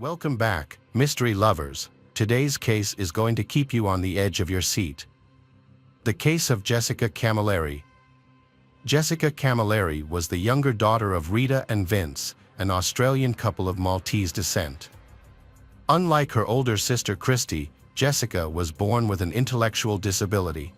Welcome back, mystery lovers. Today's case is going to keep you on the edge of your seat. The case of Jessica Caleri. Jessica Caleri was the younger daughter of Rita and Vince, an Australian couple of Maltese descent. Unlike her older sister Christy, Jessica was born with an intellectual disability.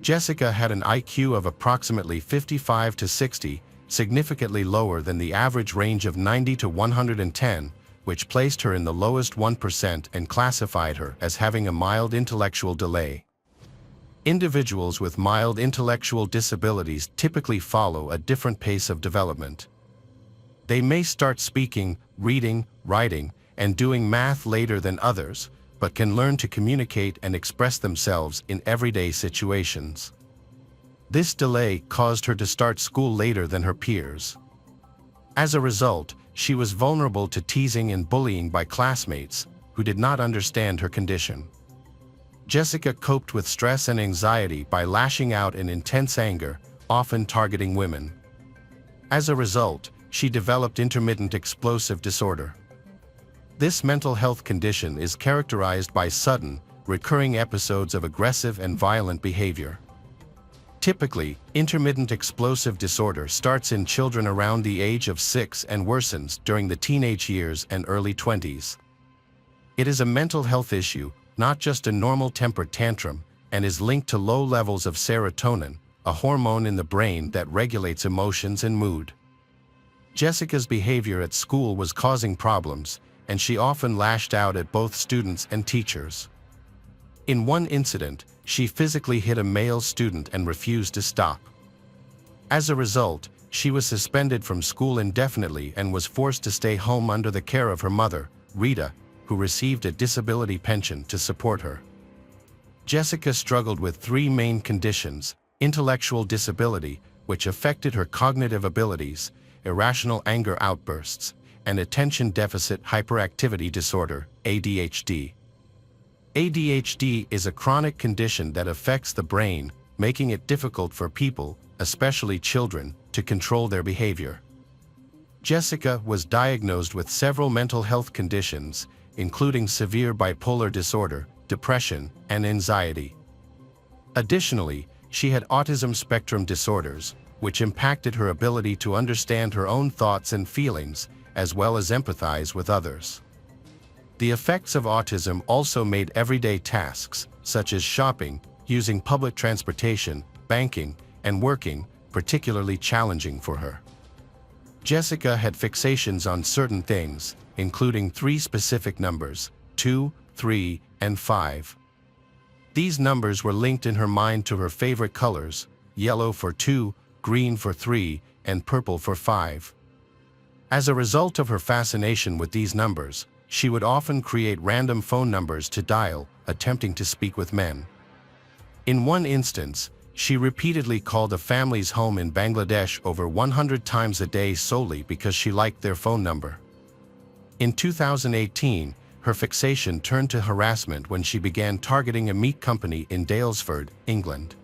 Jessica had an IQ of approximately 55 to 60, significantly lower than the average range of 90 to 110, which placed her in the lowest 1% and classified her as having a mild intellectual delay. Individuals with mild intellectual disabilities typically follow a different pace of development. They may start speaking, reading, writing, and doing math later than others, but can learn to communicate and express themselves in everyday situations. This delay caused her to start school later than her peers. As a result, she was vulnerable to teasing and bullying by classmates who did not understand her condition. Jessica coped with stress and anxiety by lashing out in intense anger, often targeting women. As a result, she developed intermittent explosive disorder. This mental health condition is characterized by sudden, recurring episodes of aggressive and violent behavior. Typically, intermittent explosive disorder starts in children around the age of 6 and worsens during the teenage years and early 20s. It is a mental health issue, not just a normal temper tantrum, and is linked to low levels of serotonin, a hormone in the brain that regulates emotions and mood. Jessica's behavior at school was causing problems, and she often lashed out at both students and teachers. In one incident, she physically hit a male student and refused to stop. As a result, she was suspended from school indefinitely and was forced to stay home under the care of her mother, Rita, who received a disability pension to support her. Jessica struggled with three main conditions: intellectual disability, which affected her cognitive abilities, irrational anger outbursts, and attention deficit hyperactivity disorder, ADHD. ADHD is a chronic condition that affects the brain, making it difficult for people, especially children, to control their behavior. Jessica was diagnosed with several mental health conditions, including severe bipolar disorder, depression, and anxiety. Additionally, she had autism spectrum disorders, which impacted her ability to understand her own thoughts and feelings, as well as empathize with others. The effects of autism also made everyday tasks, such as shopping, using public transportation, banking, and working, particularly challenging for her. Jessica had fixations on certain things, including three specific numbers: 2, 3, and 5. These numbers were linked in her mind to her favorite colors: yellow for 2, green for 3, and purple for 5. As a result of her fascination with these numbers, she would often create random phone numbers to dial, attempting to speak with men. In one instance, she repeatedly called a family's home in Bangladesh over 100 times a day solely because she liked their phone number. In 2018, her fixation turned to harassment when she began targeting a meat company in Daylesford, England.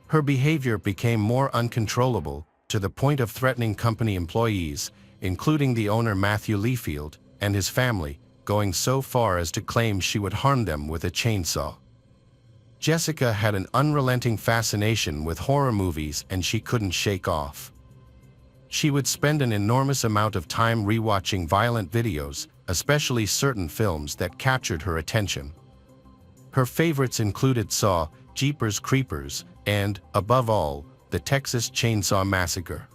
Her behavior became more uncontrollable, to the point of threatening company employees, including the owner Matthew Leafield, and his family, going so far as to claim she would harm them with a chainsaw. Jessica had an unrelenting fascination with horror movies and she couldn't shake off. She would spend an enormous amount of time rewatching violent videos, especially certain films that captured her attention. Her favorites included Saw, Jeepers Creepers, and, above all, the Texas Chainsaw Massacre.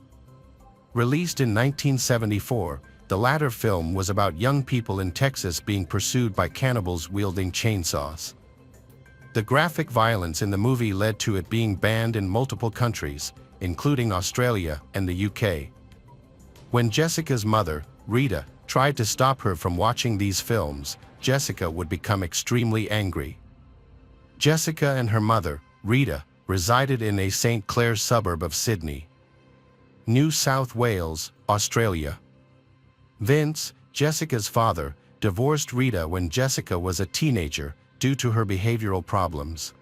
Released in 1974, the latter film was about young people in Texas being pursued by cannibals wielding chainsaws. The graphic violence in the movie led to it being banned in multiple countries, including Australia and the UK. When Jessica's mother, Rita, tried to stop her from watching these films, Jessica would become extremely angry. Jessica and her mother, Rita, resided in a St. Clair suburb of Sydney, New South Wales, Australia. Vince, Jessica's father, divorced Rita when Jessica was a teenager due to her behavioral problems.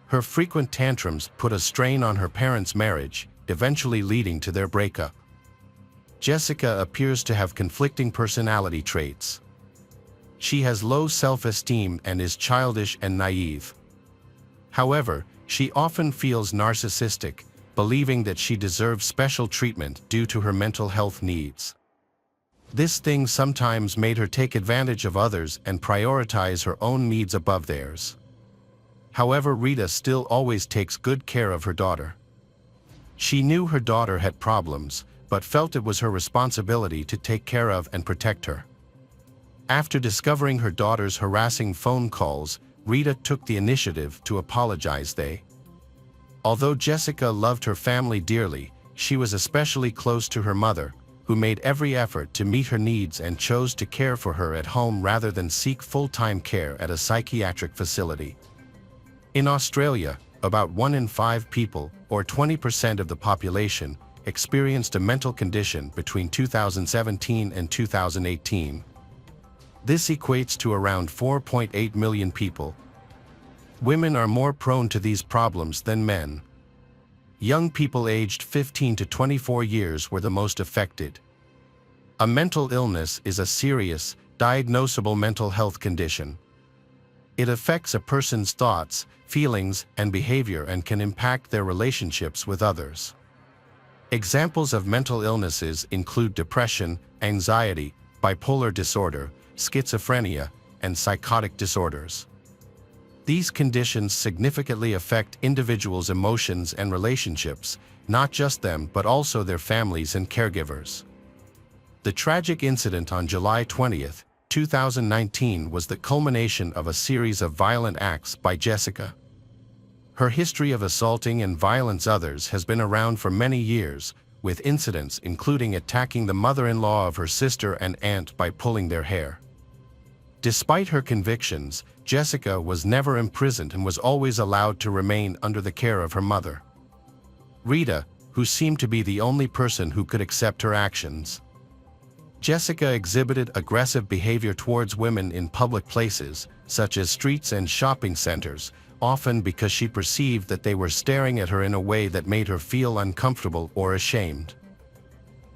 Her frequent tantrums put a strain on her parents' marriage, eventually leading to their breakup. Jessica appears to have conflicting personality traits. She has low self-esteem and is childish and naive. However, she often feels narcissistic, believing that she deserves special treatment due to her mental health needs. This thing sometimes made her take advantage of others and prioritize her own needs above theirs. However, Rita still always takes good care of her daughter. She knew her daughter had problems, but felt it was her responsibility to take care of and protect her. After discovering her daughter's harassing phone calls, Rita took the initiative to apologize. Although Jessica loved her family dearly, she was especially close to her mother, who made every effort to meet her needs and chose to care for her at home rather than seek full-time care at a psychiatric facility. In Australia, about 1 in 5 people, or 20% of the population, experienced a mental condition between 2017 and 2018. This equates to around 4.8 million people. Women are more prone to these problems than men. Young people aged 15 to 24 years were the most affected. A mental illness is a serious, diagnosable mental health condition. It affects a person's thoughts, feelings, and behavior and can impact their relationships with others. Examples of mental illnesses include depression, anxiety, bipolar disorder, schizophrenia, and psychotic disorders. These conditions significantly affect individuals' emotions and relationships, not just them but also their families and caregivers. The tragic incident on July 20, 2019 was the culmination of a series of violent acts by Jessica. Her history of assaulting and violence others has been around for many years, with incidents including attacking the mother-in-law of her sister and aunt by pulling their hair. Despite her convictions, Jessica was never imprisoned and was always allowed to remain under the care of her mother, Rita, who seemed to be the only person who could accept her actions. Jessica exhibited aggressive behavior towards women in public places, such as streets and shopping centers, often because she perceived that they were staring at her in a way that made her feel uncomfortable or ashamed.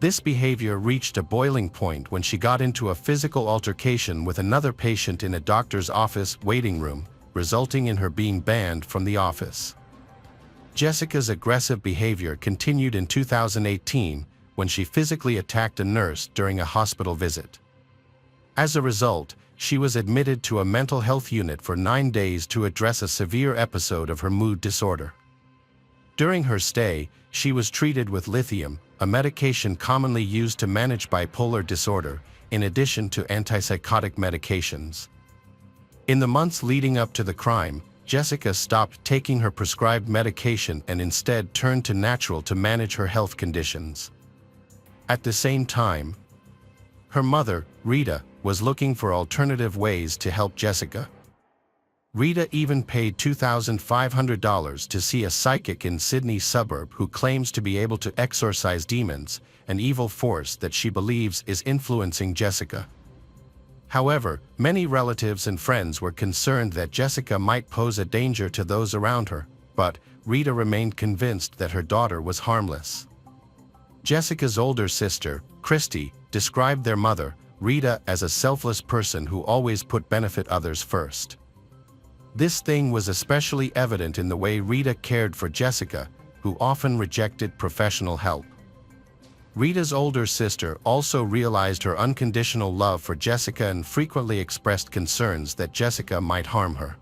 This behavior reached a boiling point when she got into a physical altercation with another patient in a doctor's office waiting room, resulting in her being banned from the office. Jessica's aggressive behavior continued in 2018 when she physically attacked a nurse during a hospital visit. As a result, she was admitted to a mental health unit for 9 days to address a severe episode of her mood disorder. During her stay, she was treated with lithium, a medication commonly used to manage bipolar disorder, in addition to antipsychotic medications. In the months leading up to the crime, Jessica stopped taking her prescribed medication and instead turned to natural to manage her health conditions. At the same time, her mother, Rita, was looking for alternative ways to help Jessica. Rita even paid $2,500 to see a psychic in Sydney's suburb who claims to be able to exorcise demons, an evil force that she believes is influencing Jessica. However, many relatives and friends were concerned that Jessica might pose a danger to those around her, but Rita remained convinced that her daughter was harmless. Jessica's older sister, Christy, described their mother, Rita, as a selfless person who always put benefit others first. This thing was especially evident in the way Rita cared for Jessica, who often rejected professional help. Rita's older sister also realized her unconditional love for Jessica and frequently expressed concerns that Jessica might harm her.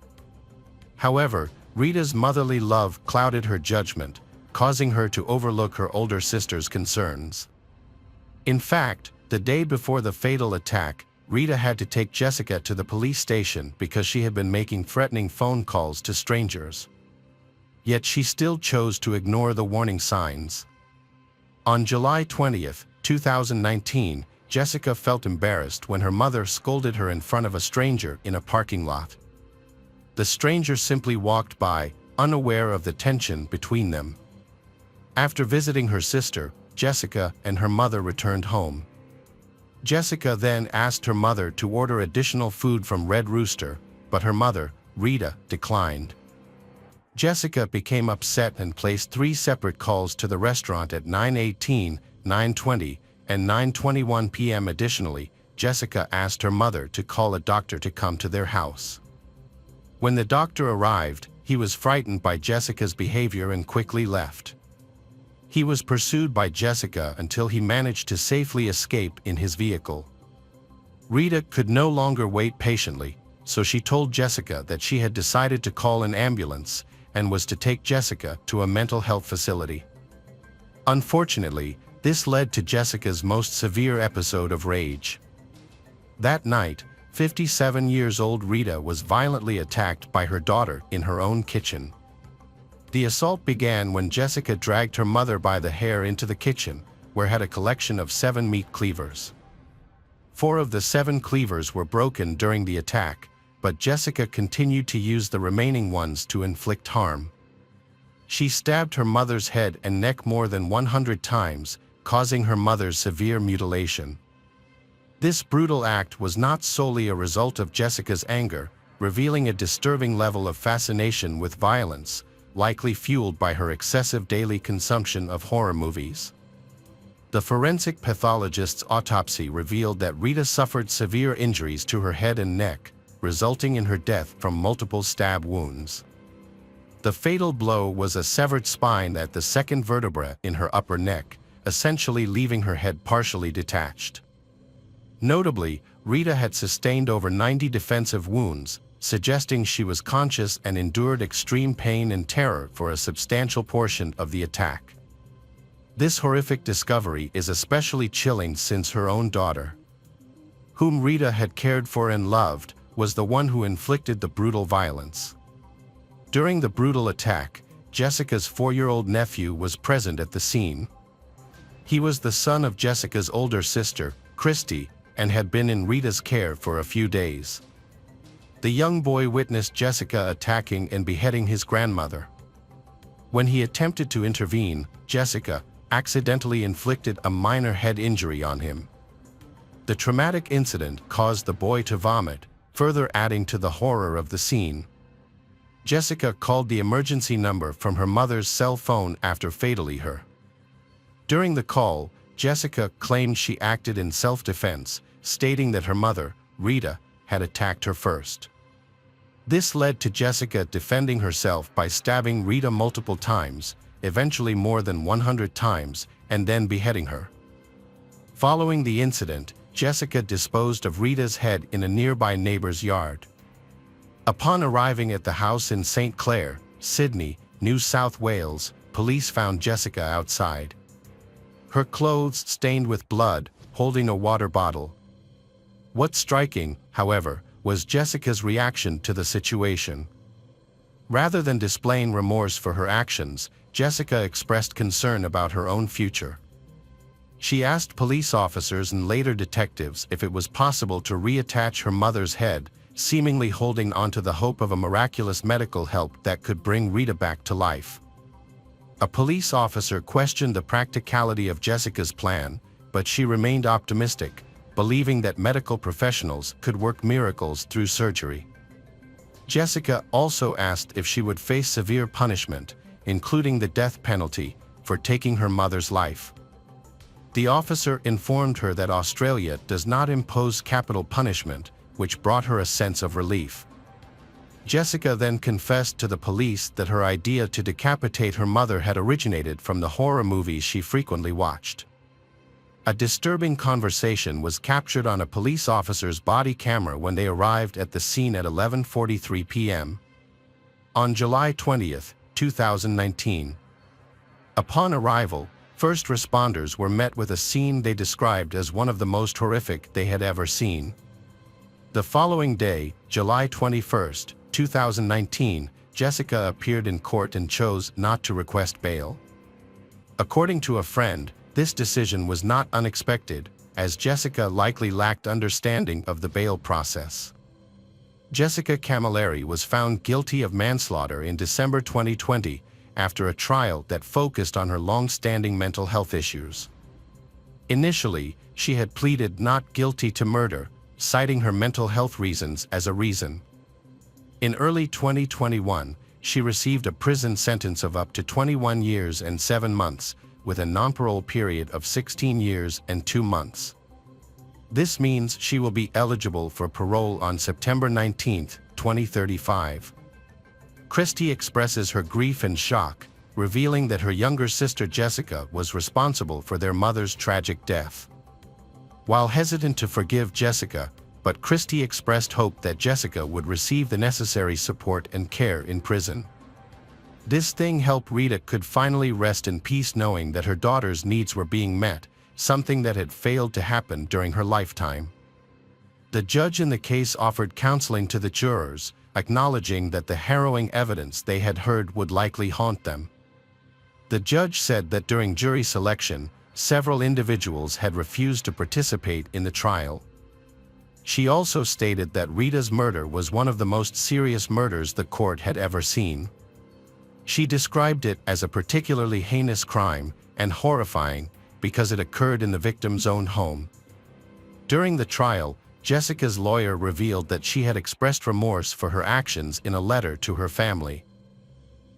However, Rita's motherly love clouded her judgment, causing her to overlook her older sister's concerns. In fact, the day before the fatal attack, Rita had to take Jessica to the police station because she had been making threatening phone calls to strangers. Yet she still chose to ignore the warning signs. On July 20, 2019, Jessica felt embarrassed when her mother scolded her in front of a stranger in a parking lot. The stranger simply walked by, unaware of the tension between them. After visiting her sister, Jessica and her mother returned home. Jessica then asked her mother to order additional food from Red Rooster, but her mother, Rita, declined. Jessica became upset and placed 3 separate calls to the restaurant at 9:18, 9:20, and 9:21 p.m. Additionally, Jessica asked her mother to call a doctor to come to their house. When the doctor arrived, he was frightened by Jessica's behavior and quickly left. He was pursued by Jessica until he managed to safely escape in his vehicle. Rita could no longer wait patiently, so she told Jessica that she had decided to call an ambulance and was to take Jessica to a mental health facility. Unfortunately, this led to Jessica's most severe episode of rage. That night, 57-year-old Rita was violently attacked by her daughter in her own kitchen. The assault began when Jessica dragged her mother by the hair into the kitchen, where had a collection of 7 meat cleavers. 4 of the 7 cleavers were broken during the attack, but Jessica continued to use the remaining ones to inflict harm. She stabbed her mother's head and neck more than 100 times, causing her mother severe mutilation. This brutal act was not solely a result of Jessica's anger, revealing a disturbing level of fascination with violence, likely fueled by her excessive daily consumption of horror movies. The forensic pathologist's autopsy revealed that Rita suffered severe injuries to her head and neck, resulting in her death from multiple stab wounds. The fatal blow was a severed spine at the 2nd vertebra in her upper neck, essentially leaving her head partially detached. Notably, Rita had sustained over 90 defensive wounds, suggesting she was conscious and endured extreme pain and terror for a substantial portion of the attack. This horrific discovery is especially chilling since her own daughter, whom Rita had cared for and loved, was the one who inflicted the brutal violence. During the brutal attack, Jessica's 4-year-old nephew was present at the scene. He was the son of Jessica's older sister, Christy, and had been in Rita's care for a few days. The young boy witnessed Jessica attacking and beheading his grandmother. When he attempted to intervene, Jessica accidentally inflicted a minor head injury on him. The traumatic incident caused the boy to vomit, further adding to the horror of the scene. Jessica called the emergency number from her mother's cell phone after fatally her. During the call, Jessica claimed she acted in self-defense, stating that her mother, Rita, had attacked her first. This led to Jessica defending herself by stabbing Rita multiple times, eventually more than 100 times, and then beheading her. Following the incident, Jessica disposed of Rita's head in a nearby neighbor's yard. Upon arriving at the house in St. Clair, Sydney, New South Wales, police found Jessica outside. Her clothes stained with blood, holding a water bottle. What's striking, however, was Jessica's reaction to the situation. Rather than displaying remorse for her actions, Jessica expressed concern about her own future. She asked police officers and later detectives if it was possible to reattach her mother's head, seemingly holding onto the hope of a miraculous medical help that could bring Rita back to life. A police officer questioned the practicality of Jessica's plan, but she remained optimistic, believing that medical professionals could work miracles through surgery. Jessica also asked if she would face severe punishment, including the death penalty, for taking her mother's life. The officer informed her that Australia does not impose capital punishment, which brought her a sense of relief. Jessica then confessed to the police that her idea to decapitate her mother had originated from the horror movies she frequently watched. A disturbing conversation was captured on a police officer's body camera when they arrived at the scene at 11:43 p.m. on July 20, 2019. Upon arrival, first responders were met with a scene they described as one of the most horrific they had ever seen. The following day, July 21, 2019, Jessica appeared in court and chose not to request bail. According to a friend, this decision was not unexpected, as Jessica likely lacked understanding of the bail process. Jessica Caleri was found guilty of manslaughter in December 2020 after a trial that focused on her long-standing mental health issues. Initially, she had pleaded not guilty to murder, citing her mental health reasons as a reason. In early 2021, she received a prison sentence of up to 21 years and 7 months, with a non-parole period of 16 years and 2 months. This means she will be eligible for parole on September 19, 2035. Christy expresses her grief and shock, revealing that her younger sister Jessica was responsible for their mother's tragic death. While hesitant to forgive Jessica, but Christy expressed hope that Jessica would receive the necessary support and care in prison. This thing helped Rita could finally rest in peace knowing that her daughter's needs were being met, something that had failed to happen during her lifetime. The judge in the case offered counseling to the jurors, acknowledging that the harrowing evidence they had heard would likely haunt them. The judge said that during jury selection, several individuals had refused to participate in the trial. She also stated that Rita's murder was one of the most serious murders the court had ever seen. She described it as a particularly heinous crime and horrifying because it occurred in the victim's own home. During the trial, Jessica's lawyer revealed that she had expressed remorse for her actions in a letter to her family.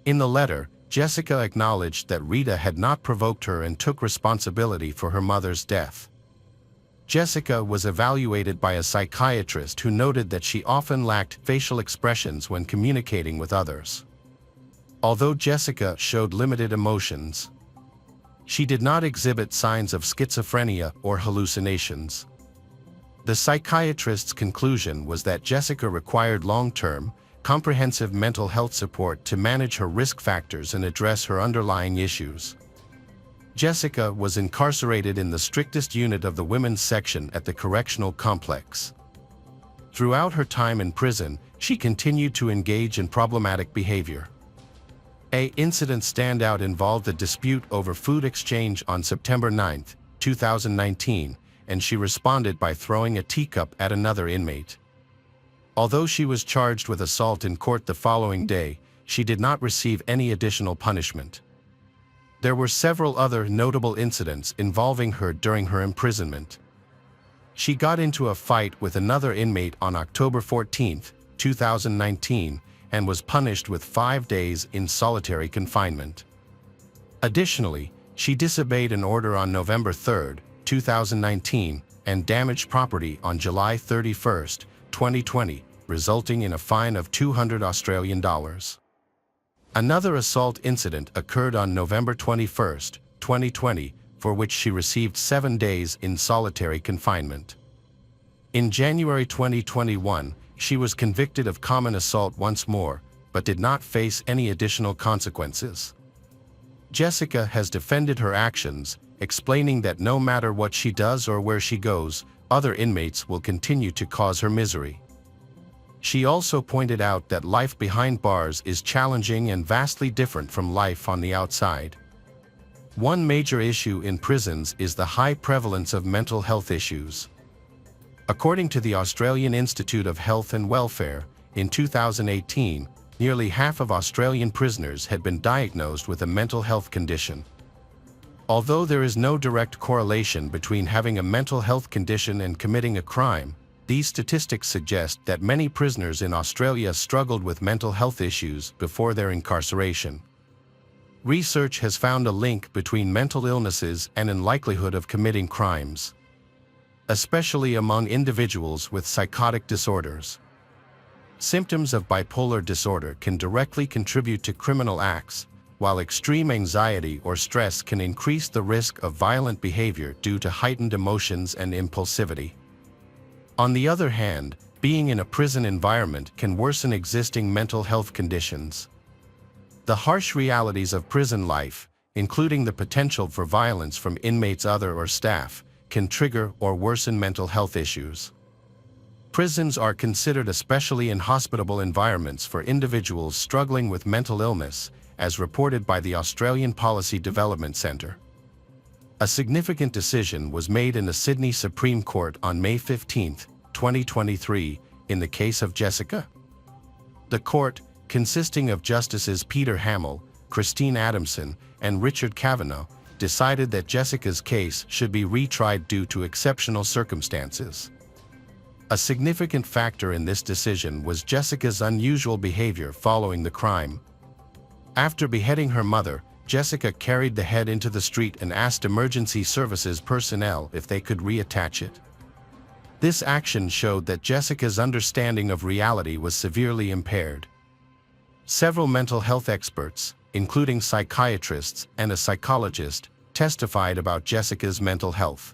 In the letter, Jessica acknowledged that Rita had not provoked her and took responsibility for her mother's death. Jessica was evaluated by a psychiatrist who noted that she often lacked facial expressions when communicating with others. Although Jessica showed limited emotions, she did not exhibit signs of schizophrenia or hallucinations. The psychiatrist's conclusion was that Jessica required long-term, comprehensive mental health support to manage her risk factors and address her underlying issues. Jessica was incarcerated in the strictest unit of the women's section at the correctional complex. Throughout her time in prison, she continued to engage in problematic behavior. An incident standout involved a dispute over food exchange on September 9, 2019, and she responded by throwing a teacup at another inmate. Although she was charged with assault in court the following day, she did not receive any additional punishment. There were several other notable incidents involving her during her imprisonment. She got into a fight with another inmate on October 14, 2019, and was punished with 5 days in solitary confinement. Additionally, she disobeyed an order on November 3, 2019, and damaged property on July 31, 2020, resulting in a fine of $200. Another assault incident occurred on November 21, 2020, for which she received 7 days in solitary confinement. In January 2021, she was convicted of common assault once more, but did not face any additional consequences. Jessica has defended her actions, explaining that no matter what she does or where she goes, other inmates will continue to cause her misery. She also pointed out that life behind bars is challenging and vastly different from life on the outside. One major issue in prisons is the high prevalence of mental health issues. According to the Australian Institute of Health and Welfare, in 2018, nearly half of Australian prisoners had been diagnosed with a mental health condition. Although there is no direct correlation between having a mental health condition and committing a crime, these statistics suggest that many prisoners in Australia struggled with mental health issues before their incarceration. Research has found a link between mental illnesses and in likelihood of committing crimes, especially among individuals with psychotic disorders. Symptoms of bipolar disorder can directly contribute to criminal acts, while extreme anxiety or stress can increase the risk of violent behavior due to heightened emotions and impulsivity. On the other hand, being in a prison environment can worsen existing mental health conditions. The harsh realities of prison life, including the potential for violence from inmates or staff, can trigger or worsen mental health issues. Prisons are considered especially inhospitable environments for individuals struggling with mental illness, as reported by the Australian Policy Development Centre. A significant decision was made in the Sydney Supreme Court on May 15, 2023, in the case of Jessica. The court, consisting of Justices Peter Hamill, Christine Adamson, and Richard Kavanagh, decided that Jessica's case should be retried due to exceptional circumstances. A significant factor in this decision was Jessica's unusual behavior following the crime. After beheading her mother, Jessica carried the head into the street and asked emergency services personnel if they could reattach it. This action showed that Jessica's understanding of reality was severely impaired. Several mental health experts, including psychiatrists and a psychologist, testified about Jessica's mental health.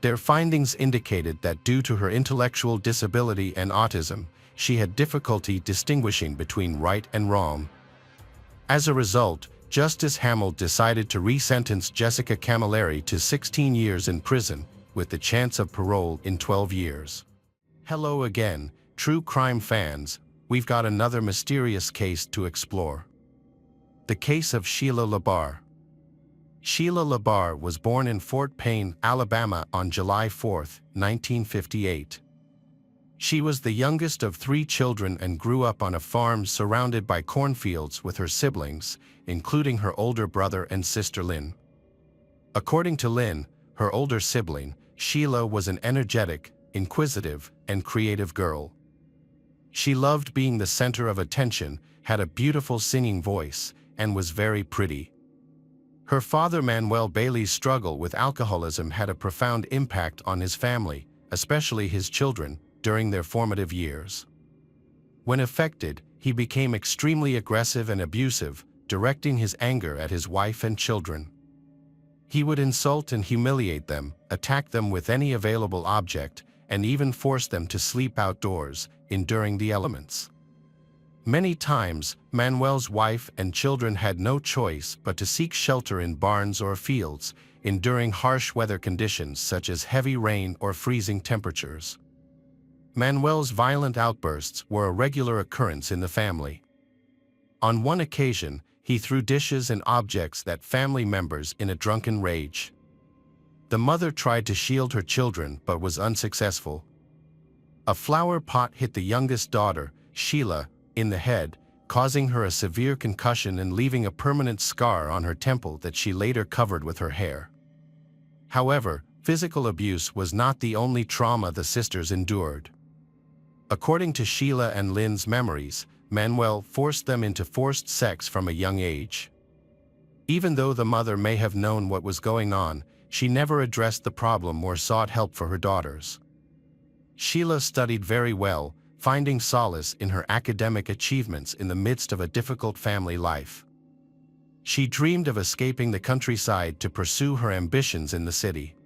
Their findings indicated that due to her intellectual disability and autism, she had difficulty distinguishing between right and wrong. As a result, Justice Hamill decided to re-sentence Jessica Caleri to 16 years in prison, with the chance of parole in 12 years. Hello again, true crime fans, we've got another mysterious case to explore. The case of Sheila Labar. Sheila Labar was born in Fort Payne, Alabama on July 4, 1958. She was the youngest of 3 children and grew up on a farm surrounded by cornfields with her siblings, including her older brother and sister Lynn. According to Lynn, her older sibling, Sheila was an energetic, inquisitive, and creative girl. She loved being the center of attention, had a beautiful singing voice, and was very pretty. Her father Manuel Bailey's struggle with alcoholism had a profound impact on his family, especially his children, during their formative years. When affected, he became extremely aggressive and abusive, directing his anger at his wife and children. He would insult and humiliate them, attack them with any available object, and even force them to sleep outdoors, enduring the elements. Many times, Manuel's wife and children had no choice but to seek shelter in barns or fields, enduring harsh weather conditions such as heavy rain or freezing temperatures. Manuel's violent outbursts were a regular occurrence in the family. On one occasion, he threw dishes and objects at family members in a drunken rage. The mother tried to shield her children but was unsuccessful. A flower pot hit the youngest daughter, Sheila, in the head, causing her a severe concussion and leaving a permanent scar on her temple that she later covered with her hair. However, physical abuse was not the only trauma the sisters endured. According to Sheila and Lynn's memories, Manuel forced them into forced sex from a young age. Even though the mother may have known what was going on, she never addressed the problem or sought help for her daughters. Sheila studied very well, finding solace in her academic achievements in the midst of a difficult family life. She dreamed of escaping the countryside to pursue her ambitions in the city.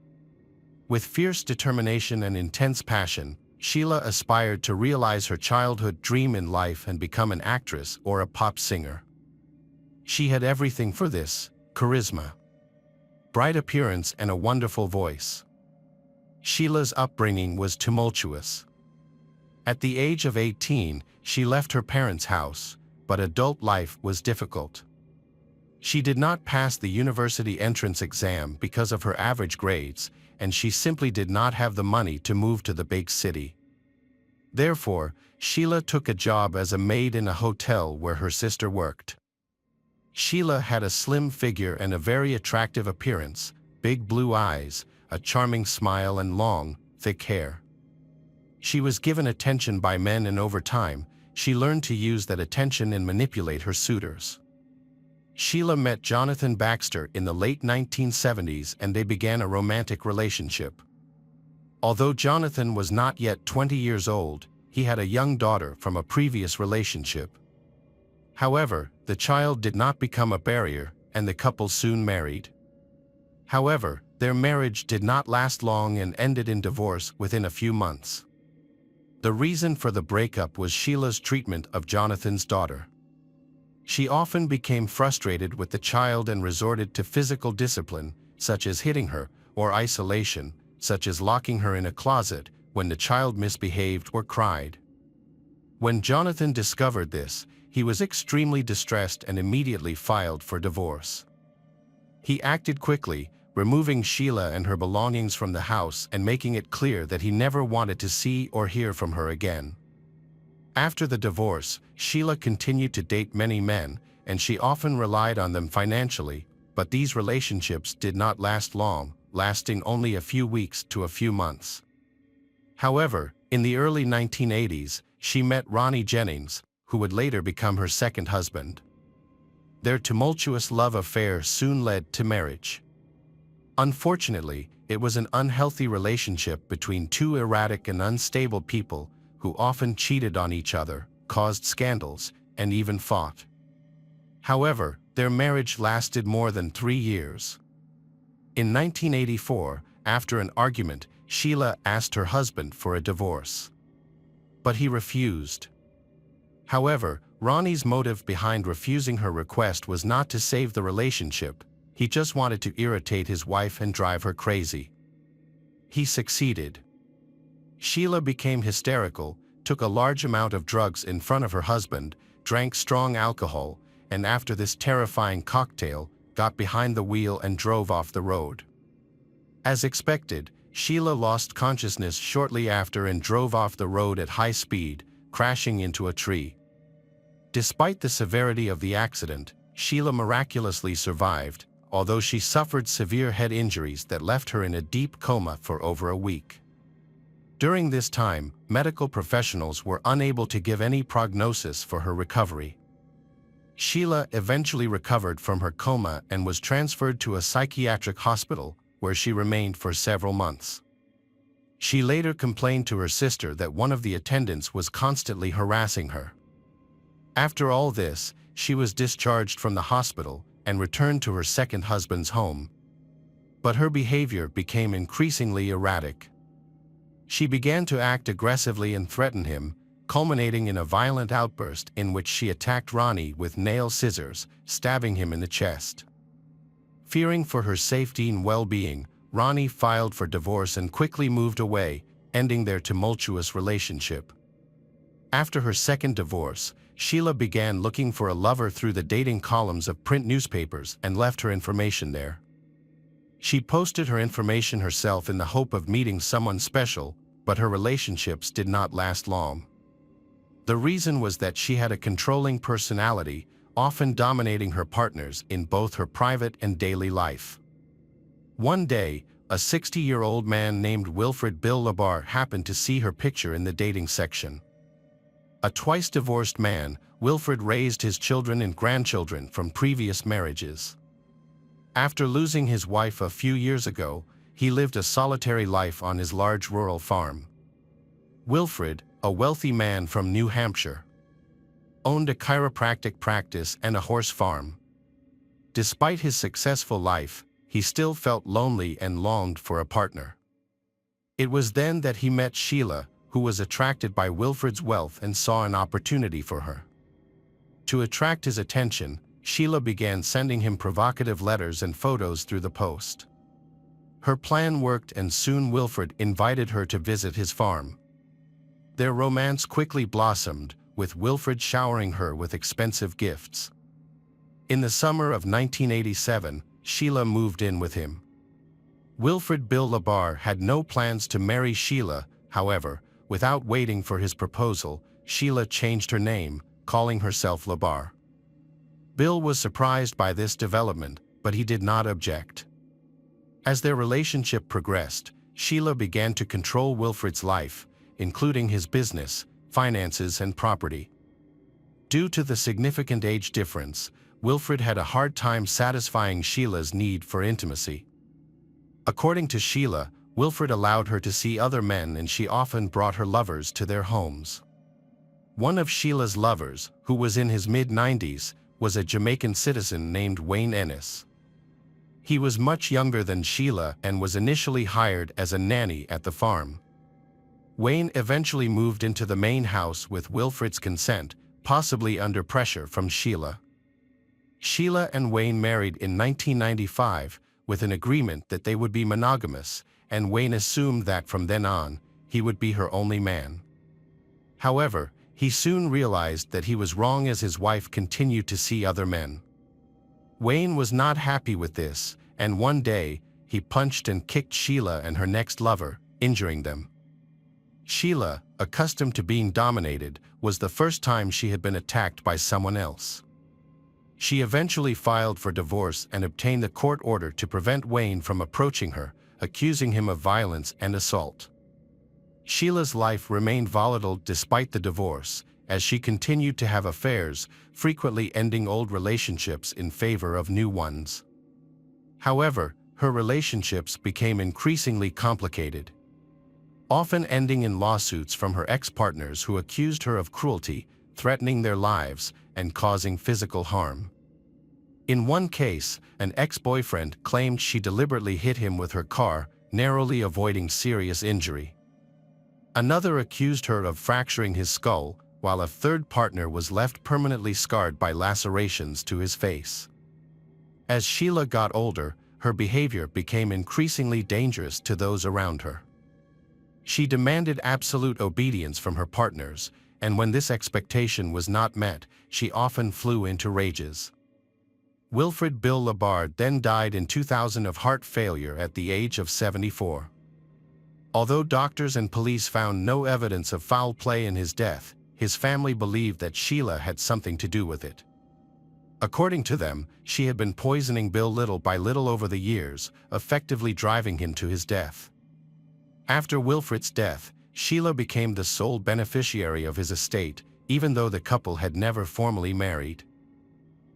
With fierce determination and intense passion, Sheila aspired to realize her childhood dream in life and become an actress or a pop singer. She had everything for this: charisma, bright appearance, and a wonderful voice. Sheila's upbringing was tumultuous. At the age of 18, she left her parents' house, but adult life was difficult. She did not pass the university entrance exam because of her average grades, and she simply did not have the money to move to the big city. Therefore, Sheila took a job as a maid in a hotel where her sister worked. Sheila had a slim figure and a very attractive appearance, big blue eyes, a charming smile, and long, thick hair. She was given attention by men, and over time, she learned to use that attention and manipulate her suitors. Sheila met Jonathan Baxter in the late 1970s and they began a romantic relationship. Although Jonathan was not yet 20 years old, he had a young daughter from a previous relationship. However, the child did not become a barrier, and the couple soon married. However, their marriage did not last long and ended in divorce within a few months. The reason for the breakup was Sheila's treatment of Jonathan's daughter. She often became frustrated with the child and resorted to physical discipline, such as hitting her, or isolation, such as locking her in a closet when the child misbehaved or cried. When Jonathan discovered this, he was extremely distressed and immediately filed for divorce. He acted quickly, removing Sheila and her belongings from the house and making it clear that he never wanted to see or hear from her again. After the divorce, Sheila continued to date many men, and she often relied on them financially, but these relationships did not last long, lasting only a few weeks to a few months. However, in the early 1980s, she met Ronnie Jennings, who would later become her second husband. Their tumultuous love affair soon led to marriage. Unfortunately, it was an unhealthy relationship between two erratic and unstable people who often cheated on each other, caused scandals, and even fought. However, their marriage lasted more than 3 years. In 1984, after an argument, Sheila asked her husband for a divorce. But he refused. However, Ronnie's motive behind refusing her request was not to save the relationship. He just wanted to irritate his wife and drive her crazy. He succeeded. Sheila became hysterical, took a large amount of drugs in front of her husband, drank strong alcohol, and after this terrifying cocktail, got behind the wheel and drove off the road. As expected, Sheila lost consciousness shortly after and drove off the road at high speed, crashing into a tree. Despite the severity of the accident, Sheila miraculously survived, although she suffered severe head injuries that left her in a deep coma for over a week. During this time, medical professionals were unable to give any prognosis for her recovery. Sheila eventually recovered from her coma and was transferred to a psychiatric hospital, where she remained for several months. She later complained to her sister that one of the attendants was constantly harassing her. After all this, she was discharged from the hospital and returned to her second husband's home. But her behavior became increasingly erratic. She began to act aggressively and threaten him, culminating in a violent outburst in which she attacked Ronnie with nail scissors, stabbing him in the chest. Fearing for her safety and well-being, Ronnie filed for divorce and quickly moved away, ending their tumultuous relationship. After her second divorce, Sheila began looking for a lover through the dating columns of print newspapers and left her information there. She posted her information herself in the hope of meeting someone special, but her relationships did not last long. The reason was that she had a controlling personality, often dominating her partners in both her private and daily life. One day, a 60-year-old man named Wilfred Bill Labar happened to see her picture in the dating section. A twice-divorced man, Wilfred raised his children and grandchildren from previous marriages. After losing his wife a few years ago, he lived a solitary life on his large rural farm. Wilfred, a wealthy man from New Hampshire, owned a chiropractic practice and a horse farm. Despite his successful life, he still felt lonely and longed for a partner. It was then that he met Sheila, who was attracted by Wilfred's wealth and saw an opportunity for her. To attract his attention, Sheila began sending him provocative letters and photos through the post. Her plan worked and soon Wilfred invited her to visit his farm. Their romance quickly blossomed, with Wilfred showering her with expensive gifts. In the summer of 1987, Sheila moved in with him. Wilfred Bill Labar had no plans to marry Sheila, however, without waiting for his proposal, Sheila changed her name, calling herself Labar. Bill was surprised by this development, but he did not object. As their relationship progressed, Sheila began to control Wilfred's life, including his business, finances, and property. Due to the significant age difference, Wilfred had a hard time satisfying Sheila's need for intimacy. According to Sheila, Wilfred allowed her to see other men and she often brought her lovers to their homes. One of Sheila's lovers, who was in his mid-90s, was a Jamaican citizen named Wayne Ennis. He was much younger than Sheila and was initially hired as a nanny at the farm. Wayne eventually moved into the main house with Wilfred's consent, possibly under pressure from Sheila. Sheila and Wayne married in 1995 with an agreement that they would be monogamous, and Wayne assumed that from then on, he would be her only man. However, he soon realized that he was wrong as his wife continued to see other men. Wayne was not happy with this, and one day, he punched and kicked Sheila and her next lover, injuring them. Sheila, accustomed to being dominated, was the first time she had been attacked by someone else. She eventually filed for divorce and obtained a court order to prevent Wayne from approaching her, accusing him of violence and assault. Sheila's life remained volatile despite the divorce, as she continued to have affairs, frequently ending old relationships in favor of new ones. However, her relationships became increasingly complicated, often ending in lawsuits from her ex-partners who accused her of cruelty, threatening their lives, and causing physical harm. In one case, an ex-boyfriend claimed she deliberately hit him with her car, narrowly avoiding serious injury. Another accused her of fracturing his skull, while a third partner was left permanently scarred by lacerations to his face. As Sheila got older, her behavior became increasingly dangerous to those around her. She demanded absolute obedience from her partners, and when this expectation was not met, she often flew into rages. Wilfred Bill Labar then died in 2000 of heart failure at the age of 74. Although doctors and police found no evidence of foul play in his death, his family believed that Sheila had something to do with it. According to them, she had been poisoning Bill little by little over the years, effectively driving him to his death. After Wilfred's death, Sheila became the sole beneficiary of his estate, even though the couple had never formally married.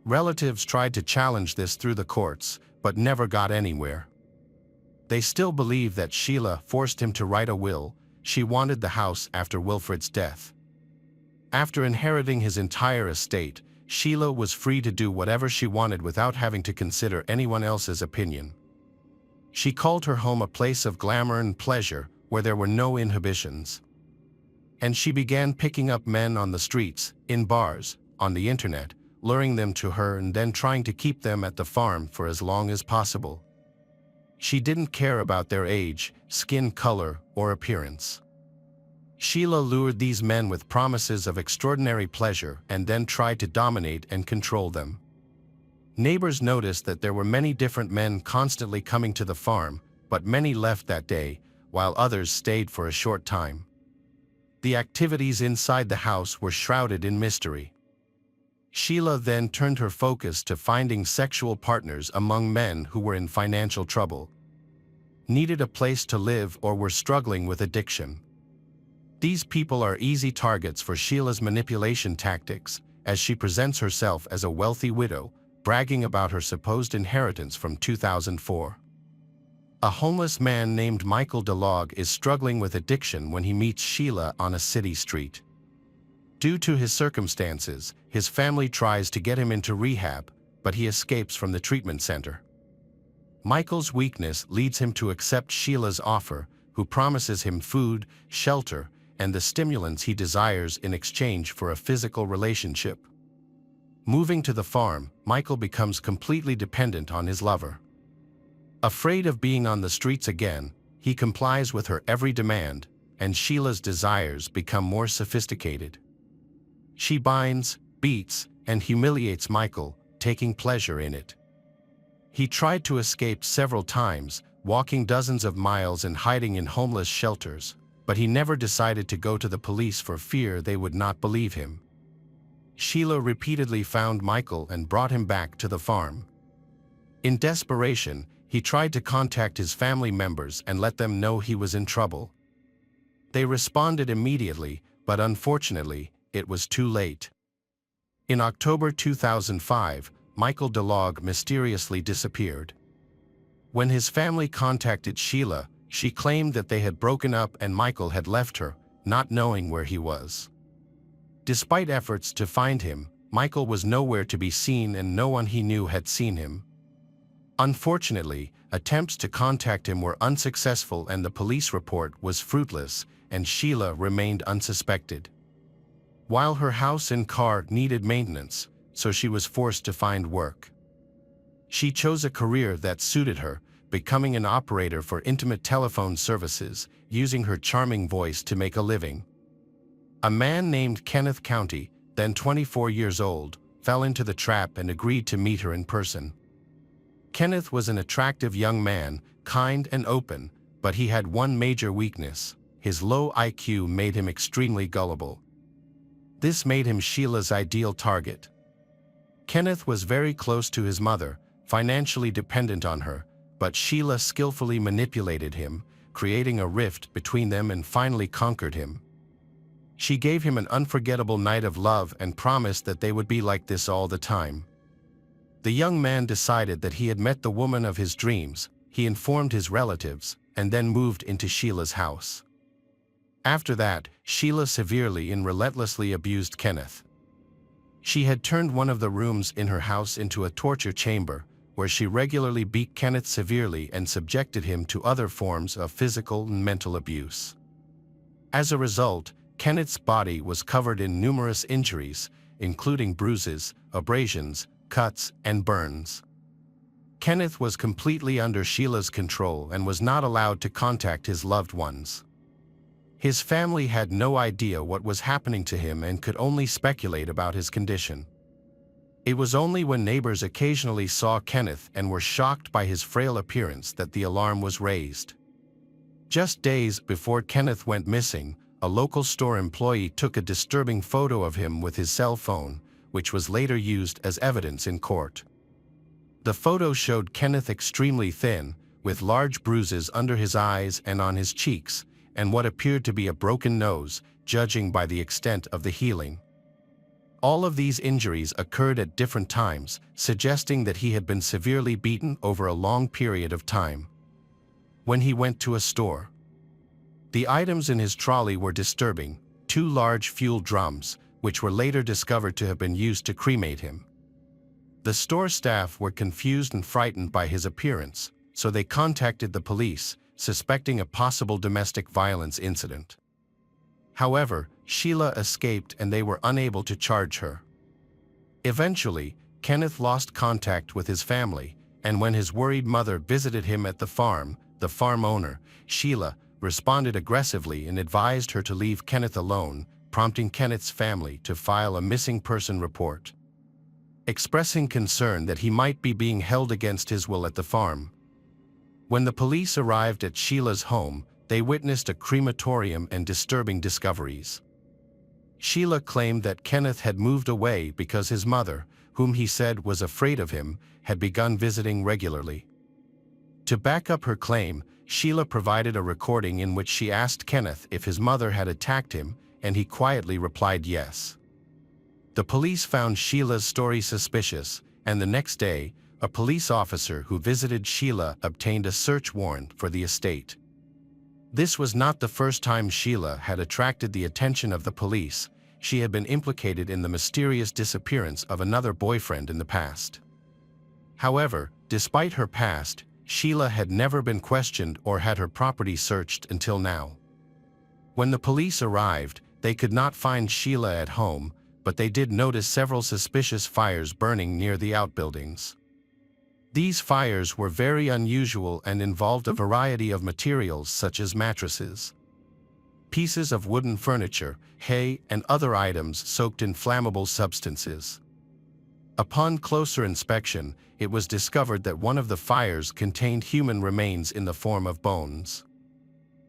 Relatives tried to challenge this through the courts, but never got anywhere. They still believe that Sheila forced him to write a will. She wanted the house after Wilfred's death. After inheriting his entire estate, Sheila was free to do whatever she wanted without having to consider anyone else's opinion. She called her home a place of glamour and pleasure, where there were no inhibitions. And she began picking up men on the streets, in bars, on the internet, luring them to her and then trying to keep them at the farm for as long as possible. She didn't care about their age, skin color, or appearance. Sheila lured these men with promises of extraordinary pleasure and then tried to dominate and control them. Neighbors noticed that there were many different men constantly coming to the farm, but many left that day, while others stayed for a short time. The activities inside the house were shrouded in mystery. Sheila then turned her focus to finding sexual partners among men who were in financial trouble, needed a place to live, or were struggling with addiction. These people are easy targets for Sheila's manipulation tactics, as she presents herself as a wealthy widow, bragging about her supposed inheritance from 2004. A homeless man named Michael DeLog is struggling with addiction when he meets Sheila on a city street. Due to his circumstances, his family tries to get him into rehab, but he escapes from the treatment center. Michael's weakness leads him to accept Sheila's offer, who promises him food, shelter, and the stimulants he desires in exchange for a physical relationship. Moving to the farm, Michael becomes completely dependent on his lover. Afraid of being on the streets again, he complies with her every demand, and Sheila's desires become more sophisticated. She binds, beats, and humiliates Michael, taking pleasure in it. He tried to escape several times, walking dozens of miles and hiding in homeless shelters, but he never decided to go to the police for fear they would not believe him. Sheila repeatedly found Michael and brought him back to the farm. In desperation, he tried to contact his family members and let them know he was in trouble. They responded immediately, but unfortunately, it was too late. In October 2005, Michael DeLog mysteriously disappeared. When his family contacted Sheila, she claimed that they had broken up and Michael had left her, not knowing where he was. Despite efforts to find him, Michael was nowhere to be seen and no one he knew had seen him. Unfortunately, attempts to contact him were unsuccessful and the police report was fruitless, and Sheila remained unsuspected. While her house and car needed maintenance, so she was forced to find work. She chose a career that suited her, becoming an operator for intimate telephone services, using her charming voice to make a living. A man named Kenneth County, then 24 years old, fell into the trap and agreed to meet her in person. Kenneth was an attractive young man, kind and open, but he had one major weakness: his low IQ made him extremely gullible. This made him Sheila's ideal target. Kenneth was very close to his mother, financially dependent on her, but Sheila skillfully manipulated him, creating a rift between them and finally conquered him. She gave him an unforgettable night of love and promised that they would be like this all the time. The young man decided that he had met the woman of his dreams. He informed his relatives, and then moved into Sheila's house. After that, Sheila severely and relentlessly abused Kenneth. She had turned one of the rooms in her house into a torture chamber, where she regularly beat Kenneth severely and subjected him to other forms of physical and mental abuse. As a result, Kenneth's body was covered in numerous injuries, including bruises, abrasions, cuts, and burns. Kenneth was completely under Sheila's control and was not allowed to contact his loved ones. His family had no idea what was happening to him and could only speculate about his condition. It was only when neighbors occasionally saw Kenneth and were shocked by his frail appearance that the alarm was raised. Just days before Kenneth went missing, a local store employee took a disturbing photo of him with his cell phone, which was later used as evidence in court. The photo showed Kenneth extremely thin, with large bruises under his eyes and on his cheeks, and what appeared to be a broken nose, judging by the extent of the healing. All of these injuries occurred at different times, suggesting that he had been severely beaten over a long period of time. When he went to a store, the items in his trolley were disturbing: 2 large fuel drums, which were later discovered to have been used to cremate him. The store staff were confused and frightened by his appearance, so they contacted the police, suspecting a possible domestic violence incident. However, Sheila escaped and they were unable to charge her. Eventually, Kenneth lost contact with his family, and when his worried mother visited him at the farm owner, Sheila, responded aggressively and advised her to leave Kenneth alone, prompting Kenneth's family to file a missing person report. Expressing concern that he might be being held against his will at the farm. When the police arrived at Sheila's home, they witnessed a crematorium and disturbing discoveries. Sheila claimed that Kenneth had moved away because his mother, whom he said was afraid of him, had begun visiting regularly. To back up her claim, Sheila provided a recording in which she asked Kenneth if his mother had attacked him, and he quietly replied yes. The police found Sheila's story suspicious, and the next day, a police officer who visited Sheila obtained a search warrant for the estate. This was not the first time Sheila had attracted the attention of the police. She had been implicated in the mysterious disappearance of another boyfriend in the past. However, despite her past, Sheila had never been questioned or had her property searched until now. When the police arrived, they could not find Sheila at home, but they did notice several suspicious fires burning near the outbuildings. These fires were very unusual and involved a variety of materials such as mattresses, pieces of wooden furniture, hay, and other items soaked in flammable substances. Upon closer inspection, it was discovered that one of the fires contained human remains in the form of bones.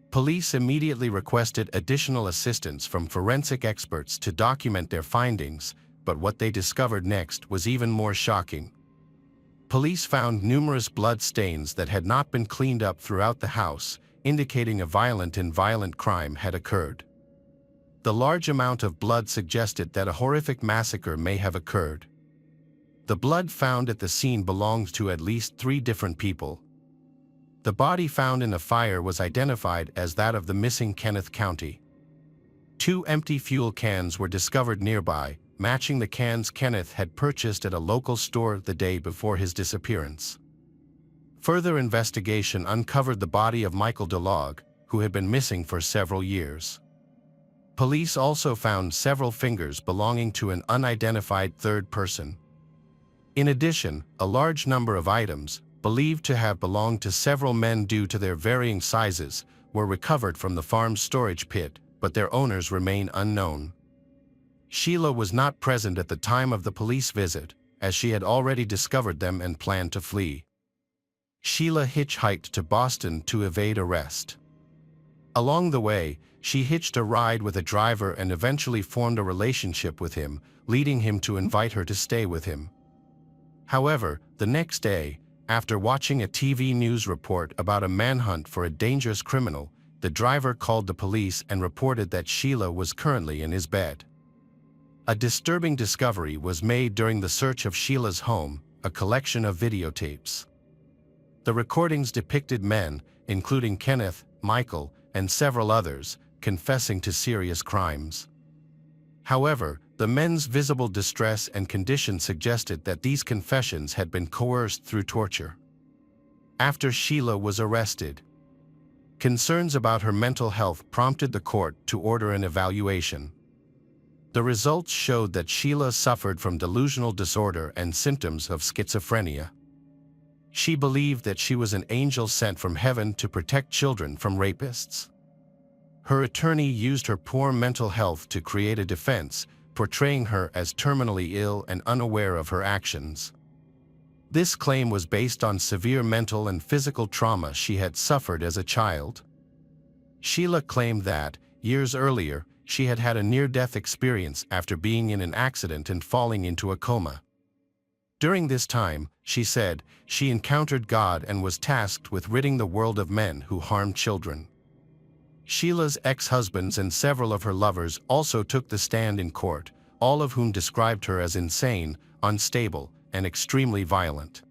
Police immediately requested additional assistance from forensic experts to document their findings, but what they discovered next was even more shocking. Police found numerous blood stains that had not been cleaned up throughout the house, indicating a violent crime had occurred. The large amount of blood suggested that a horrific massacre may have occurred. The blood found at the scene belonged to at least 3 different people. The body found in the fire was identified as that of the missing Kenneth County. 2 empty fuel cans were discovered nearby, matching the cans Kenneth had purchased at a local store the day before his disappearance. Further investigation uncovered the body of Michael DeLog, who had been missing for several years. Police also found several fingers belonging to an unidentified third person. In addition, a large number of items, believed to have belonged to several men due to their varying sizes, were recovered from the farm's storage pit, but their owners remain unknown. Sheila was not present at the time of the police visit, as she had already discovered them and planned to flee. Sheila hitchhiked to Boston to evade arrest. Along the way, she hitched a ride with a driver and eventually formed a relationship with him, leading him to invite her to stay with him. However, the next day, after watching a TV news report about a manhunt for a dangerous criminal, the driver called the police and reported that Sheila was currently in his bed. A disturbing discovery was made during the search of Sheila's home, a collection of videotapes. The recordings depicted men, including Kenneth, Michael, and several others, confessing to serious crimes. However, the men's visible distress and condition suggested that these confessions had been coerced through torture. After Sheila was arrested, concerns about her mental health prompted the court to order an evaluation. The results showed that Sheila suffered from delusional disorder and symptoms of schizophrenia. She believed that she was an angel sent from heaven to protect children from rapists. Her attorney used her poor mental health to create a defense, portraying her as terminally ill and unaware of her actions. This claim was based on severe mental and physical trauma she had suffered as a child. Sheila claimed that, years earlier, she had had a near-death experience after being in an accident and falling into a coma. During this time, she said, she encountered God and was tasked with ridding the world of men who harmed children. Sheila's ex-husbands and several of her lovers also took the stand in court, all of whom described her as insane, unstable, and extremely violent.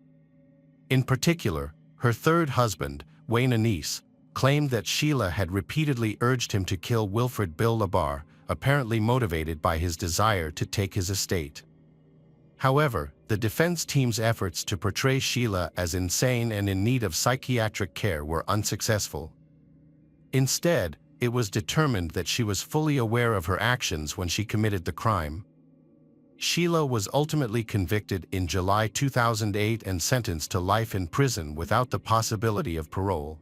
In particular, her third husband, Wayne Anise, claimed that Sheila had repeatedly urged him to kill Wilfred Bill Labar, apparently motivated by his desire to take his estate. However, the defense team's efforts to portray Sheila as insane and in need of psychiatric care were unsuccessful. Instead, it was determined that she was fully aware of her actions when she committed the crime. Sheila was ultimately convicted in July 2008 and sentenced to life in prison without the possibility of parole.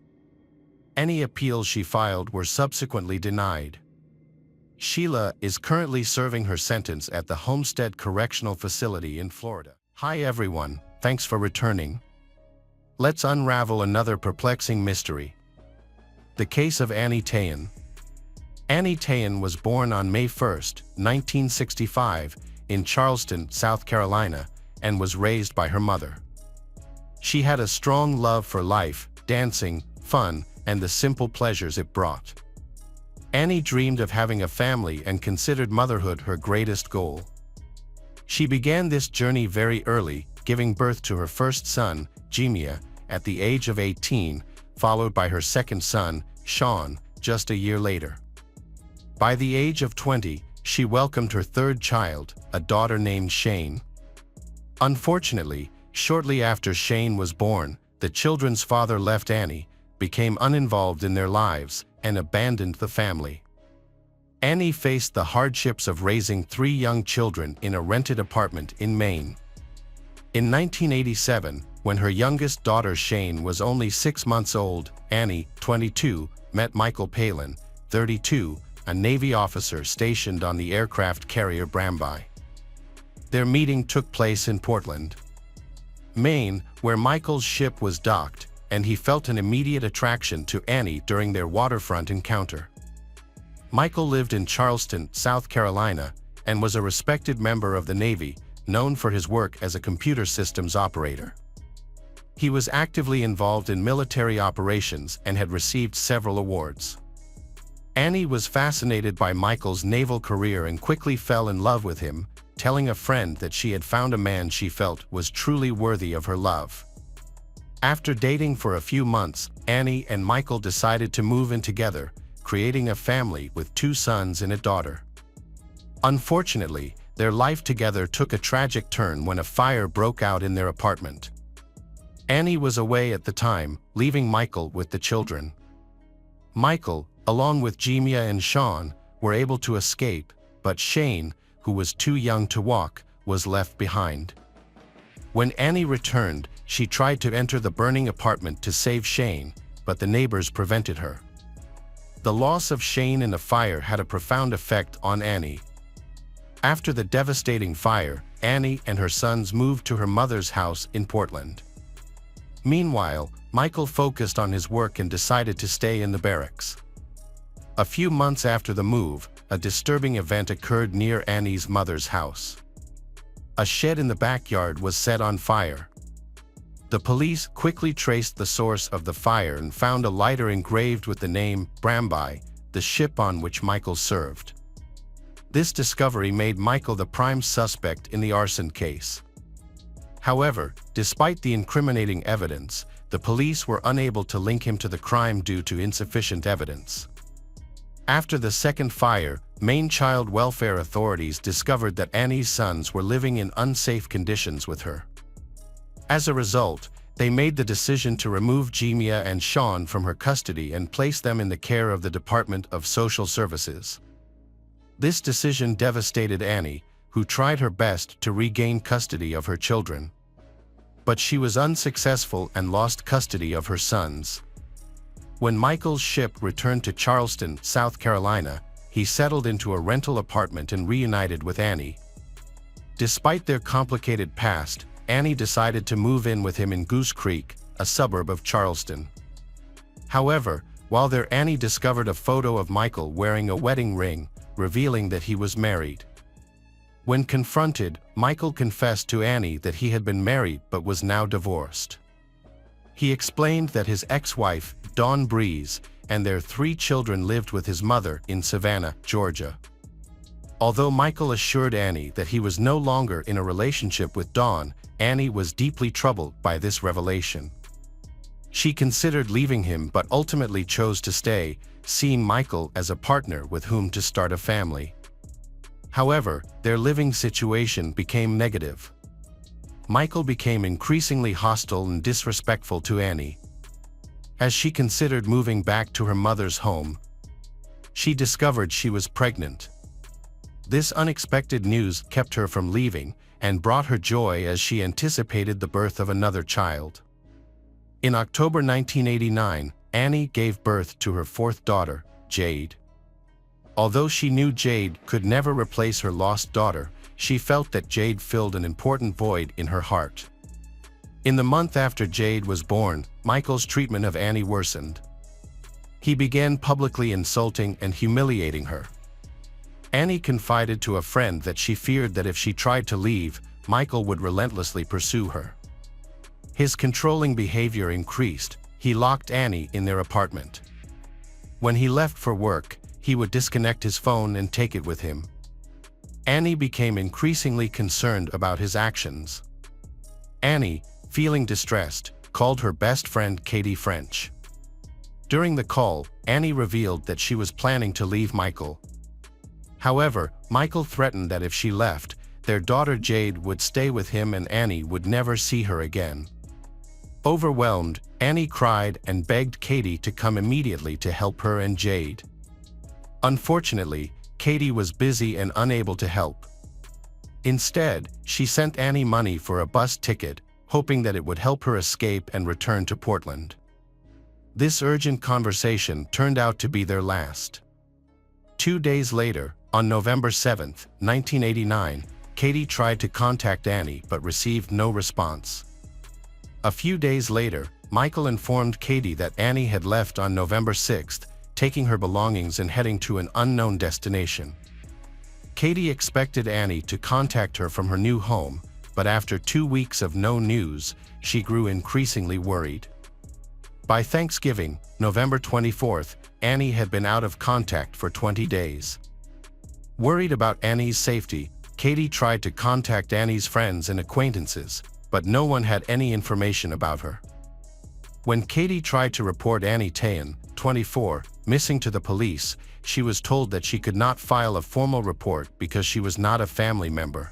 Any appeals she filed were subsequently denied. Sheila is currently serving her sentence at the Homestead Correctional Facility in Florida. Hi everyone, thanks for returning. Let's unravel another perplexing mystery. The case of Annie Tayan. Annie Tayan was born on May 1, 1965, in Charleston, South Carolina, and was raised by her mother. She had a strong love for life, dancing, fun, and the simple pleasures it brought. Annie dreamed of having a family and considered motherhood her greatest goal. She began this journey very early, giving birth to her first son, Jemia, at the age of 18, followed by her second son, Sean, just a year later. By the age of 20, she welcomed her third child, a daughter named Shane. Unfortunately, shortly after Shane was born, the children's father left Annie, became uninvolved in their lives, and abandoned the family. Annie faced the hardships of raising 3 young children in a rented apartment in Maine. In 1987, when her youngest daughter Shane was only 6 months old, Annie, 22, met Michael Palin, 32, a Navy officer stationed on the aircraft carrier Bramby. Their meeting took place in Portland, Maine, where Michael's ship was docked, and he felt an immediate attraction to Annie during their waterfront encounter. Michael lived in Charleston, South Carolina, and was a respected member of the Navy, known for his work as a computer systems operator. He was actively involved in military operations and had received several awards. Annie was fascinated by Michael's naval career and quickly fell in love with him, telling a friend that she had found a man she felt was truly worthy of her love. After dating for a few months, Annie and Michael decided to move in together, creating a family with 2 sons and a daughter. Unfortunately, their life together took a tragic turn when a fire broke out in their apartment. Annie was away at the time, leaving Michael with the children. Michael, along with Jemia and Sean, were able to escape, but Shane, who was too young to walk, was left behind. When Annie returned, she tried to enter the burning apartment to save Shane, but the neighbors prevented her. The loss of Shane in the fire had a profound effect on Annie. After the devastating fire, Annie and her sons moved to her mother's house in Portland. Meanwhile, Michael focused on his work and decided to stay in the barracks. A few months after the move, a disturbing event occurred near Annie's mother's house. A shed in the backyard was set on fire. The police quickly traced the source of the fire and found a lighter engraved with the name Bramby, the ship on which Michael served. This discovery made Michael the prime suspect in the arson case. However, despite the incriminating evidence, the police were unable to link him to the crime due to insufficient evidence. After the second fire, Maine child welfare authorities discovered that Annie's sons were living in unsafe conditions with her. As a result, they made the decision to remove Jemia and Sean from her custody and place them in the care of the Department of Social Services. This decision devastated Annie, who tried her best to regain custody of her children. But she was unsuccessful and lost custody of her sons. When Michael's ship returned to Charleston, South Carolina, he settled into a rental apartment and reunited with Annie. Despite their complicated past, Annie decided to move in with him in Goose Creek, a suburb of Charleston. However, while there, Annie discovered a photo of Michael wearing a wedding ring, revealing that he was married. When confronted, Michael confessed to Annie that he had been married but was now divorced. He explained that his ex-wife, Dawn Breeze, and their 3 children lived with his mother in Savannah, Georgia. Although Michael assured Annie that he was no longer in a relationship with Dawn, Annie was deeply troubled by this revelation. She considered leaving him but ultimately chose to stay, seeing Michael as a partner with whom to start a family. However, their living situation became negative. Michael became increasingly hostile and disrespectful to Annie. As she considered moving back to her mother's home, she discovered she was pregnant. This unexpected news kept her from leaving and brought her joy as she anticipated the birth of another child. In October 1989, Annie gave birth to her 4th daughter, Jade. Although she knew Jade could never replace her lost daughter, she felt that Jade filled an important void in her heart. In the month after Jade was born, Michael's treatment of Annie worsened. He began publicly insulting and humiliating her. Annie confided to a friend that she feared that if she tried to leave, Michael would relentlessly pursue her. His controlling behavior increased. He locked Annie in their apartment. When he left for work, he would disconnect his phone and take it with him. Annie became increasingly concerned about his actions. Annie, feeling distressed, called her best friend Katie French. During the call, Annie revealed that she was planning to leave Michael. However, Michael threatened that if she left, their daughter Jade would stay with him and Annie would never see her again. Overwhelmed, Annie cried and begged Katie to come immediately to help her and Jade. Unfortunately, Katie was busy and unable to help. Instead, she sent Annie money for a bus ticket, hoping that it would help her escape and return to Portland. This urgent conversation turned out to be their last. 2 days later, on November 7, 1989, Katie tried to contact Annie but received no response. A few days later, Michael informed Katie that Annie had left on November 6, taking her belongings and heading to an unknown destination. Katie expected Annie to contact her from her new home, but after 2 weeks of no news, she grew increasingly worried. By Thanksgiving, November 24, Annie had been out of contact for 20 days. Worried about Annie's safety, Katie tried to contact Annie's friends and acquaintances, but no one had any information about her. When Katie tried to report Annie Tayan, 24, missing to the police, she was told that she could not file a formal report because she was not a family member.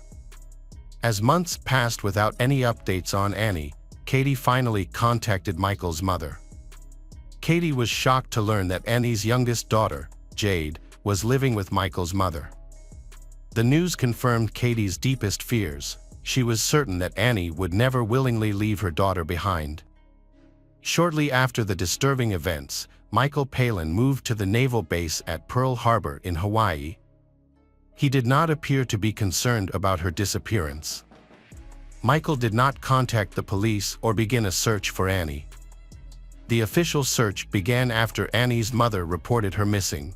As months passed without any updates on Annie, Katie finally contacted Michael's mother. Katie was shocked to learn that Annie's youngest daughter, Jade, was living with Michael's mother. The news confirmed Katie's deepest fears. She was certain that Annie would never willingly leave her daughter behind. Shortly after the disturbing events, Michael Palin moved to the naval base at Pearl Harbor in Hawaii. He did not appear to be concerned about her disappearance. Michael did not contact the police or begin a search for Annie. The official search began after Annie's mother reported her missing.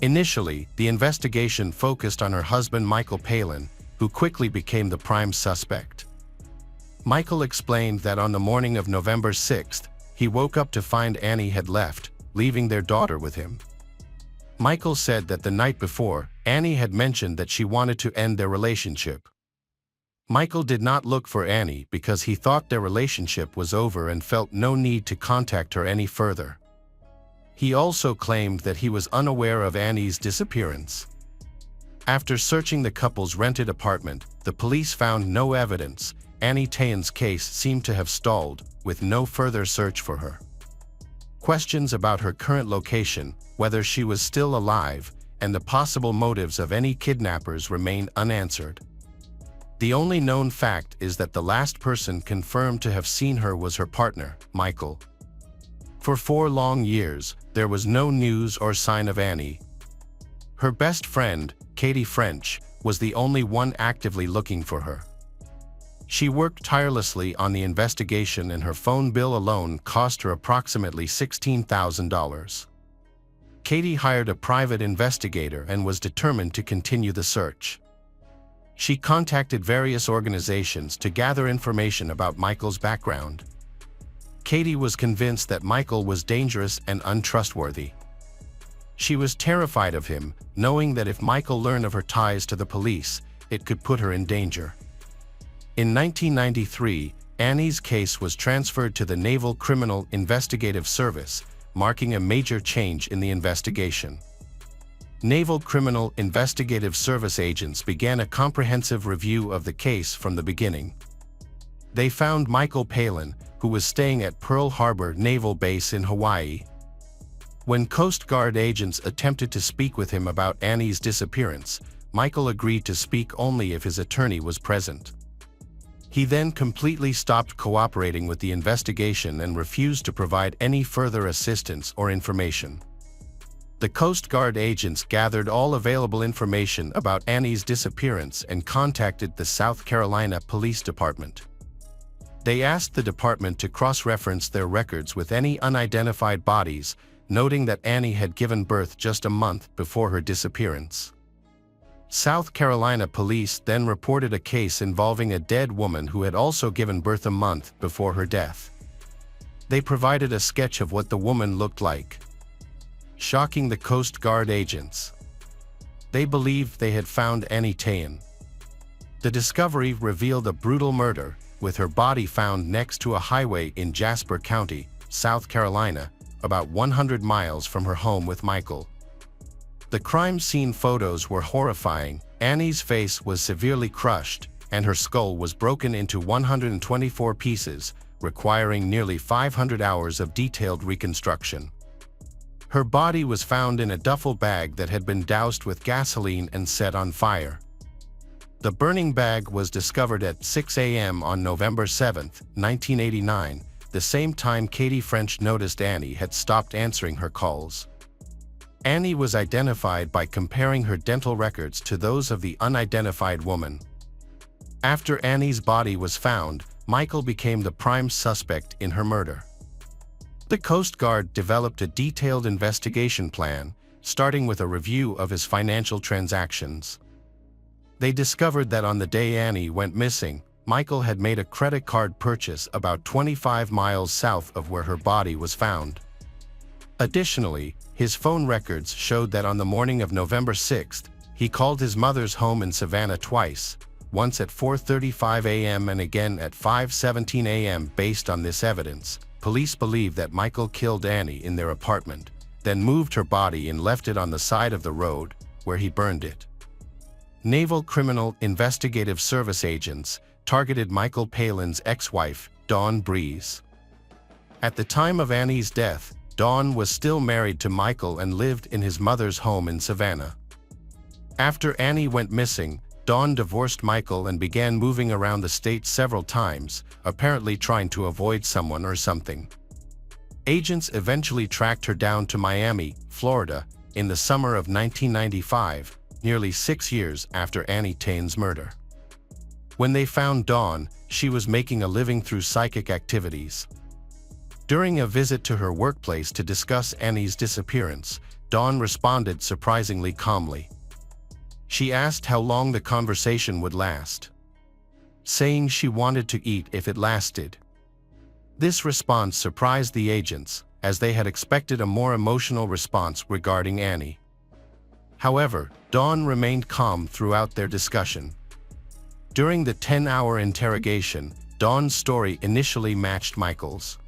Initially, the investigation focused on her husband Michael Palin, who quickly became the prime suspect. Michael explained that on the morning of November 6th, he woke up to find Annie had left, leaving their daughter with him. Michael said that the night before, Annie had mentioned that she wanted to end their relationship. Michael did not look for Annie because he thought their relationship was over and felt no need to contact her any further. He also claimed that he was unaware of Annie's disappearance. After searching the couple's rented apartment, the police found no evidence. Annie Tayan's case seemed to have stalled, with no further search for her. Questions about her current location, whether she was still alive, and the possible motives of any kidnappers remained unanswered. The only known fact is that the last person confirmed to have seen her was her partner, Michael. For 4 long years, there was no news or sign of Annie. Her best friend, Katie French, was the only one actively looking for her. She worked tirelessly on the investigation, and her phone bill alone cost her approximately $16,000. Katie hired a private investigator and was determined to continue the search. She contacted various organizations to gather information about Michael's background. Katie was convinced that Michael was dangerous and untrustworthy. She was terrified of him, knowing that if Michael learned of her ties to the police, it could put her in danger. In 1993, Annie's case was transferred to the Naval Criminal Investigative Service, marking a major change in the investigation. Naval Criminal Investigative Service agents began a comprehensive review of the case from the beginning. They found Michael Palin, who was staying at Pearl Harbor Naval Base in Hawaii. When Coast Guard agents attempted to speak with him about Annie's disappearance, Michael agreed to speak only if his attorney was present. He then completely stopped cooperating with the investigation and refused to provide any further assistance or information. The Coast Guard agents gathered all available information about Annie's disappearance and contacted the South Carolina Police Department. They asked the department to cross-reference their records with any unidentified bodies, noting that Annie had given birth just a month before her disappearance. South Carolina police then reported a case involving a dead woman who had also given birth a month before her death. They provided a sketch of what the woman looked like, shocking the Coast Guard agents. They believed they had found Annie Tayan. The discovery revealed a brutal murder, with her body found next to a highway in Jasper County, South Carolina, about 100 miles from her home with Michael. The crime scene photos were horrifying. Annie's face was severely crushed, and her skull was broken into 124 pieces, requiring nearly 500 hours of detailed reconstruction. Her body was found in a duffel bag that had been doused with gasoline and set on fire. The burning bag was discovered at 6 a.m. on November 7, 1989, the same time Katie French noticed Annie had stopped answering her calls. Annie was identified by comparing her dental records to those of the unidentified woman. After Annie's body was found, Michael became the prime suspect in her murder. The Coast Guard developed a detailed investigation plan, starting with a review of his financial transactions. They discovered that on the day Annie went missing, Michael had made a credit card purchase about 25 miles south of where her body was found. Additionally, his phone records showed that on the morning of November 6th, he called his mother's home in Savannah twice, once at 4:35 a.m. and again at 5:17 a.m. Based on this evidence, police believe that Michael killed Annie in their apartment, then moved her body and left it on the side of the road, where he burned it. Naval Criminal Investigative Service agents targeted Michael Palin's ex-wife, Dawn Breeze. At the time of Annie's death, Dawn was still married to Michael and lived in his mother's home in Savannah. After Annie went missing, Dawn divorced Michael and began moving around the state several times, apparently trying to avoid someone or something. Agents eventually tracked her down to Miami, Florida, in the summer of 1995, nearly 6 years after Annie Tayan's murder. When they found Dawn, she was making a living through psychic activities. During a visit to her workplace to discuss Annie's disappearance, Dawn responded surprisingly calmly. She asked how long the conversation would last. saying she wanted to eat if it lasted. This response surprised the agents, as they had expected a more emotional response regarding Annie. However, Dawn remained calm throughout their discussion. During the 10-hour interrogation, Dawn's story initially matched Michael's.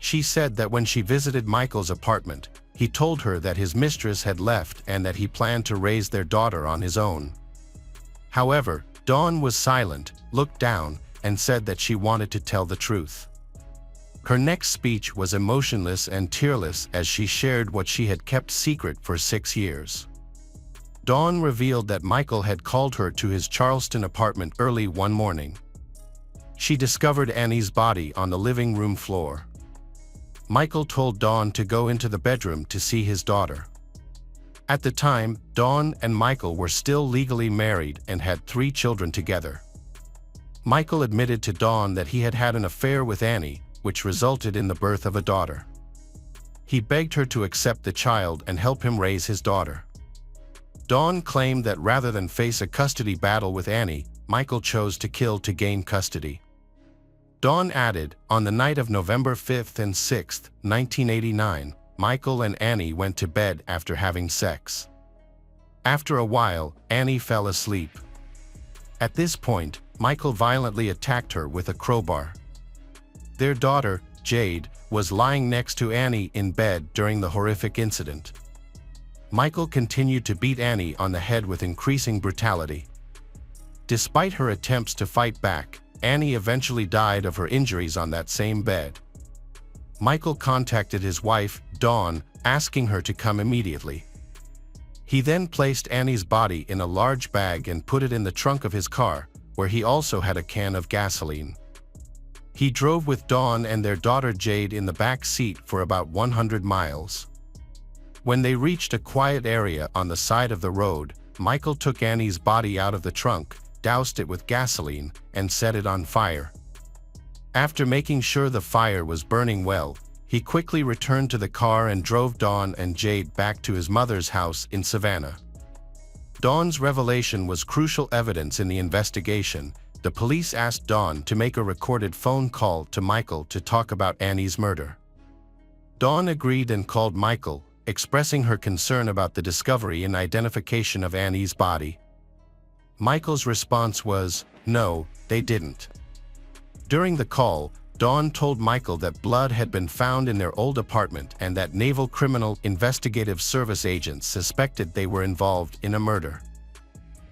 She said that when she visited Michael's apartment, he told her that his mistress had left and that he planned to raise their daughter on his own. However, Dawn was silent, looked down, and said that she wanted to tell the truth. Her next speech was emotionless and tearless as she shared what she had kept secret for 6 years. Dawn revealed that Michael had called her to his Charleston apartment early one morning. She discovered Annie's body on the living room floor. Michael told Dawn to go into the bedroom to see his daughter. At the time, Dawn and Michael were still legally married and had 3 children together. Michael admitted to Dawn that he had had an affair with Annie, which resulted in the birth of a daughter. He begged her to accept the child and help him raise his daughter. Dawn claimed that rather than face a custody battle with Annie, Michael chose to kill to gain custody. Dawn added, on the night of November 5th and 6th, 1989, Michael and Annie went to bed after having sex. After a while, Annie fell asleep. At this point, Michael violently attacked her with a crowbar. Their daughter, Jade, was lying next to Annie in bed during the horrific incident. Michael continued to beat Annie on the head with increasing brutality. Despite her attempts to fight back, Annie eventually died of her injuries on that same bed. Michael contacted his wife, Dawn, asking her to come immediately. He then placed Annie's body in a large bag and put it in the trunk of his car, where he also had a can of gasoline. He drove with Dawn and their daughter Jade in the back seat for about 100 miles. When they reached a quiet area on the side of the road, Michael took Annie's body out of the trunk, doused it with gasoline, and set it on fire. After making sure the fire was burning well, he quickly returned to the car and drove Dawn and Jade back to his mother's house in Savannah. Dawn's revelation was crucial evidence in the investigation. The police asked Dawn to make a recorded phone call to Michael to talk about Annie's murder. Dawn agreed and called Michael, expressing her concern about the discovery and identification of Annie's body. Michael's response was, "No, they didn't." During the call, Dawn told Michael that blood had been found in their old apartment and that Naval Criminal Investigative Service agents suspected they were involved in a murder.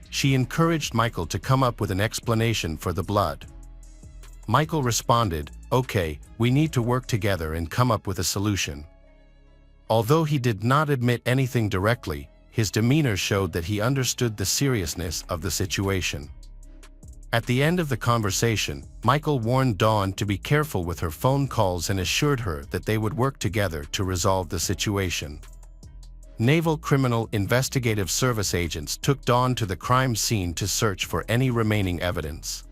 She encouraged Michael to come up with an explanation for the blood. Michael responded, "Okay, we need to work together and come up with a solution." Although he did not admit anything directly, his demeanor showed that he understood the seriousness of the situation. At the end of the conversation, Michael warned Dawn to be careful with her phone calls and assured her that they would work together to resolve the situation. Naval Criminal Investigative Service agents took Dawn to the crime scene to search for any remaining evidence.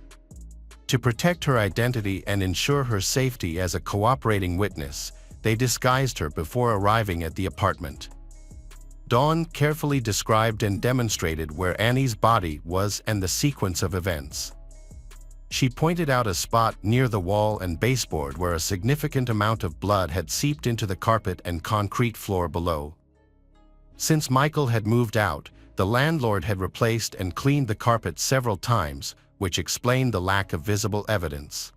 To protect her identity and ensure her safety as a cooperating witness, they disguised her before arriving at the apartment. Dawn carefully described and demonstrated where Annie's body was and the sequence of events. She pointed out a spot near the wall and baseboard where a significant amount of blood had seeped into the carpet and concrete floor below. Since Michael had moved out, the landlord had replaced and cleaned the carpet several times, which explained the lack of visible evidence.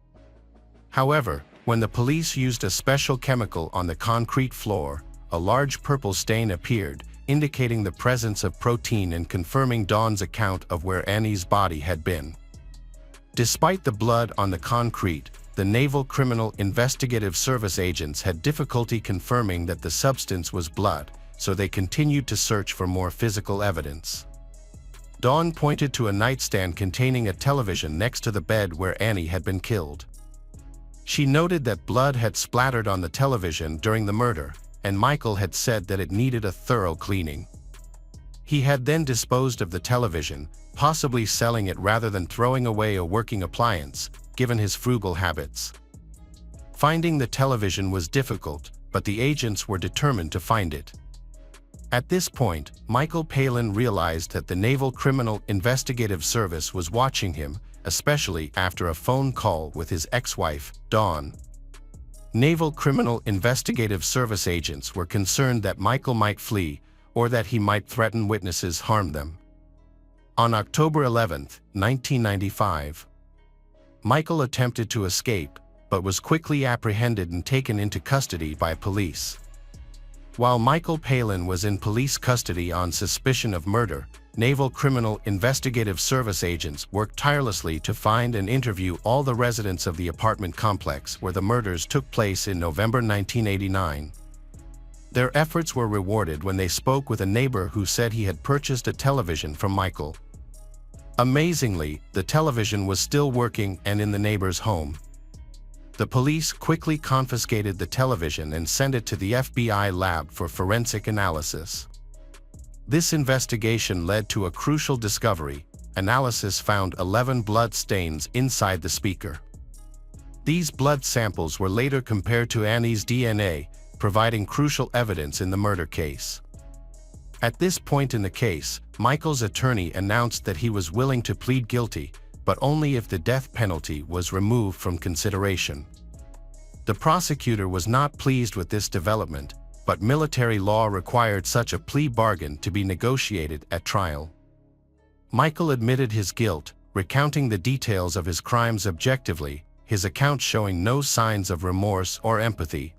However, when the police used a special chemical on the concrete floor, a large purple stain appeared, indicating the presence of protein and confirming Dawn's account of where Annie's body had been. Despite the blood on the concrete, the Naval Criminal Investigative Service agents had difficulty confirming that the substance was blood, so they continued to search for more physical evidence. Dawn pointed to a nightstand containing a television next to the bed where Annie had been killed. She noted that blood had splattered on the television during the murder, and Michael had said that it needed a thorough cleaning. He had then disposed of the television, possibly selling it rather than throwing away a working appliance, given his frugal habits. Finding the television was difficult, but the agents were determined to find it. At this point, Michael Palin realized that the Naval Criminal Investigative Service was watching him, especially after a phone call with his ex-wife, Dawn. Naval Criminal Investigative Service agents were concerned that Michael might flee or that he might threaten witnesses, harm them. On October 11, 1995, Michael attempted to escape, but was quickly apprehended and taken into custody by police. While Michael Palin was in police custody on suspicion of murder, Naval Criminal Investigative Service agents worked tirelessly to find and interview all the residents of the apartment complex where the murders took place in November 1989. Their efforts were rewarded when they spoke with a neighbor who said he had purchased a television from Michael. Amazingly, the television was still working and in the neighbor's home. The police quickly confiscated the television and sent it to the FBI lab for forensic analysis. This investigation led to a crucial discovery. Analysis found 11 blood stains inside the speaker. These blood samples were later compared to Annie's DNA, providing crucial evidence in the murder case. At this point in the case, Michael's attorney announced that he was willing to plead guilty, but only if the death penalty was removed from consideration. The prosecutor was not pleased with this development, but military law required such a plea bargain to be negotiated at trial. Michael admitted his guilt, recounting the details of his crimes objectively, his account showing no signs of remorse or empathy.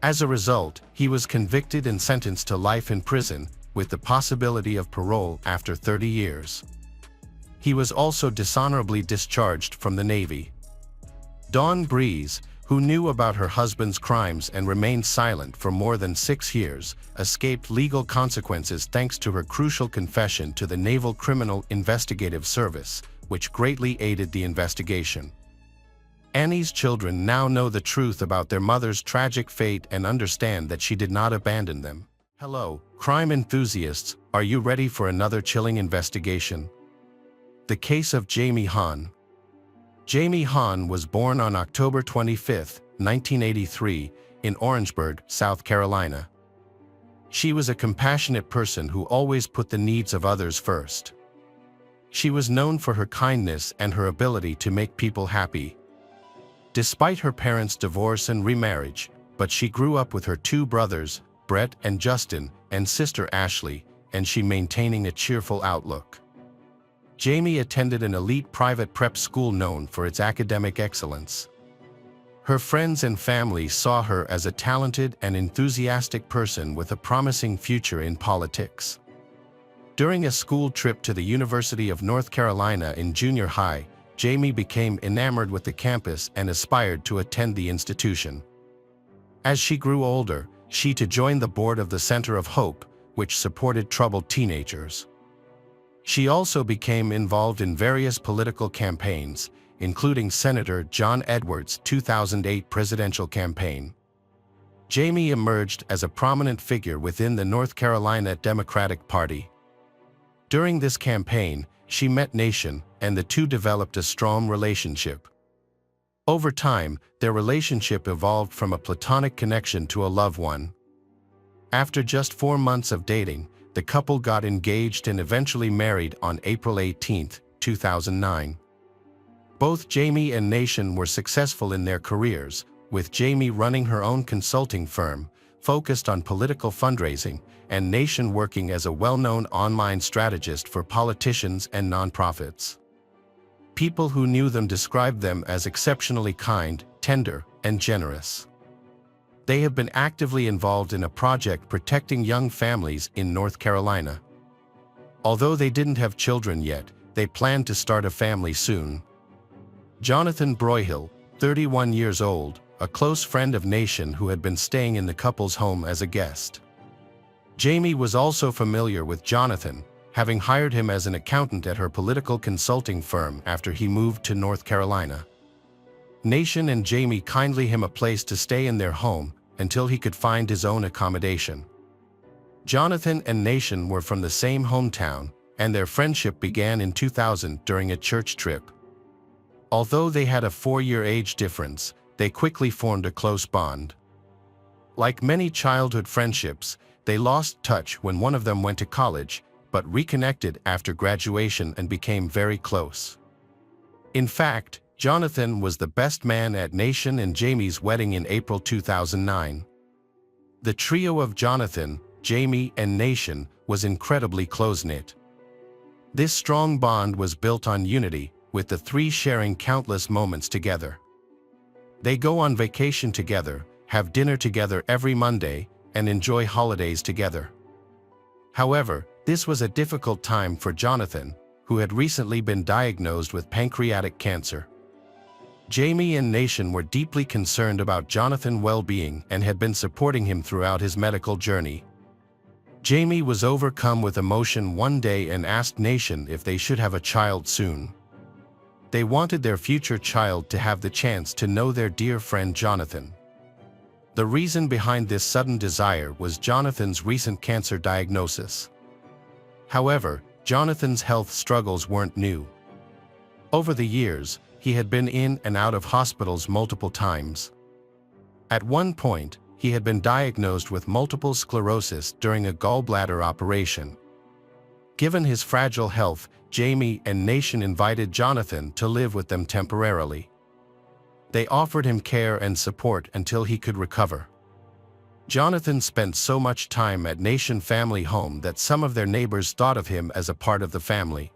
As a result, he was convicted and sentenced to life in prison, with the possibility of parole after 30 years. He was also dishonorably discharged from the Navy. Dawn Breeze, who knew about her husband's crimes and remained silent for more than 6 years, escaped legal consequences thanks to her crucial confession to the Naval Criminal Investigative Service, which greatly aided the investigation. Annie's children now know the truth about their mother's tragic fate and understand that she did not abandon them. Hello, crime enthusiasts, are you ready for another chilling investigation? The case of Jamie Hahn. Jamie Hahn was born on October 25, 1983, in Orangeburg, South Carolina. She was a compassionate person who always put the needs of others first. She was known for her kindness and her ability to make people happy. Despite her parents' divorce and remarriage, but she grew up with her 2 brothers, Brett and Justin, and sister Ashley, and she maintaining a cheerful outlook. Jamie attended an elite private prep school known for its academic excellence. Her friends and family saw her as a talented and enthusiastic person with a promising future in politics. During a school trip to the University of North Carolina in junior high, Jamie became enamored with the campus and aspired to attend the institution. As she grew older, she joined the board of the Center of Hope, which supported troubled teenagers. She also became involved in various political campaigns, including Senator John Edwards' 2008 presidential campaign. Jamie emerged as a prominent figure within the North Carolina Democratic Party. During this campaign, she met Nation, and the two developed a strong relationship. Over time, their relationship evolved from a platonic connection to a loved one. After just 4 months of dating, the couple got engaged and eventually married on April 18, 2009. Both Jamie and Nation were successful in their careers, with Jamie running her own consulting firm, focused on political fundraising, and Nation working as a well-known online strategist for politicians and nonprofits. People who knew them described them as exceptionally kind, tender, and generous. They have been actively involved in a project protecting young families in North Carolina. Although they didn't have children yet, they plan to start a family soon. Jonathan Broyhill, 31 years old, a close friend of Nation who had been staying in the couple's home as a guest. Jamie was also familiar with Jonathan, having hired him as an accountant at her political consulting firm after he moved to North Carolina. Nation and Jamie kindly him a place to stay in their home until he could find his own accommodation. Jonathan and Nation were from the same hometown, and their friendship began in 2000 during a church trip. Although they had a 4-year age difference, they quickly formed a close bond. Like many childhood friendships, they lost touch when one of them went to college, but reconnected after graduation and became very close. In fact, Jonathan was the best man at Nation and Jamie's wedding in April 2009. The trio of Jonathan, Jamie, and Nation was incredibly close-knit. This strong bond was built on unity, with the three sharing countless moments together. They go on vacation together, have dinner together every Monday, and enjoy holidays together. However, this was a difficult time for Jonathan, who had recently been diagnosed with pancreatic cancer. Jamie and Nation were deeply concerned about Jonathan's well-being and had been supporting him throughout his medical journey. Jamie was overcome with emotion one day and asked Nation if they should have a child soon. They wanted their future child to have the chance to know their dear friend Jonathan. The reason behind this sudden desire was Jonathan's recent cancer diagnosis. However, Jonathan's health struggles weren't new. Over the years, he had been in and out of hospitals multiple times. At one point, he had been diagnosed with multiple sclerosis during a gallbladder operation. Given his fragile health, Jamie and Nation invited Jonathan to live with them temporarily. They offered him care and support until he could recover. Jonathan spent so much time at Nation family home that some of their neighbors thought of him as a part of the family.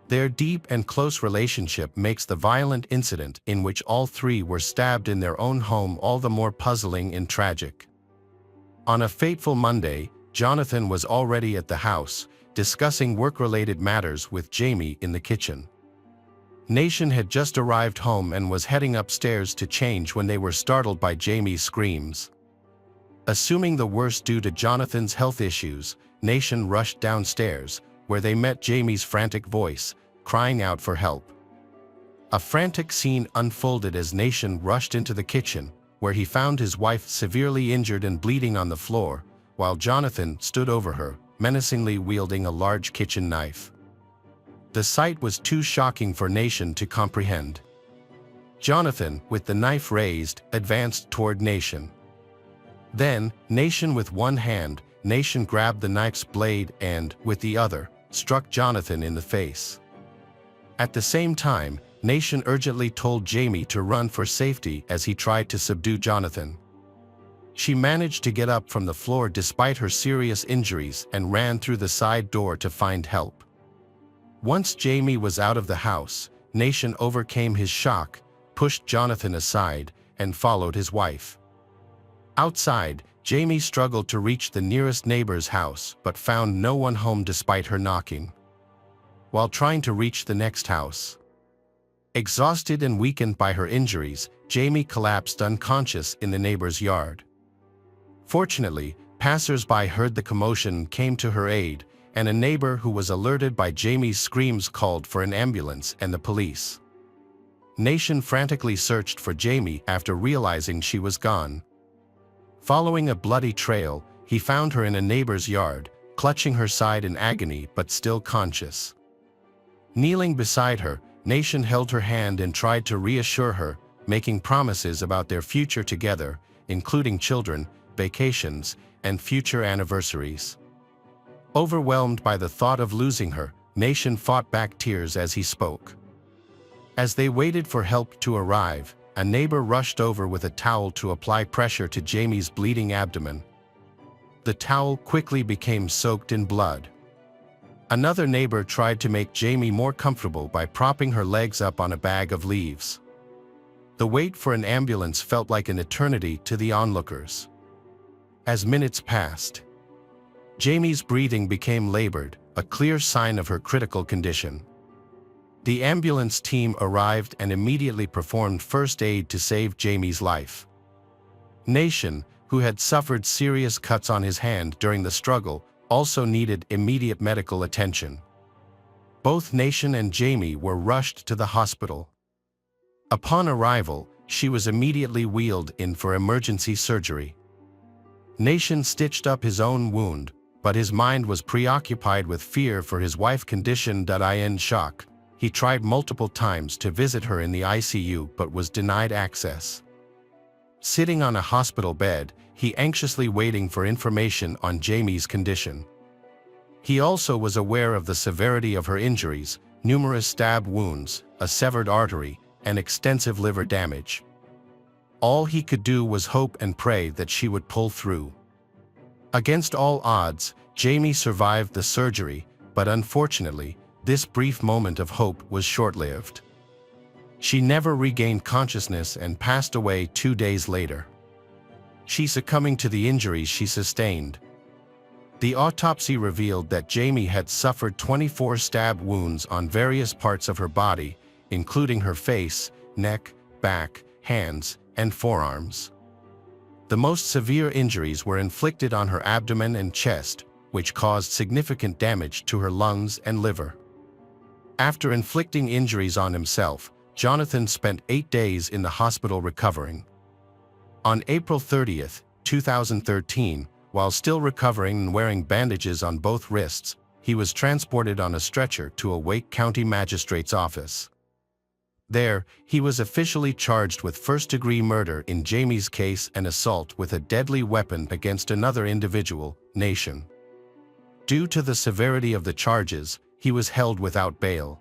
Their deep and close relationship makes the violent incident in which all three were stabbed in their own home all the more puzzling and tragic. On a fateful Monday, Jonathan was already at the house, discussing work-related matters with Jamie in the kitchen. Nation had just arrived home and was heading upstairs to change when they were startled by Jamie's screams. Assuming the worst due to Jonathan's health issues, Nation rushed downstairs, where they met Jamie's frantic voice, crying out for help. A frantic scene unfolded as Nation rushed into the kitchen, where he found his wife severely injured and bleeding on the floor, while Jonathan stood over her, menacingly wielding a large kitchen knife. The sight was too shocking for Nation to comprehend. Jonathan, with the knife raised, advanced toward Nation. Then, Nation with one hand, Nation grabbed the knife's blade and, with the other, struck Jonathan in the face. At the same time, Nation urgently told Jamie to run for safety as he tried to subdue Jonathan. She managed to get up from the floor despite her serious injuries and ran through the side door to find help. Once Jamie was out of the house, Nation overcame his shock, pushed Jonathan aside, and followed his wife. Outside, Jamie struggled to reach the nearest neighbor's house but found no one home despite her knocking. While trying to reach the next house, exhausted and weakened by her injuries, Jamie collapsed unconscious in the neighbor's yard. Fortunately, passers-by heard the commotion and came to her aid, and a neighbor who was alerted by Jamie's screams called for an ambulance and the police. Nation frantically searched for Jamie after realizing she was gone. Following a bloody trail, he found her in a neighbor's yard, clutching her side in agony but still conscious. Kneeling beside her, Nation held her hand and tried to reassure her, making promises about their future together, including children, vacations, and future anniversaries. Overwhelmed by the thought of losing her, Nation fought back tears as he spoke. As they waited for help to arrive, a neighbor rushed over with a towel to apply pressure to Jamie's bleeding abdomen. The towel quickly became soaked in blood. Another neighbor tried to make Jamie more comfortable by propping her legs up on a bag of leaves. The wait for an ambulance felt like an eternity to the onlookers. As minutes passed, Jamie's breathing became labored, a clear sign of her critical condition. The ambulance team arrived and immediately performed first aid to save Jamie's life. Nation, who had suffered serious cuts on his hand during the struggle, also needed immediate medical attention. Both Nation and Jamie were rushed to the hospital. Upon arrival, she was immediately wheeled in for emergency surgery. Nation stitched up his own wound, but his mind was preoccupied with fear for his wife's condition. In shock, he tried multiple times to visit her in the ICU but was denied access. Sitting on a hospital bed, he anxiously waiting for information on Jamie's condition. He also was aware of the severity of her injuries, numerous stab wounds, a severed artery, and extensive liver damage. All he could do was hope and pray that she would pull through. Against all odds, Jamie survived the surgery, but unfortunately, this brief moment of hope was short-lived. She never regained consciousness and passed away 2 days later. She succumbing to the injuries she sustained. The autopsy revealed that Jamie had suffered 24 stab wounds on various parts of her body, including her face, neck, back, hands, and forearms. The most severe injuries were inflicted on her abdomen and chest, which caused significant damage to her lungs and liver. After inflicting injuries on himself, Jonathan spent 8 days in the hospital recovering. On April 30, 2013, while still recovering and wearing bandages on both wrists, he was transported on a stretcher to a Wake County magistrate's office. There, he was officially charged with first-degree murder in Jamie's case and assault with a deadly weapon against another individual, Nation. Due to the severity of the charges, he was held without bail.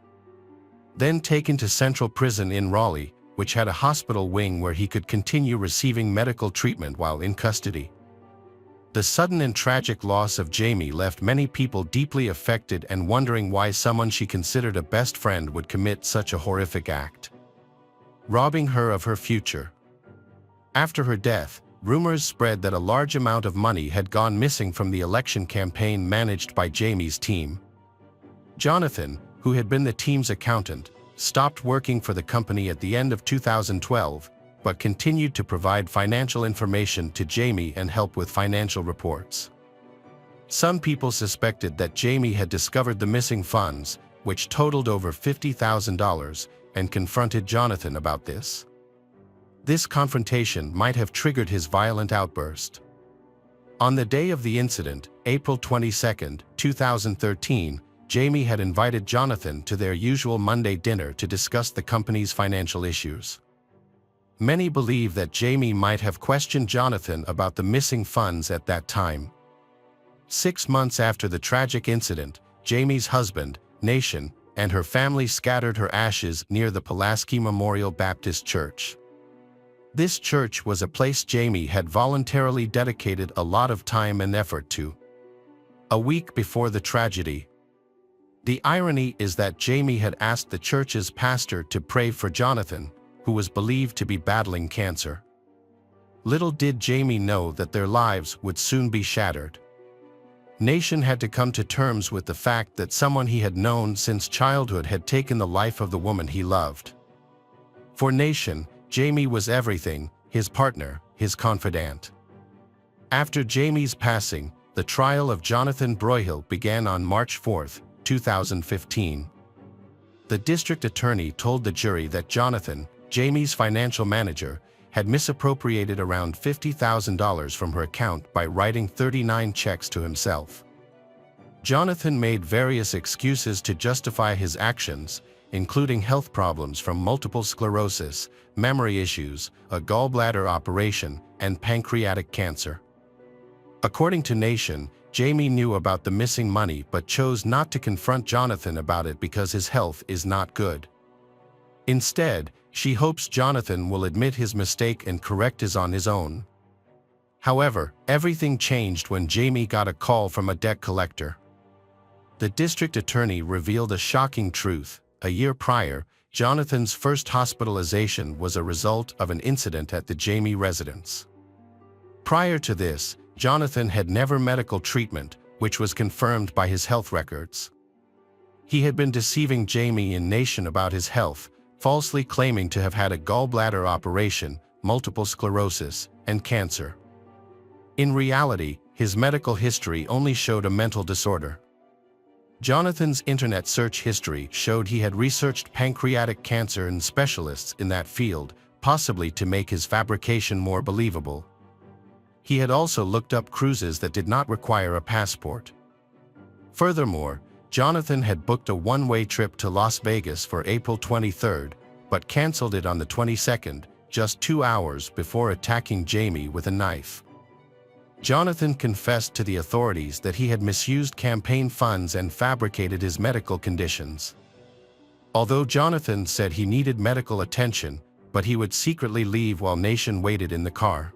Then taken to Central Prison in Raleigh, which had a hospital wing where he could continue receiving medical treatment while in custody. The sudden and tragic loss of Jamie left many people deeply affected and wondering why someone she considered a best friend would commit such a horrific act, robbing her of her future. After her death, rumors spread that a large amount of money had gone missing from the election campaign managed by Jamie's team. Jonathan, who had been the team's accountant, stopped working for the company at the end of 2012, but continued to provide financial information to Jamie and help with financial reports. Some people suspected that Jamie had discovered the missing funds, which totaled over $50,000, and confronted Jonathan about this. This confrontation might have triggered his violent outburst. On the day of the incident, April 22, 2013, Jamie had invited Jonathan to their usual Monday dinner to discuss the company's financial issues. Many believe that Jamie might have questioned Jonathan about the missing funds at that time. 6 months after the tragic incident, Jamie's husband, Nation, and her family scattered her ashes near the Pulaski Memorial Baptist Church. This church was a place Jamie had voluntarily dedicated a lot of time and effort to. A week before the tragedy, the irony is that Jamie had asked the church's pastor to pray for Jonathan, who was believed to be battling cancer. Little did Jamie know that their lives would soon be shattered. Nation had to come to terms with the fact that someone he had known since childhood had taken the life of the woman he loved. For Nation, Jamie was everything, his partner, his confidant. After Jamie's passing, the trial of Jonathan Broyhill began on March 4, 2015. The district attorney told the jury that Jonathan, Jamie's financial manager, had misappropriated around $50,000 from her account by writing 39 checks to himself. Jonathan made various excuses to justify his actions, including health problems from multiple sclerosis, memory issues, a gallbladder operation, and pancreatic cancer. According to Nation, Jamie knew about the missing money but chose not to confront Jonathan about it because his health is not good. Instead, she hopes Jonathan will admit his mistake and correct it on his own. However, everything changed when Jamie got a call from a debt collector. The district attorney revealed a shocking truth. A year prior, Jonathan's first hospitalization was a result of an incident at the Jamie residence. Prior to this, Jonathan had never medical treatment, which was confirmed by his health records. He had been deceiving Jamie and Nation about his health, falsely claiming to have had a gallbladder operation, multiple sclerosis, and cancer. In reality, his medical history only showed a mental disorder. Jonathan's internet search history showed he had researched pancreatic cancer and specialists in that field, possibly to make his fabrication more believable. He had also looked up cruises that did not require a passport. Furthermore, Jonathan had booked a one-way trip to Las Vegas for April 23, but canceled it on the 22nd, just 2 hours before attacking Jamie with a knife. Jonathan confessed to the authorities that he had misused campaign funds and fabricated his medical conditions. Although Jonathan said he needed medical attention, but he would secretly leave while Nation waited in the car.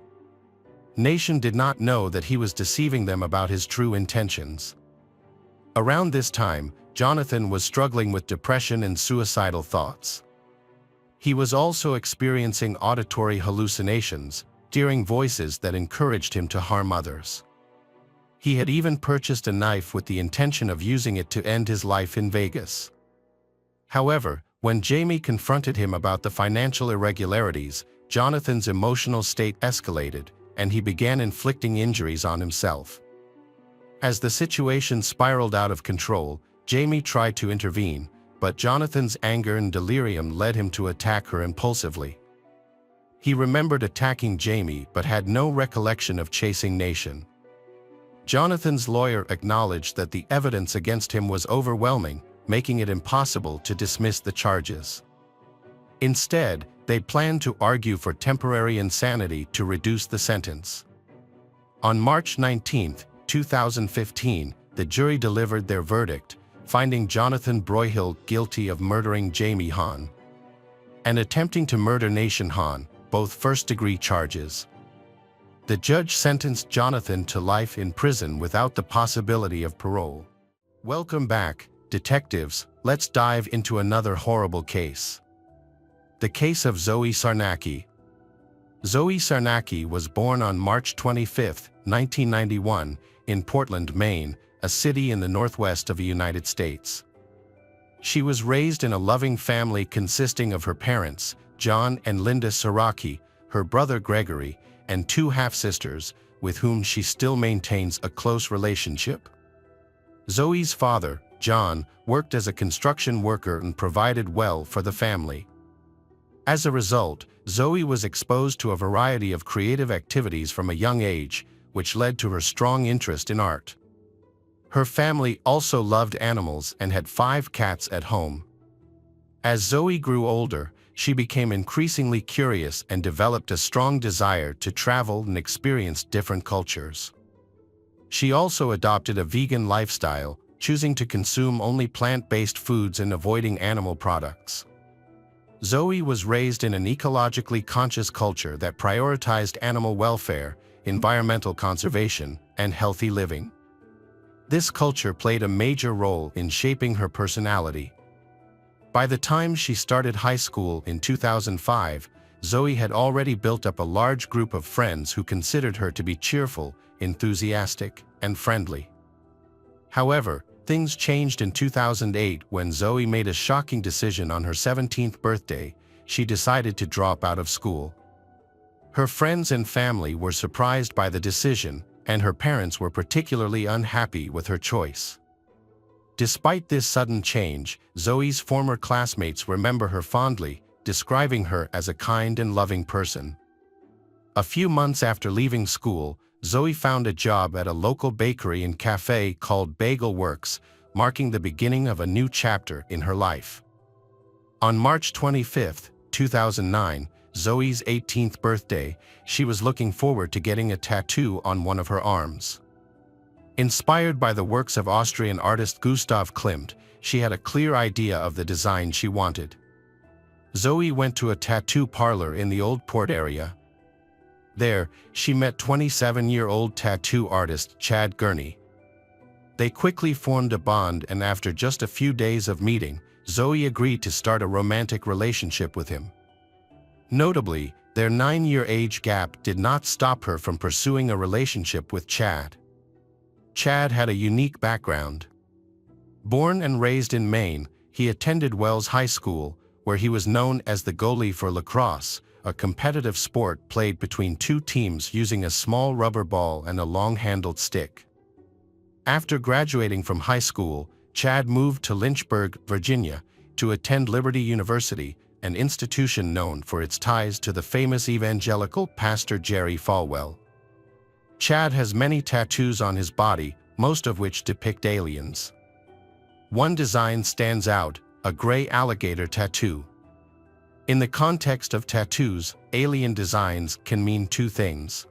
Nation did not know that he was deceiving them about his true intentions. Around this time, Jonathan was struggling with depression and suicidal thoughts. He was also experiencing auditory hallucinations, hearing voices that encouraged him to harm others. He had even purchased a knife with the intention of using it to end his life in Vegas. However, when Jamie confronted him about the financial irregularities, Jonathan's emotional state escalated, and he began inflicting injuries on himself. As the situation spiraled out of control, Jamie tried to intervene, but Jonathan's anger and delirium led him to attack her impulsively. He remembered attacking Jamie but had no recollection of chasing Nation. Jonathan's lawyer acknowledged that the evidence against him was overwhelming, making it impossible to dismiss the charges. Instead, they planned to argue for temporary insanity to reduce the sentence. On March 19, 2015, the jury delivered their verdict, finding Jonathan Broyhill guilty of murdering Jamie Hahn and attempting to murder Nation Hahn, both first-degree charges. The judge sentenced Jonathan to life in prison without the possibility of parole. Welcome back, detectives. Let's dive into another horrible case. The case of Zoe Saraki. Zoe Saraki was born on March 25, 1991, in Portland, Maine, a city in the northwest of the United States. She was raised in a loving family consisting of her parents, John and Linda Saraki, her brother Gregory, and two half-sisters, with whom she still maintains a close relationship. Zoe's father, John, worked as a construction worker and provided well for the family. As a result, Zoe was exposed to a variety of creative activities from a young age, which led to her strong interest in art. Her family also loved animals and had 5 cats at home. As Zoe grew older, she became increasingly curious and developed a strong desire to travel and experience different cultures. She also adopted a vegan lifestyle, choosing to consume only plant-based foods and avoiding animal products. Zoe was raised in an ecologically conscious culture that prioritized animal welfare, environmental conservation, and healthy living. This culture played a major role in shaping her personality. By the time she started high school in 2005, Zoe had already built up a large group of friends who considered her to be cheerful, enthusiastic, and friendly. However, things changed in 2008 when Zoe made a shocking decision on her 17th birthday. She decided to drop out of school. Her friends and family were surprised by the decision, and her parents were particularly unhappy with her choice. Despite this sudden change, Zoe's former classmates remember her fondly, describing her as a kind and loving person. A few months after leaving school, Zoe found a job at a local bakery and cafe called Bagel Works, marking the beginning of a new chapter in her life. On March 25, 2009, Zoe's 18th birthday, she was looking forward to getting a tattoo on one of her arms. Inspired by the works of Austrian artist Gustav Klimt, she had a clear idea of the design she wanted. Zoe went to a tattoo parlor in the Old Port area. There, she met 27-year-old tattoo artist Chad Gurnie. They quickly formed a bond, and after just a few days of meeting, Zoe agreed to start a romantic relationship with him. Notably, their 9-year age gap did not stop her from pursuing a relationship with Chad. Chad had a unique background. Born and raised in Maine, he attended Wells High School, where he was known as the goalie for lacrosse, a competitive sport played between two teams using a small rubber ball and a long-handled stick. After graduating from high school, Chad moved to Lynchburg, Virginia, to attend Liberty University, an institution known for its ties to the famous evangelical pastor Jerry Falwell. Chad has many tattoos on his body, most of which depict aliens. One design stands out, a gray alligator tattoo. In the context of tattoos, alien designs can mean two things.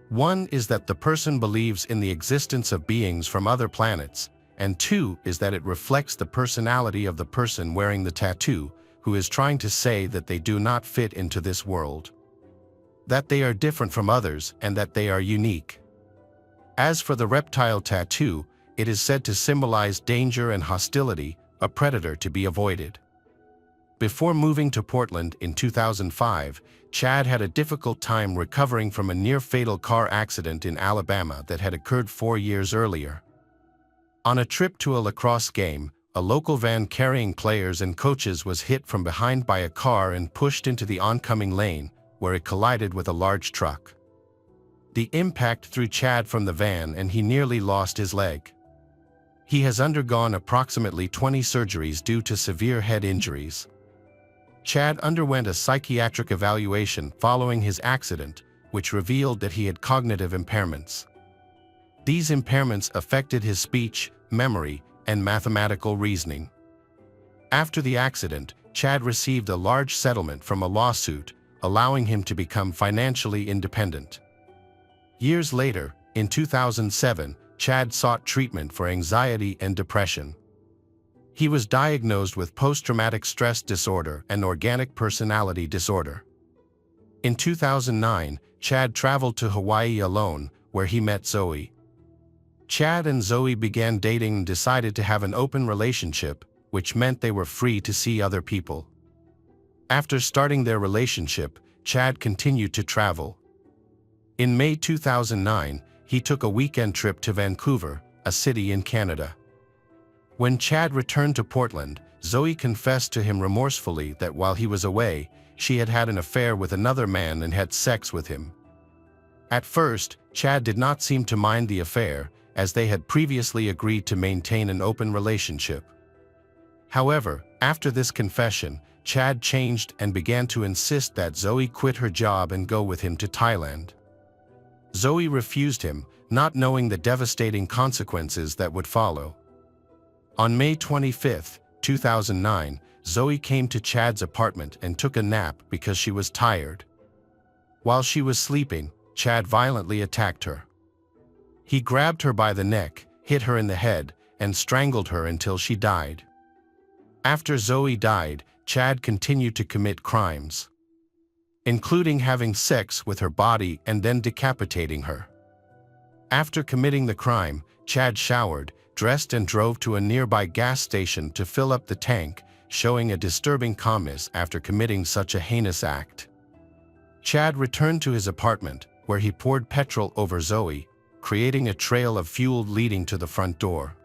One is that the person believes in the existence of beings from other planets, and 2 is that it reflects the personality of the person wearing the tattoo, who is trying to say that they do not fit into this world, that they are different from others, and that they are unique. As for the reptile tattoo, it is said to symbolize danger and hostility, a predator to be avoided. Before moving to Portland in 2005, Chad had a difficult time recovering from a near-fatal car accident in Alabama that had occurred 4 years earlier. On a trip to a lacrosse game, a local van carrying players and coaches was hit from behind by a car and pushed into the oncoming lane, where it collided with a large truck. The impact threw Chad from the van and he nearly lost his leg. He has undergone approximately 20 surgeries due to severe head injuries. Chad underwent a psychiatric evaluation following his accident, which revealed that he had cognitive impairments. These impairments affected his speech, memory, and mathematical reasoning. After the accident, Chad received a large settlement from a lawsuit, allowing him to become financially independent. Years later, in 2007, Chad sought treatment for anxiety and depression. He was diagnosed with post-traumatic stress disorder and organic personality disorder. In 2009, Chad traveled to Hawaii alone, where he met Zoe. Chad and Zoe began dating and decided to have an open relationship, which meant they were free to see other people. After starting their relationship, Chad continued to travel. In May 2009, he took a weekend trip to Vancouver, a city in Canada. When Chad returned to Portland, Zoe confessed to him remorsefully that while he was away, she had had an affair with another man and had sex with him. At first, Chad did not seem to mind the affair, as they had previously agreed to maintain an open relationship. However, after this confession, Chad changed and began to insist that Zoe quit her job and go with him to Thailand. Zoe refused him, not knowing the devastating consequences that would follow. On May 25, 2009, Zoe came to Chad's apartment and took a nap because she was tired. While she was sleeping, Chad violently attacked her. He grabbed her by the neck, hit her in the head, and strangled her until she died. After Zoe died, Chad continued to commit crimes, including having sex with her body and then decapitating her. After committing the crime, Chad showered, dressed and drove to a nearby gas station to fill up the tank, showing a disturbing calmness after committing such a heinous act. Chad returned to his apartment, where he poured petrol over Zoe, creating a trail of fuel leading to the front door.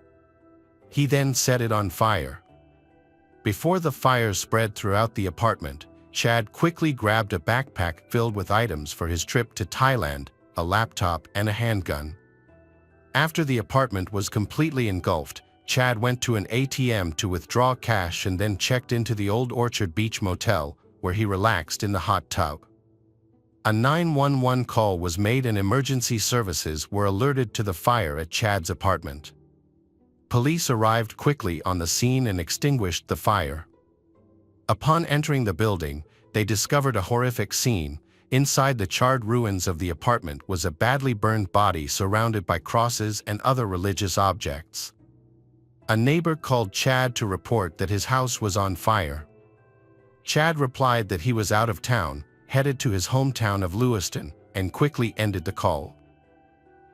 He then set it on fire. Before the fire spread throughout the apartment, Chad quickly grabbed a backpack filled with items for his trip to Thailand, a laptop and a handgun. After the apartment was completely engulfed, Chad went to an ATM to withdraw cash and then checked into the Old Orchard Beach Motel, where he relaxed in the hot tub. A 911 call was made and emergency services were alerted to the fire at Chad's apartment. Police arrived quickly on the scene and extinguished the fire. Upon entering the building, they discovered a horrific scene. Inside the charred ruins of the apartment was a badly burned body surrounded by crosses and other religious objects. A neighbor called Chad to report that his house was on fire. Chad replied that he was out of town, headed to his hometown of Lewiston, and quickly ended the call.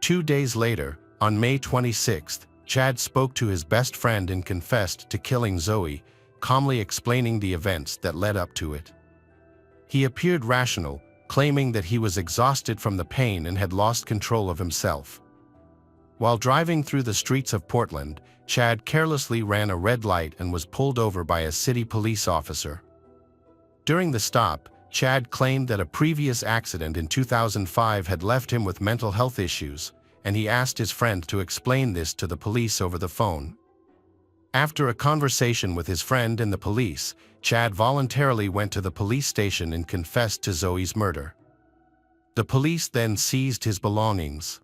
2 days later, on May 26, Chad spoke to his best friend and confessed to killing Zoe, calmly explaining the events that led up to it. He appeared rational, claiming that he was exhausted from the pain and had lost control of himself. While driving through the streets of Portland, Chad carelessly ran a red light and was pulled over by a city police officer. During the stop, Chad claimed that a previous accident in 2005 had left him with mental health issues, and he asked his friend to explain this to the police over the phone. After a conversation with his friend and the police, Chad voluntarily went to the police station and confessed to Zoe's murder. The police then seized his belongings.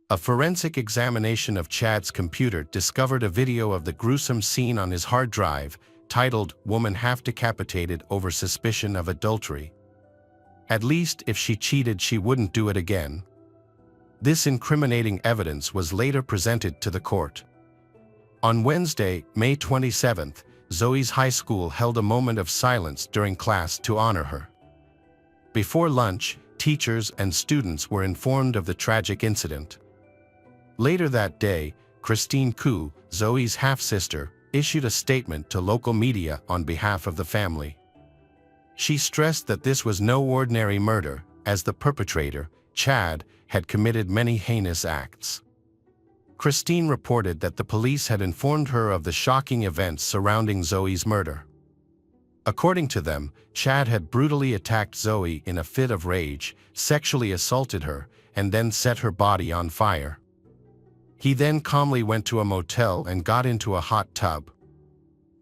A forensic examination of Chad's computer discovered a video of the gruesome scene on his hard drive, titled "Woman Half Decapitated Over Suspicion of Adultery." At least if she cheated, she wouldn't do it again. This incriminating evidence was later presented to the court. On Wednesday, May 27th, Zoe's high school held a moment of silence during class to honor her. Before lunch, teachers and students were informed of the tragic incident. Later that day, Christine Koo, Zoe's half-sister, issued a statement to local media on behalf of the family. She stressed that this was no ordinary murder, as the perpetrator, Chad, had committed many heinous acts. Christine reported that the police had informed her of the shocking events surrounding Zoe's murder. According to them, Chad had brutally attacked Zoe in a fit of rage, sexually assaulted her, and then set her body on fire. He then calmly went to a motel and got into a hot tub.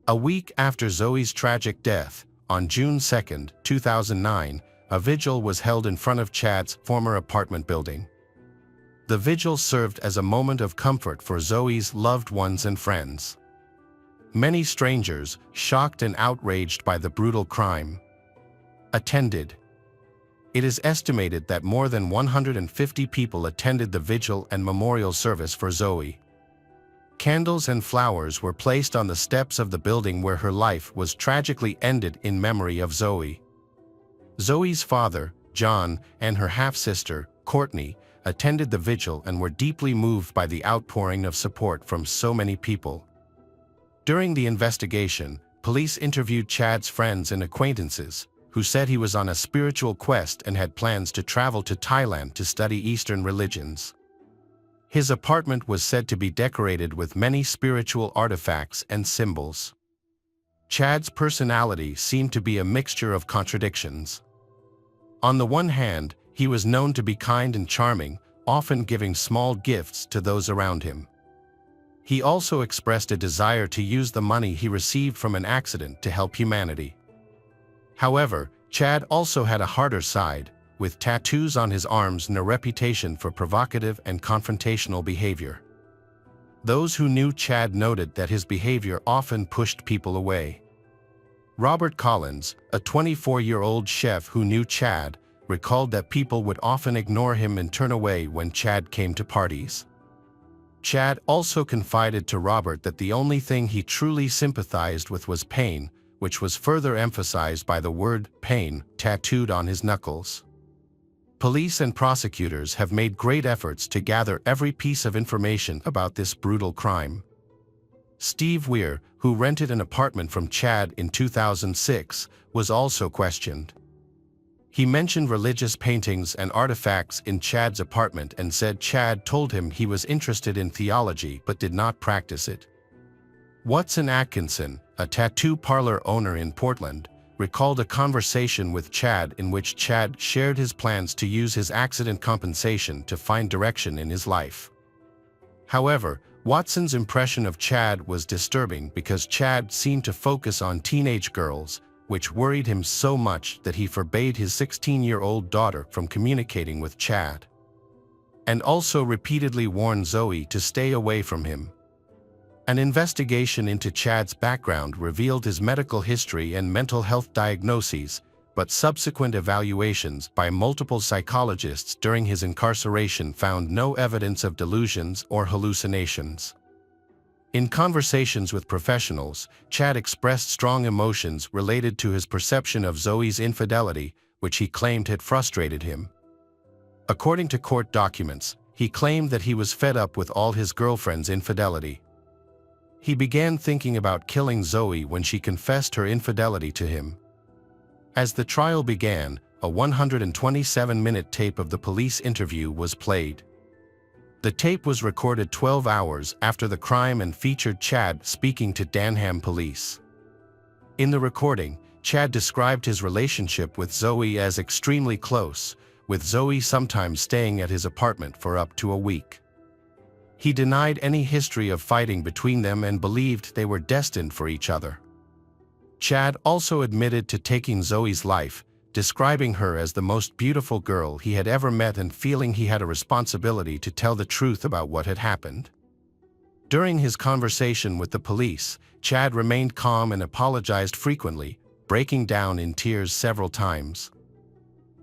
A week after Zoe's tragic death, on June 2, 2009, a vigil was held in front of Chad's former apartment building. The vigil served as a moment of comfort for Zoe's loved ones and friends. Many strangers, shocked and outraged by the brutal crime, attended. It is estimated that more than 150 people attended the vigil and memorial service for Zoe. Candles and flowers were placed on the steps of the building where her life was tragically ended in memory of Zoe. Zoe's father, John, and her half-sister, Courtney, attended the vigil and were deeply moved by the outpouring of support from so many people. During the investigation, police interviewed Chad's friends and acquaintances, who said he was on a spiritual quest and had plans to travel to Thailand to study Eastern religions. His apartment was said to be decorated with many spiritual artifacts and symbols. Chad's personality seemed to be a mixture of contradictions. On the one hand, he was known to be kind and charming, often giving small gifts to those around him. He also expressed a desire to use the money he received from an accident to help humanity. However, Chad also had a harder side, with tattoos on his arms and a reputation for provocative and confrontational behavior. Those who knew Chad noted that his behavior often pushed people away. Robert Collins, a 24-year-old chef who knew Chad, recalled that people would often ignore him and turn away when Chad came to parties. Chad also confided to Robert that the only thing he truly sympathized with was pain, which was further emphasized by the word pain tattooed on his knuckles. Police and prosecutors have made great efforts to gather every piece of information about this brutal crime. Steve Weir, who rented an apartment from Chad in 2006, was also questioned. He mentioned religious paintings and artifacts in Chad's apartment and said Chad told him he was interested in theology but did not practice it. Watson Atkinson, a tattoo parlor owner in Portland, recalled a conversation with Chad in which Chad shared his plans to use his accident compensation to find direction in his life. However, Watson's impression of Chad was disturbing because Chad seemed to focus on teenage girls, which worried him so much that he forbade his 16-year-old daughter from communicating with Chad, and also repeatedly warned Zoe to stay away from him. An investigation into Chad's background revealed his medical history and mental health diagnoses, but subsequent evaluations by multiple psychologists during his incarceration found no evidence of delusions or hallucinations. In conversations with professionals, Chad expressed strong emotions related to his perception of Zoe's infidelity, which he claimed had frustrated him. According to court documents, he claimed that he was fed up with all his girlfriend's infidelity. He began thinking about killing Zoe when she confessed her infidelity to him. As the trial began, a 127-minute tape of the police interview was played. The tape was recorded 12 hours after the crime and featured Chad speaking to Denham police. In the recording, Chad described his relationship with Zoe as extremely close, with Zoe sometimes staying at his apartment for up to a week. He denied any history of fighting between them and believed they were destined for each other. Chad also admitted to taking Zoe's life, describing her as the most beautiful girl he had ever met and feeling he had a responsibility to tell the truth about what had happened. During his conversation with the police, Chad remained calm and apologized frequently, breaking down in tears several times.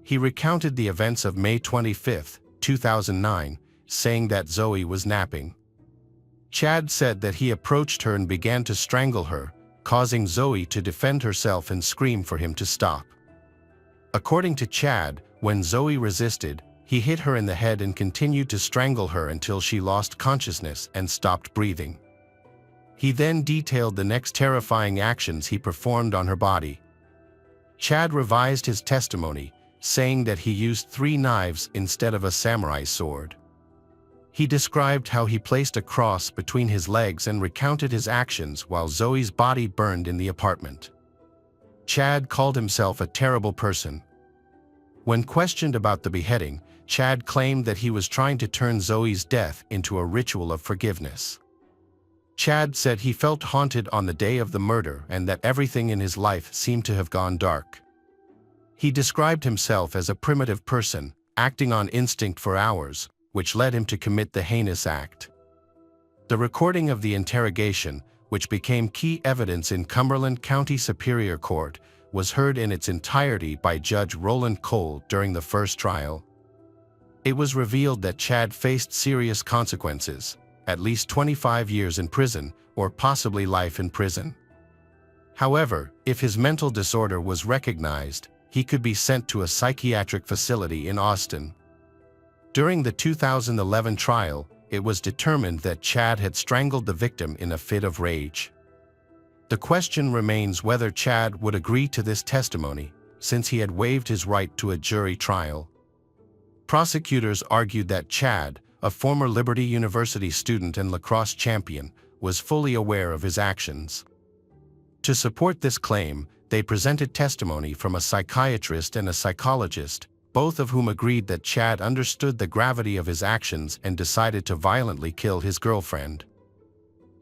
He recounted the events of May 25, 2009, saying that Zoe was napping. Chad said that he approached her and began to strangle her, causing Zoe to defend herself and scream for him to stop. According to Chad, when Zoe resisted, he hit her in the head and continued to strangle her until she lost consciousness and stopped breathing. He then detailed the next terrifying actions he performed on her body. Chad revised his testimony, saying that he used 3 knives instead of a samurai sword. He described how he placed a cross between his legs and recounted his actions while Zoe's body burned in the apartment. Chad called himself a terrible person. When questioned about the beheading, Chad claimed that he was trying to turn Zoe's death into a ritual of forgiveness. Chad said he felt haunted on the day of the murder and that everything in his life seemed to have gone dark. He described himself as a primitive person, acting on instinct for hours, which led him to commit the heinous act. The recording of the interrogation, which became key evidence in Cumberland County Superior Court, was heard in its entirety by Judge Roland Cole during the first trial. It was revealed that Chad faced serious consequences, at least 25 years in prison, or possibly life in prison. However, if his mental disorder was recognized, he could be sent to a psychiatric facility in Austin. During the 2011 trial, it was determined that Chad had strangled the victim in a fit of rage. The question remains whether Chad would agree to this testimony, since he had waived his right to a jury trial. Prosecutors argued that Chad, a former Liberty University student and lacrosse champion, was fully aware of his actions. To support this claim, they presented testimony from a psychiatrist and a psychologist, both of whom agreed that Chad understood the gravity of his actions and decided to violently kill his girlfriend.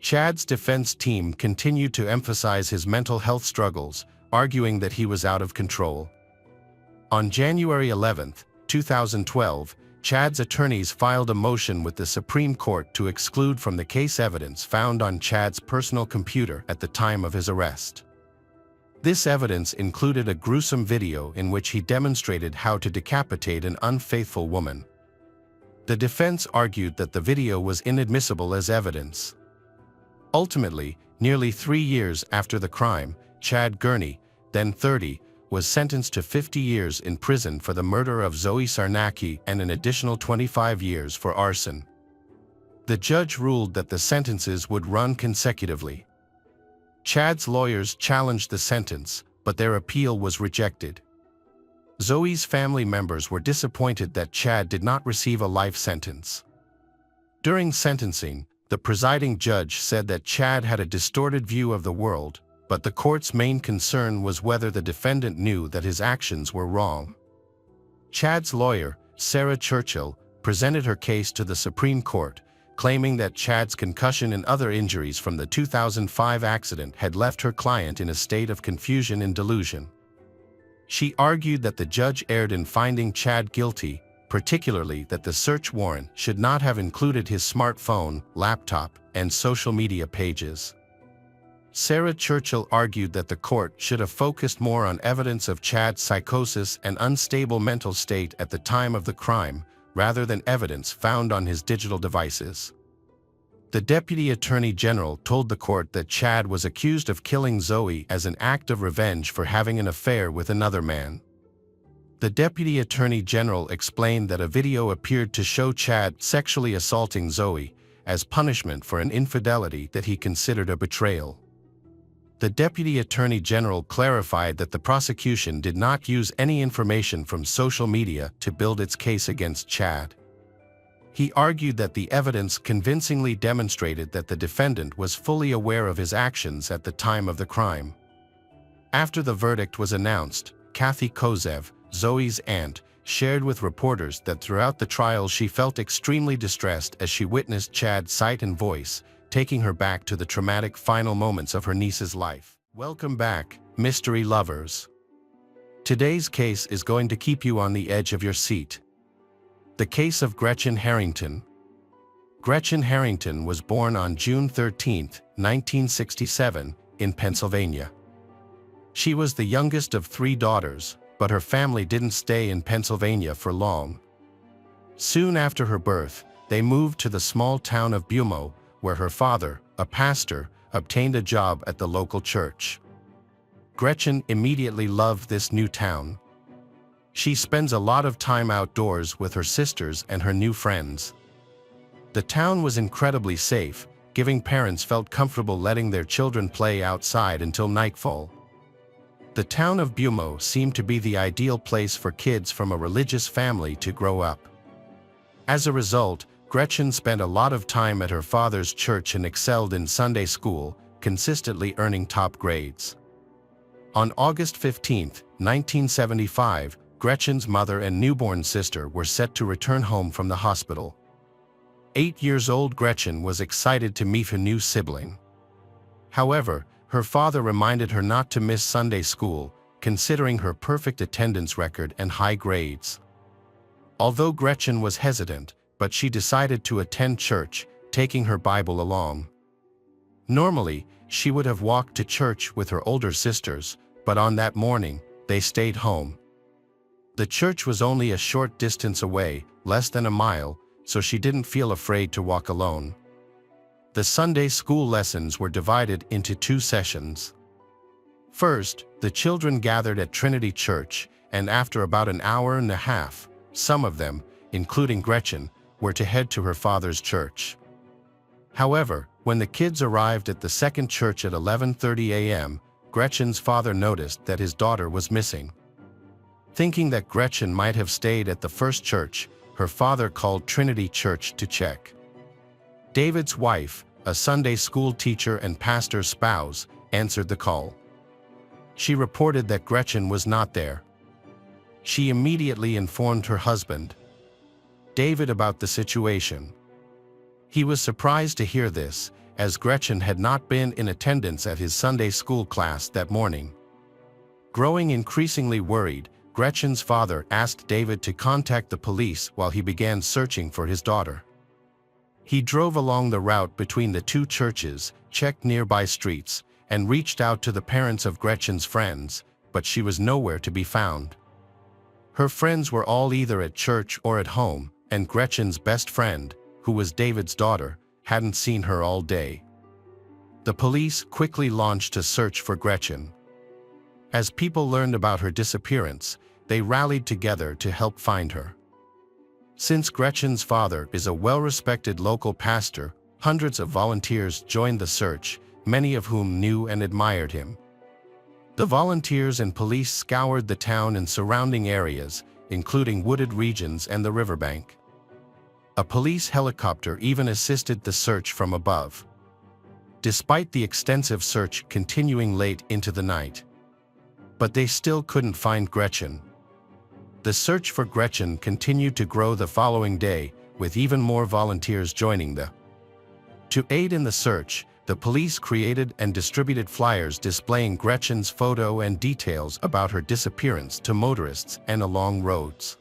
Chad's defense team continued to emphasize his mental health struggles, arguing that he was out of control. On January 11, 2012, Chad's attorneys filed a motion with the Supreme Court to exclude from the case evidence found on Chad's personal computer at the time of his arrest. This evidence included a gruesome video in which he demonstrated how to decapitate an unfaithful woman. The defense argued that the video was inadmissible as evidence. Ultimately, nearly 3 years after the crime, Chad Gurnie, then 30, was sentenced to 50 years in prison for the murder of Zoe Saraki and an additional 25 years for arson. The judge ruled that the sentences would run consecutively. Chad's lawyers challenged the sentence, but their appeal was rejected. Zoe's family members were disappointed that Chad did not receive a life sentence. During sentencing, the presiding judge said that Chad had a distorted view of the world, but the court's main concern was whether the defendant knew that his actions were wrong. Chad's lawyer, Sarah Churchill, presented her case to the Supreme Court, claiming that Chad's concussion and other injuries from the 2005 accident had left her client in a state of confusion and delusion. She argued that the judge erred in finding Chad guilty, particularly that the search warrant should not have included his smartphone, laptop, and social media pages. Sarah Churchill argued that the court should have focused more on evidence of Chad's psychosis and unstable mental state at the time of the crime, rather than evidence found on his digital devices. The Deputy Attorney General told the court that Chad was accused of killing Zoe as an act of revenge for having an affair with another man. The Deputy Attorney General explained that a video appeared to show Chad sexually assaulting Zoe as punishment for an infidelity that he considered a betrayal. The Deputy Attorney General clarified that the prosecution did not use any information from social media to build its case against Chad. He argued that the evidence convincingly demonstrated that the defendant was fully aware of his actions at the time of the crime. After the verdict was announced, Kathy Kozev, Zoe's aunt, shared with reporters that throughout the trial she felt extremely distressed as she witnessed Chad's sight and voice, taking her back to the traumatic final moments of her niece's life. Welcome back, mystery lovers. Today's case is going to keep you on the edge of your seat. The case of Gretchen Harrington. Gretchen Harrington was born on June 13, 1967, in Pennsylvania. She was the youngest of 3 daughters, but her family didn't stay in Pennsylvania for long. Soon after her birth, they moved to the small town of Bumo, where her father, a pastor, obtained a job at the local church. Gretchen immediately loved this new town. She spends a lot of time outdoors with her sisters and her new friends. The town was incredibly safe, giving parents felt comfortable letting their children play outside until nightfall. The town of Bumo seemed to be the ideal place for kids from a religious family to grow up. As a result, Gretchen spent a lot of time at her father's church and excelled in Sunday school, consistently earning top grades. On August 15, 1975, Gretchen's mother and newborn sister were set to return home from the hospital. 8-year-old Gretchen was excited to meet her new sibling. However, her father reminded her not to miss Sunday school, considering her perfect attendance record and high grades. Although Gretchen was hesitant, but she decided to attend church, taking her Bible along. Normally, she would have walked to church with her older sisters, but on that morning, they stayed home. The church was only a short distance away, less than a mile, so she didn't feel afraid to walk alone. The Sunday school lessons were divided into 2 sessions. First, the children gathered at Trinity Church, and after about an hour and a half, some of them, including Gretchen, were to head to her father's church. However, when the kids arrived at the second church at 11:30 a.m., Gretchen's father noticed that his daughter was missing. Thinking that Gretchen might have stayed at the first church, her father called Trinity Church to check. David's wife, a Sunday school teacher and pastor's spouse, answered the call. She reported that Gretchen was not there. She immediately informed her husband, David, about the situation. He was surprised to hear this, as Gretchen had not been in attendance at his Sunday school class that morning. Growing increasingly worried, Gretchen's father asked David to contact the police while he began searching for his daughter. He drove along the route between the 2 churches, checked nearby streets, and reached out to the parents of Gretchen's friends, but she was nowhere to be found. Her friends were all either at church or at home, and Gretchen's best friend, who was David's daughter, hadn't seen her all day. The police quickly launched a search for Gretchen. As people learned about her disappearance, they rallied together to help find her. Since Gretchen's father is a well-respected local pastor, hundreds of volunteers joined the search, many of whom knew and admired him. The volunteers and police scoured the town and surrounding areas, including wooded regions and the riverbank. A police helicopter even assisted the search from above. Despite the extensive search continuing late into the night, but they still couldn't find Gretchen. The search for Gretchen continued to grow the following day, with even more volunteers joining To aid in the search, the police created and distributed flyers displaying Gretchen's photo and details about her disappearance to motorists and along roads.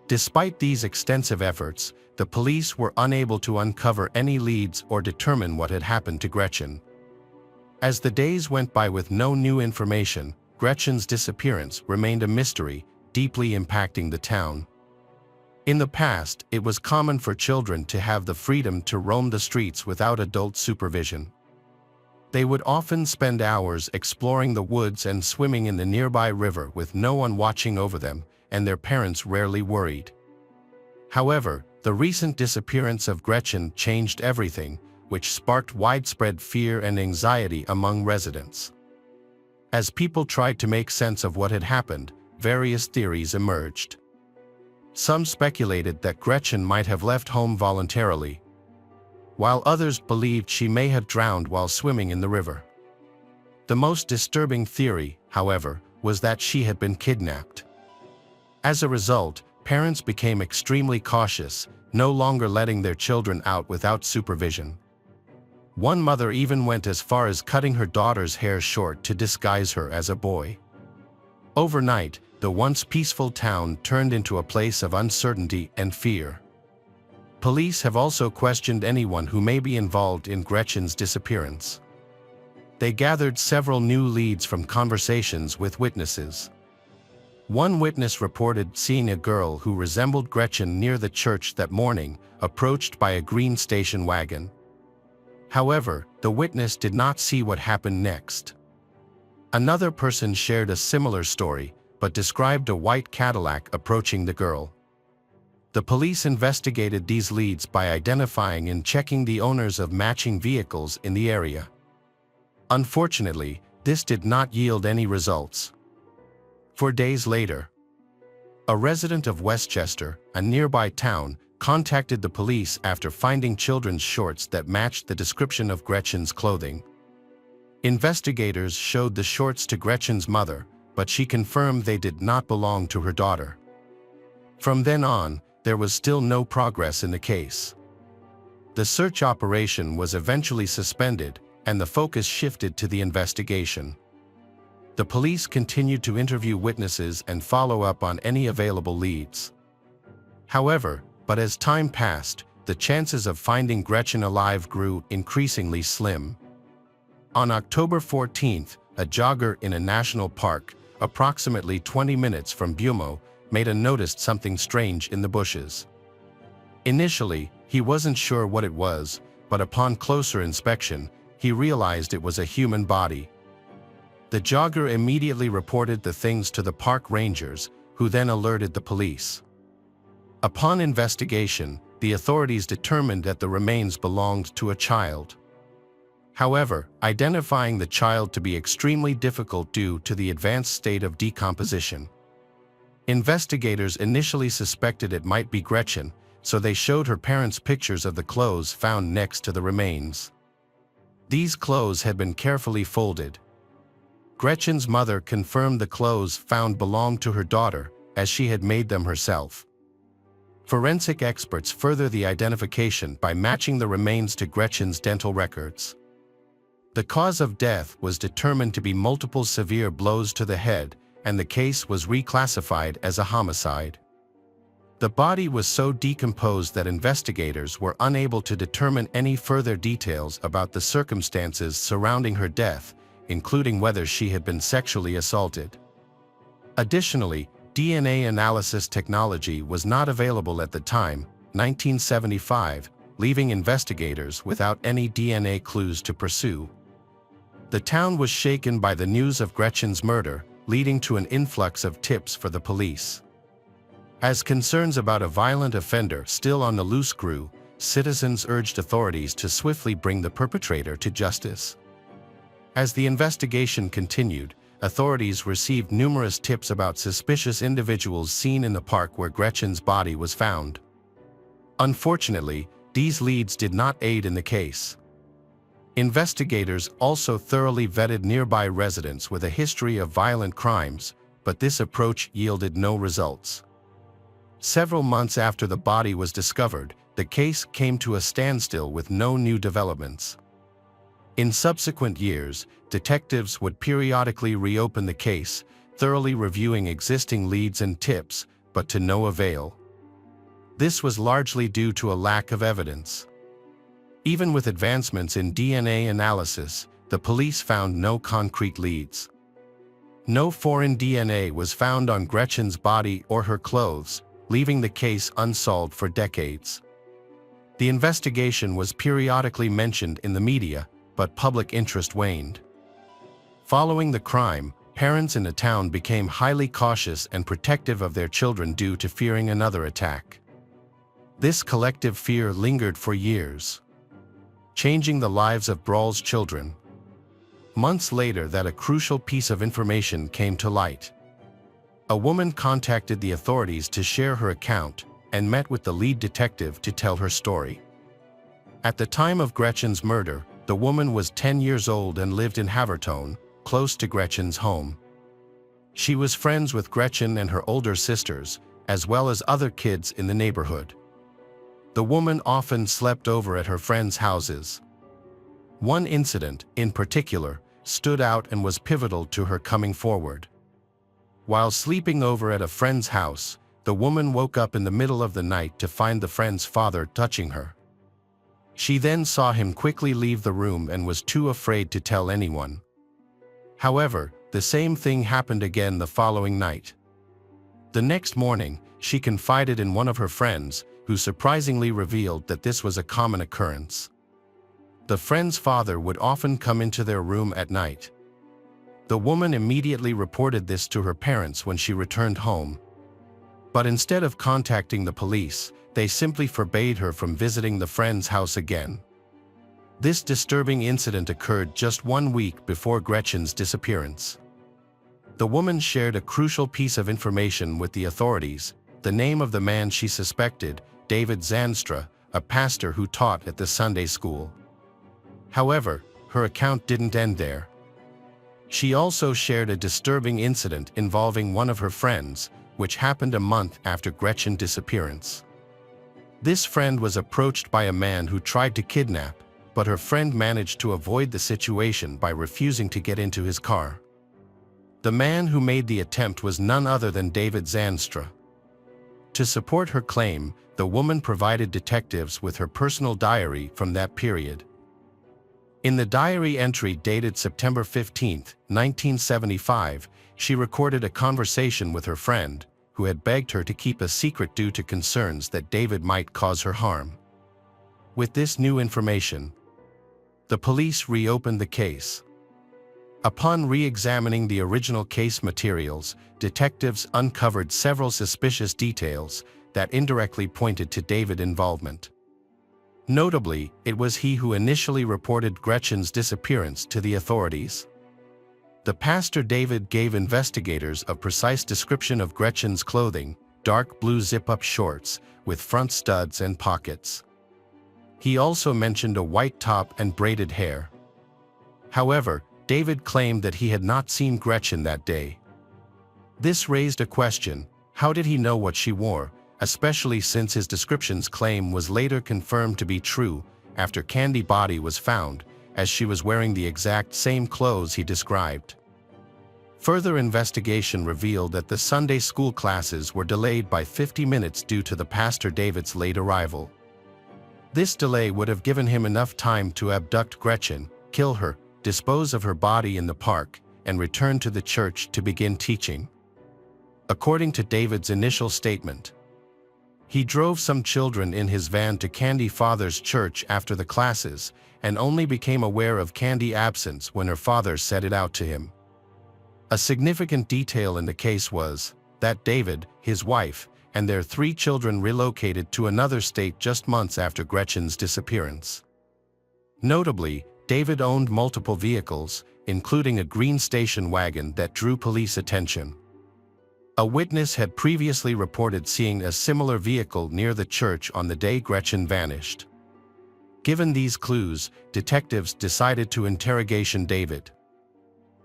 Despite these extensive efforts, the police were unable to uncover any leads or determine what had happened to Gretchen. As the days went by with no new information, Gretchen's disappearance remained a mystery, deeply impacting the town. In the past, it was common for children to have the freedom to roam the streets without adult supervision. They would often spend hours exploring the woods and swimming in the nearby river with no one watching over them, and their parents rarely worried. However, the recent disappearance of Gretchen changed everything, which sparked widespread fear and anxiety among residents. As people tried to make sense of what had happened, various theories emerged. Some speculated that Gretchen might have left home voluntarily, while others believed she may have drowned while swimming in the river. The most disturbing theory, however, was that she had been kidnapped. As a result, parents became extremely cautious, no longer letting their children out without supervision. One mother even went as far as cutting her daughter's hair short to disguise her as a boy. Overnight, the once peaceful town turned into a place of uncertainty and fear. Police have also questioned anyone who may be involved in Gretchen's disappearance. They gathered several new leads from conversations with witnesses. One witness reported seeing a girl who resembled Gretchen near the church that morning, approached by a green station wagon. However, the witness did not see what happened next. Another person shared a similar story, but described a white Cadillac approaching the girl. The police investigated these leads by identifying and checking the owners of matching vehicles in the area. Unfortunately, this did not yield any results. 4 days later, a resident of Westchester, a nearby town, contacted the police after finding children's shorts that matched the description of Gretchen's clothing. Investigators showed the shorts to Gretchen's mother, but she confirmed they did not belong to her daughter. From then on, there was still no progress in the case. The search operation was eventually suspended, and the focus shifted to the investigation. The police continued to interview witnesses and follow up on any available leads. However, as time passed, the chances of finding Gretchen alive grew increasingly slim. On October 14th, a jogger in a national park, approximately 20 minutes from Bumo, made a noticed something strange in the bushes. Initially, he wasn't sure what it was, but upon closer inspection, he realized it was a human body. The jogger immediately reported the things to the park rangers, who then alerted the police. Upon investigation, the authorities determined that the remains belonged to a child. However, identifying the child to be extremely difficult due to the advanced state of decomposition. Investigators initially suspected it might be Gretchen, so they showed her parents pictures of the clothes found next to the remains. These clothes had been carefully folded. Gretchen's mother confirmed the clothes found belonged to her daughter, as she had made them herself. Forensic experts further the identification by matching the remains to Gretchen's dental records. The cause of death was determined to be multiple severe blows to the head, and the case was reclassified as a homicide. The body was so decomposed that investigators were unable to determine any further details about the circumstances surrounding her death, including whether she had been sexually assaulted. Additionally, DNA analysis technology was not available at the time, 1975, leaving investigators without any DNA clues to pursue. The town was shaken by the news of Gretchen's murder, leading to an influx of tips for the police. As concerns about a violent offender still on the loose grew, citizens urged authorities to swiftly bring the perpetrator to justice. As the investigation continued, authorities received numerous tips about suspicious individuals seen in the park where Gretchen's body was found. Unfortunately, these leads did not aid in the case. Investigators also thoroughly vetted nearby residents with a history of violent crimes, but this approach yielded no results. Several months after the body was discovered, the case came to a standstill with no new developments. In subsequent years, detectives would periodically reopen the case, thoroughly reviewing existing leads and tips, but to no avail. This was largely due to a lack of evidence. Even with advancements in DNA analysis, the police found no concrete leads. No foreign DNA was found on Gretchen's body or her clothes, leaving the case unsolved for decades. The investigation was periodically mentioned in the media, but public interest waned. Following the crime, parents in the town became highly cautious and protective of their children due to fearing another attack. This collective fear lingered for years, changing the lives of Brawl's children. Months later, a crucial piece of information came to light. A woman contacted the authorities to share her account and met with the lead detective to tell her story. At the time of Gretchen's murder, the woman was 10 years old and lived in Havertone, close to Gretchen's home. She was friends with Gretchen and her older sisters, as well as other kids in the neighborhood. The woman often slept over at her friends' houses. One incident, in particular, stood out and was pivotal to her coming forward. While sleeping over at a friend's house, the woman woke up in the middle of the night to find the friend's father touching her. She then saw him quickly leave the room and was too afraid to tell anyone. However, the same thing happened again the following night. The next morning, she confided in one of her friends, who surprisingly revealed that this was a common occurrence. The friend's father would often come into their room at night. The woman immediately reported this to her parents when she returned home. But instead of contacting the police, they simply forbade her from visiting the friend's house again. This disturbing incident occurred just 1 week before Gretchen's disappearance. The woman shared a crucial piece of information with the authorities: the name of the man she suspected, David Zandstra, a pastor who taught at the Sunday school. However, her account didn't end there. She also shared a disturbing incident involving one of her friends, which happened a month after Gretchen's disappearance. This friend was approached by a man who tried to kidnap, but her friend managed to avoid the situation by refusing to get into his car. The man who made the attempt was none other than David Zandstra. To support her claim, the woman provided detectives with her personal diary from that period. In the diary entry dated September 15, 1975, she recorded a conversation with her friend, who had begged her to keep a secret due to concerns that David might cause her harm. With this new information, the police reopened the case. Upon re-examining the original case materials, detectives uncovered several suspicious details that indirectly pointed to David's involvement. Notably, it was he who initially reported Gretchen's disappearance to the authorities. The pastor David gave investigators a precise description of Gretchen's clothing: dark blue zip-up shorts with front studs and pockets. He also mentioned a white top and braided hair. However, David claimed that he had not seen Gretchen that day. This raised a question: how did he know what she wore, especially since his description's claim was later confirmed to be true after Candy's body was found, as she was wearing the exact same clothes he described. Further investigation revealed that the Sunday school classes were delayed by 50 minutes due to the pastor David's late arrival. This delay would have given him enough time to abduct Gretchen, kill her, dispose of her body in the park, and return to the church to begin teaching. According to David's initial statement, he drove some children in his van to Candy's father's church after the classes, and only became aware of Candy's absence when her father said it out to him. A significant detail in the case was that David, his wife, and their 3 children relocated to another state just months after Gretchen's disappearance. Notably, David owned multiple vehicles, including a green station wagon that drew police attention. A witness had previously reported seeing a similar vehicle near the church on the day Gretchen vanished. Given these clues, detectives decided to interrogate David.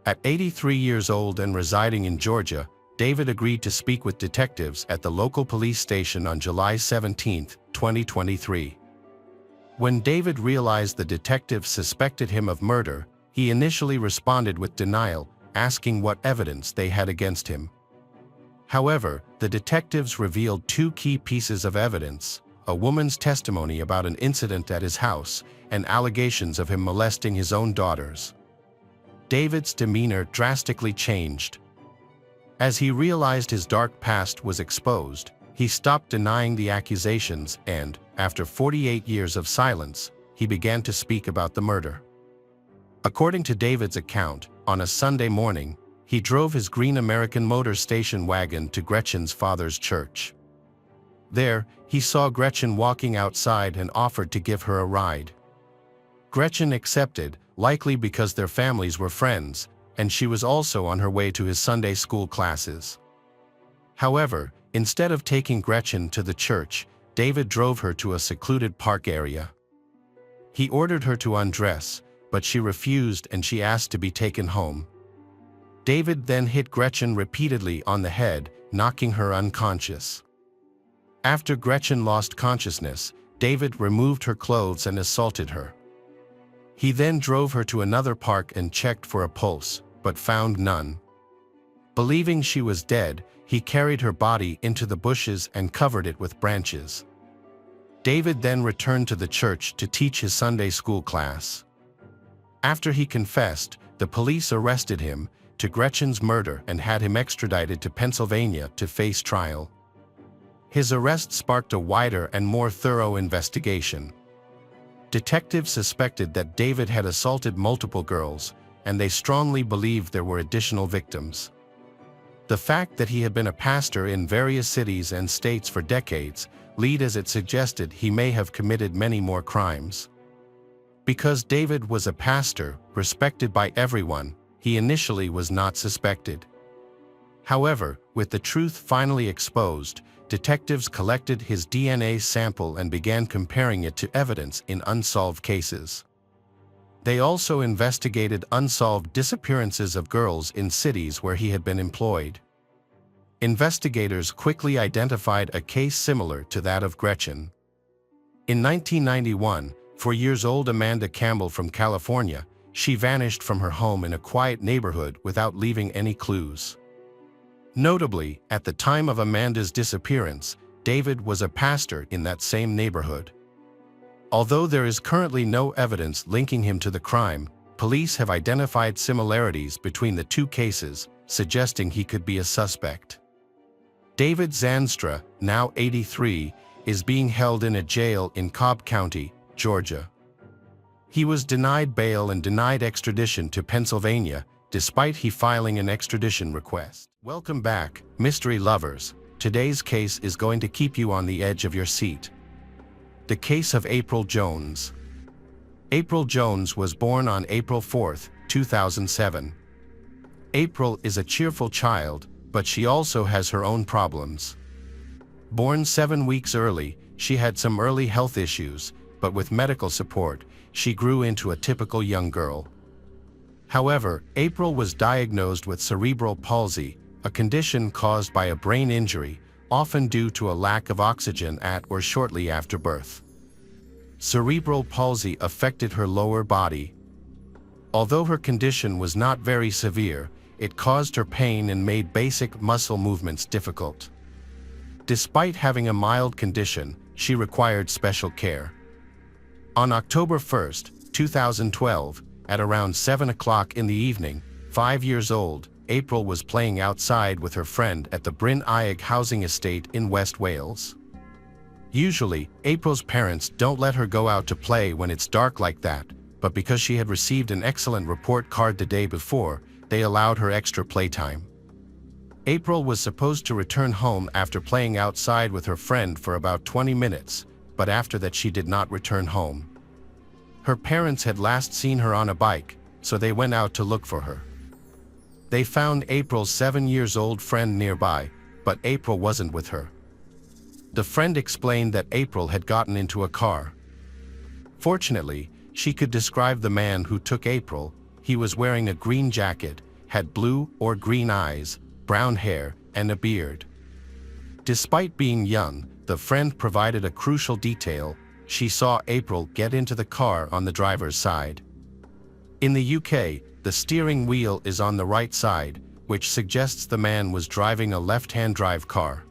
At 83 years old and residing in Georgia, David agreed to speak with detectives at the local police station on July 17, 2023. When David realized the detectives suspected him of murder, he initially responded with denial, asking what evidence they had against him. However, the detectives revealed 2 key pieces of evidence: a woman's testimony about an incident at his house, and allegations of him molesting his own daughters. David's demeanor drastically changed. As he realized his dark past was exposed, he stopped denying the accusations and, after 48 years of silence, he began to speak about the murder. According to David's account, on a Sunday morning, he drove his green American motor station wagon to Gretchen's father's church. There, he saw Gretchen walking outside and offered to give her a ride. Gretchen accepted, likely because their families were friends, and she was also on her way to his Sunday school classes. However, instead of taking Gretchen to the church, David drove her to a secluded park area. He ordered her to undress, but she refused and she asked to be taken home. David then hit Gretchen repeatedly on the head, knocking her unconscious. After Gretchen lost consciousness, David removed her clothes and assaulted her. He then drove her to another park and checked for a pulse, but found none. Believing she was dead, he carried her body into the bushes and covered it with branches. David then returned to the church to teach his Sunday school class. After he confessed, the police arrested him to Gretchen's murder and had him extradited to Pennsylvania to face trial. His arrest sparked a wider and more thorough investigation. Detectives suspected that David had assaulted multiple girls, and they strongly believed there were additional victims. The fact that he had been a pastor in various cities and states for decades led as it suggested he may have committed many more crimes. Because David was a pastor, respected by everyone, he initially was not suspected. However, with the truth finally exposed, detectives collected his DNA sample and began comparing it to evidence in unsolved cases. They also investigated unsolved disappearances of girls in cities where he had been employed. Investigators quickly identified a case similar to that of Gretchen. In 1991, 4-year-old Amanda Campbell from California, she vanished from her home in a quiet neighborhood without leaving any clues. Notably, at the time of Amanda's disappearance, David was a pastor in that same neighborhood. Although there is currently no evidence linking him to the crime, police have identified similarities between the two cases, suggesting he could be a suspect. David Zanstra, now 83, is being held in a jail in Cobb County, Georgia. He was denied bail and denied extradition to Pennsylvania, despite he filing an extradition request. Welcome back, mystery lovers. Today's case is going to keep you on the edge of your seat. The case of April Jones. April Jones was born on April 4, 2007. April is a cheerful child, but she also has her own problems. Born 7 weeks early, she had some early health issues, but with medical support, she grew into a typical young girl. However, April was diagnosed with cerebral palsy, a condition caused by a brain injury, often due to a lack of oxygen at or shortly after birth. Cerebral palsy affected her lower body. Although her condition was not very severe, it caused her pain and made basic muscle movements difficult. Despite having a mild condition, she required special care. On October 1, 2012, at around 7 o'clock in the evening, 5 years old, April was playing outside with her friend at the Bryn Aeg housing estate in West Wales. Usually, April's parents don't let her go out to play when it's dark like that, but because she had received an excellent report card the day before, they allowed her extra playtime. April was supposed to return home after playing outside with her friend for about 20 minutes, but after that she did not return home. Her parents had last seen her on a bike, so they went out to look for her. They found April's 7-year-old friend nearby, but April wasn't with her. The friend explained that April had gotten into a car. Fortunately, she could describe the man who took April. He was wearing a green jacket, had blue or green eyes, brown hair, and a beard. Despite being young, the friend provided a crucial detail. She saw April get into the car on the driver's side. In the UK, the steering wheel is on the right side, which suggests the man was driving a left-hand drive car.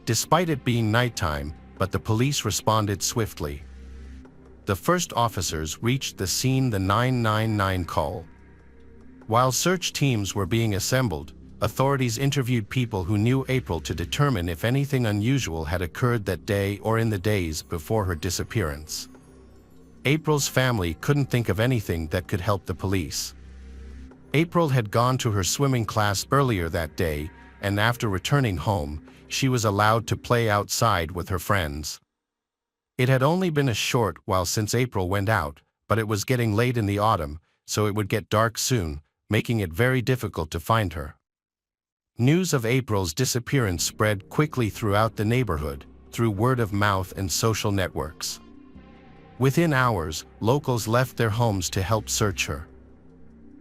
Despite it being nighttime, but the police responded swiftly. The first officers reached the scene, the 999 call. While search teams were being assembled, authorities interviewed people who knew April to determine if anything unusual had occurred that day or in the days before her disappearance. April's family couldn't think of anything that could help the police. April had gone to her swimming class earlier that day, and after returning home, she was allowed to play outside with her friends. It had only been a short while since April went out, but it was getting late in the autumn, so it would get dark soon, making it very difficult to find her. News of April's disappearance spread quickly throughout the neighborhood, through word of mouth and social networks. Within hours, locals left their homes to help search her.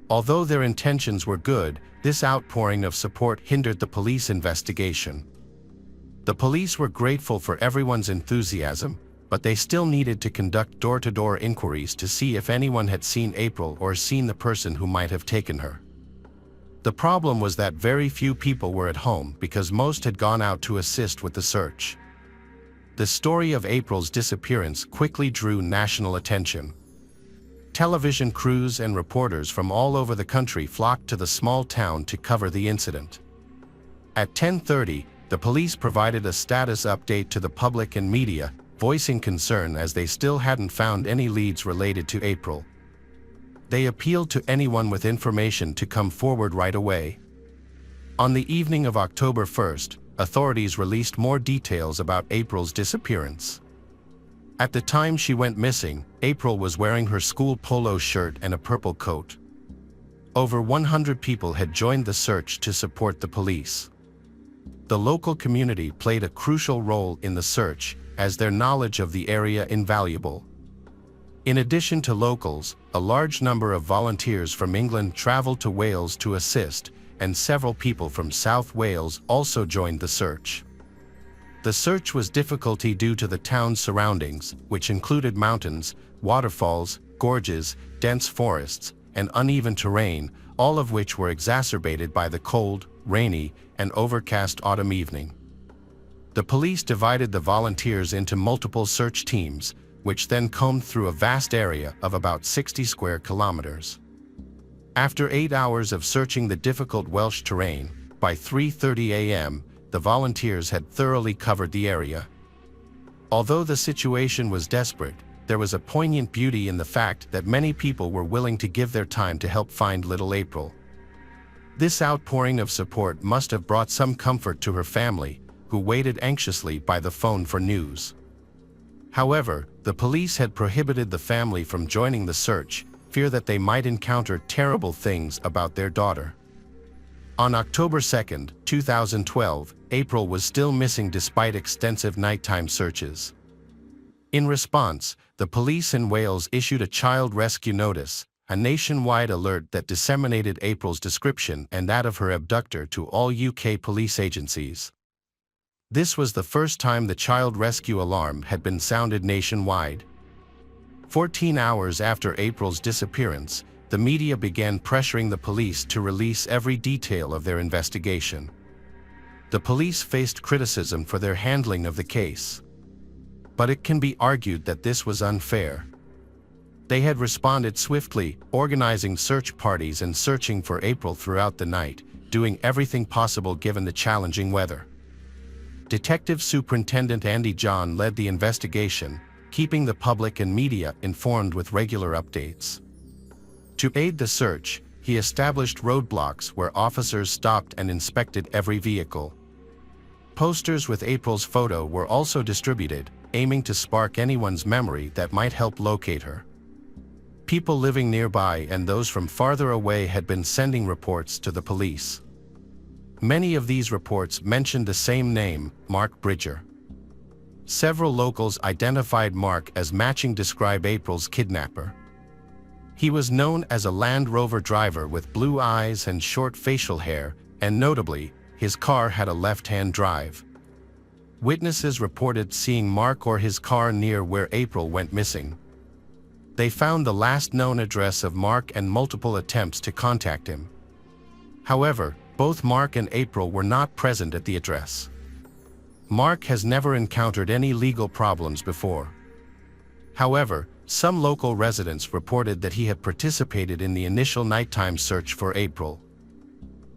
Although their intentions were good, this outpouring of support hindered the police investigation. The police were grateful for everyone's enthusiasm, but they still needed to conduct door-to-door inquiries to see if anyone had seen April or seen the person who might have taken her. The problem was that very few people were at home because most had gone out to assist with the search. The story of April's disappearance quickly drew national attention. Television crews and reporters from all over the country flocked to the small town to cover the incident. At 10:30, the police provided a status update to the public and media, voicing concern as they still hadn't found any leads related to April. They appealed to anyone with information to come forward right away. On the evening of October 1st, authorities released more details about April's disappearance. At the time she went missing, April was wearing her school polo shirt and a purple coat. Over 100 people had joined the search to support the police. The local community played a crucial role in the search, as their knowledge of the area invaluable. In addition to locals, a large number of volunteers from England traveled to Wales to assist, and several people from South Wales also joined the search. The search was difficult due to the town's surroundings, which included mountains, waterfalls, gorges, dense forests, and uneven terrain, all of which were exacerbated by the cold, rainy, and overcast autumn evening. The police divided the volunteers into multiple search teams, which then combed through a vast area of about 60 square kilometers. After 8 hours of searching the difficult Welsh terrain, by 3:30 a.m., the volunteers had thoroughly covered the area. Although the situation was desperate, there was a poignant beauty in the fact that many people were willing to give their time to help find little April. This outpouring of support must have brought some comfort to her family, who waited anxiously by the phone for news. However, the police had prohibited the family from joining the search, fear that they might encounter terrible things about their daughter. On October 2, 2012, April was still missing despite extensive nighttime searches. In response, the police in Wales issued a child rescue notice, a nationwide alert that disseminated April's description and that of her abductor to all UK police agencies. This was the first time the child rescue alarm had been sounded nationwide. 14 hours after April's disappearance, the media began pressuring the police to release every detail of their investigation. The police faced criticism for their handling of the case. But it can be argued that this was unfair. They had responded swiftly, organizing search parties and searching for April throughout the night, doing everything possible given the challenging weather. Detective Superintendent Andy John led the investigation, keeping the public and media informed with regular updates. To aid the search, he established roadblocks where officers stopped and inspected every vehicle. Posters with April's photo were also distributed, aiming to spark anyone's memory that might help locate her. People living nearby and those from farther away had been sending reports to the police. Many of these reports mentioned the same name, Mark Bridger. Several locals identified Mark as matching describe April's kidnapper. He was known as a Land Rover driver with blue eyes and short facial hair, and notably, his car had a left-hand drive. Witnesses reported seeing Mark or his car near where April went missing. They found the last known address of Mark and multiple attempts to contact him. However, both Mark and April were not present at the address. Mark has never encountered any legal problems before. However, some local residents reported that he had participated in the initial nighttime search for April.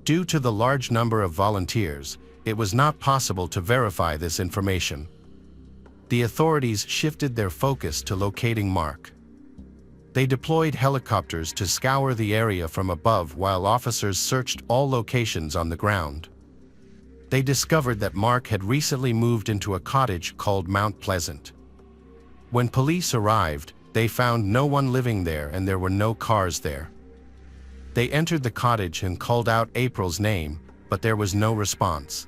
Due to the large number of volunteers, it was not possible to verify this information. The authorities shifted their focus to locating Mark. They deployed helicopters to scour the area from above while officers searched all locations on the ground. They discovered that Mark had recently moved into a cottage called Mount Pleasant. When police arrived, they found no one living there and there were no cars there. They entered the cottage and called out April's name, but there was no response.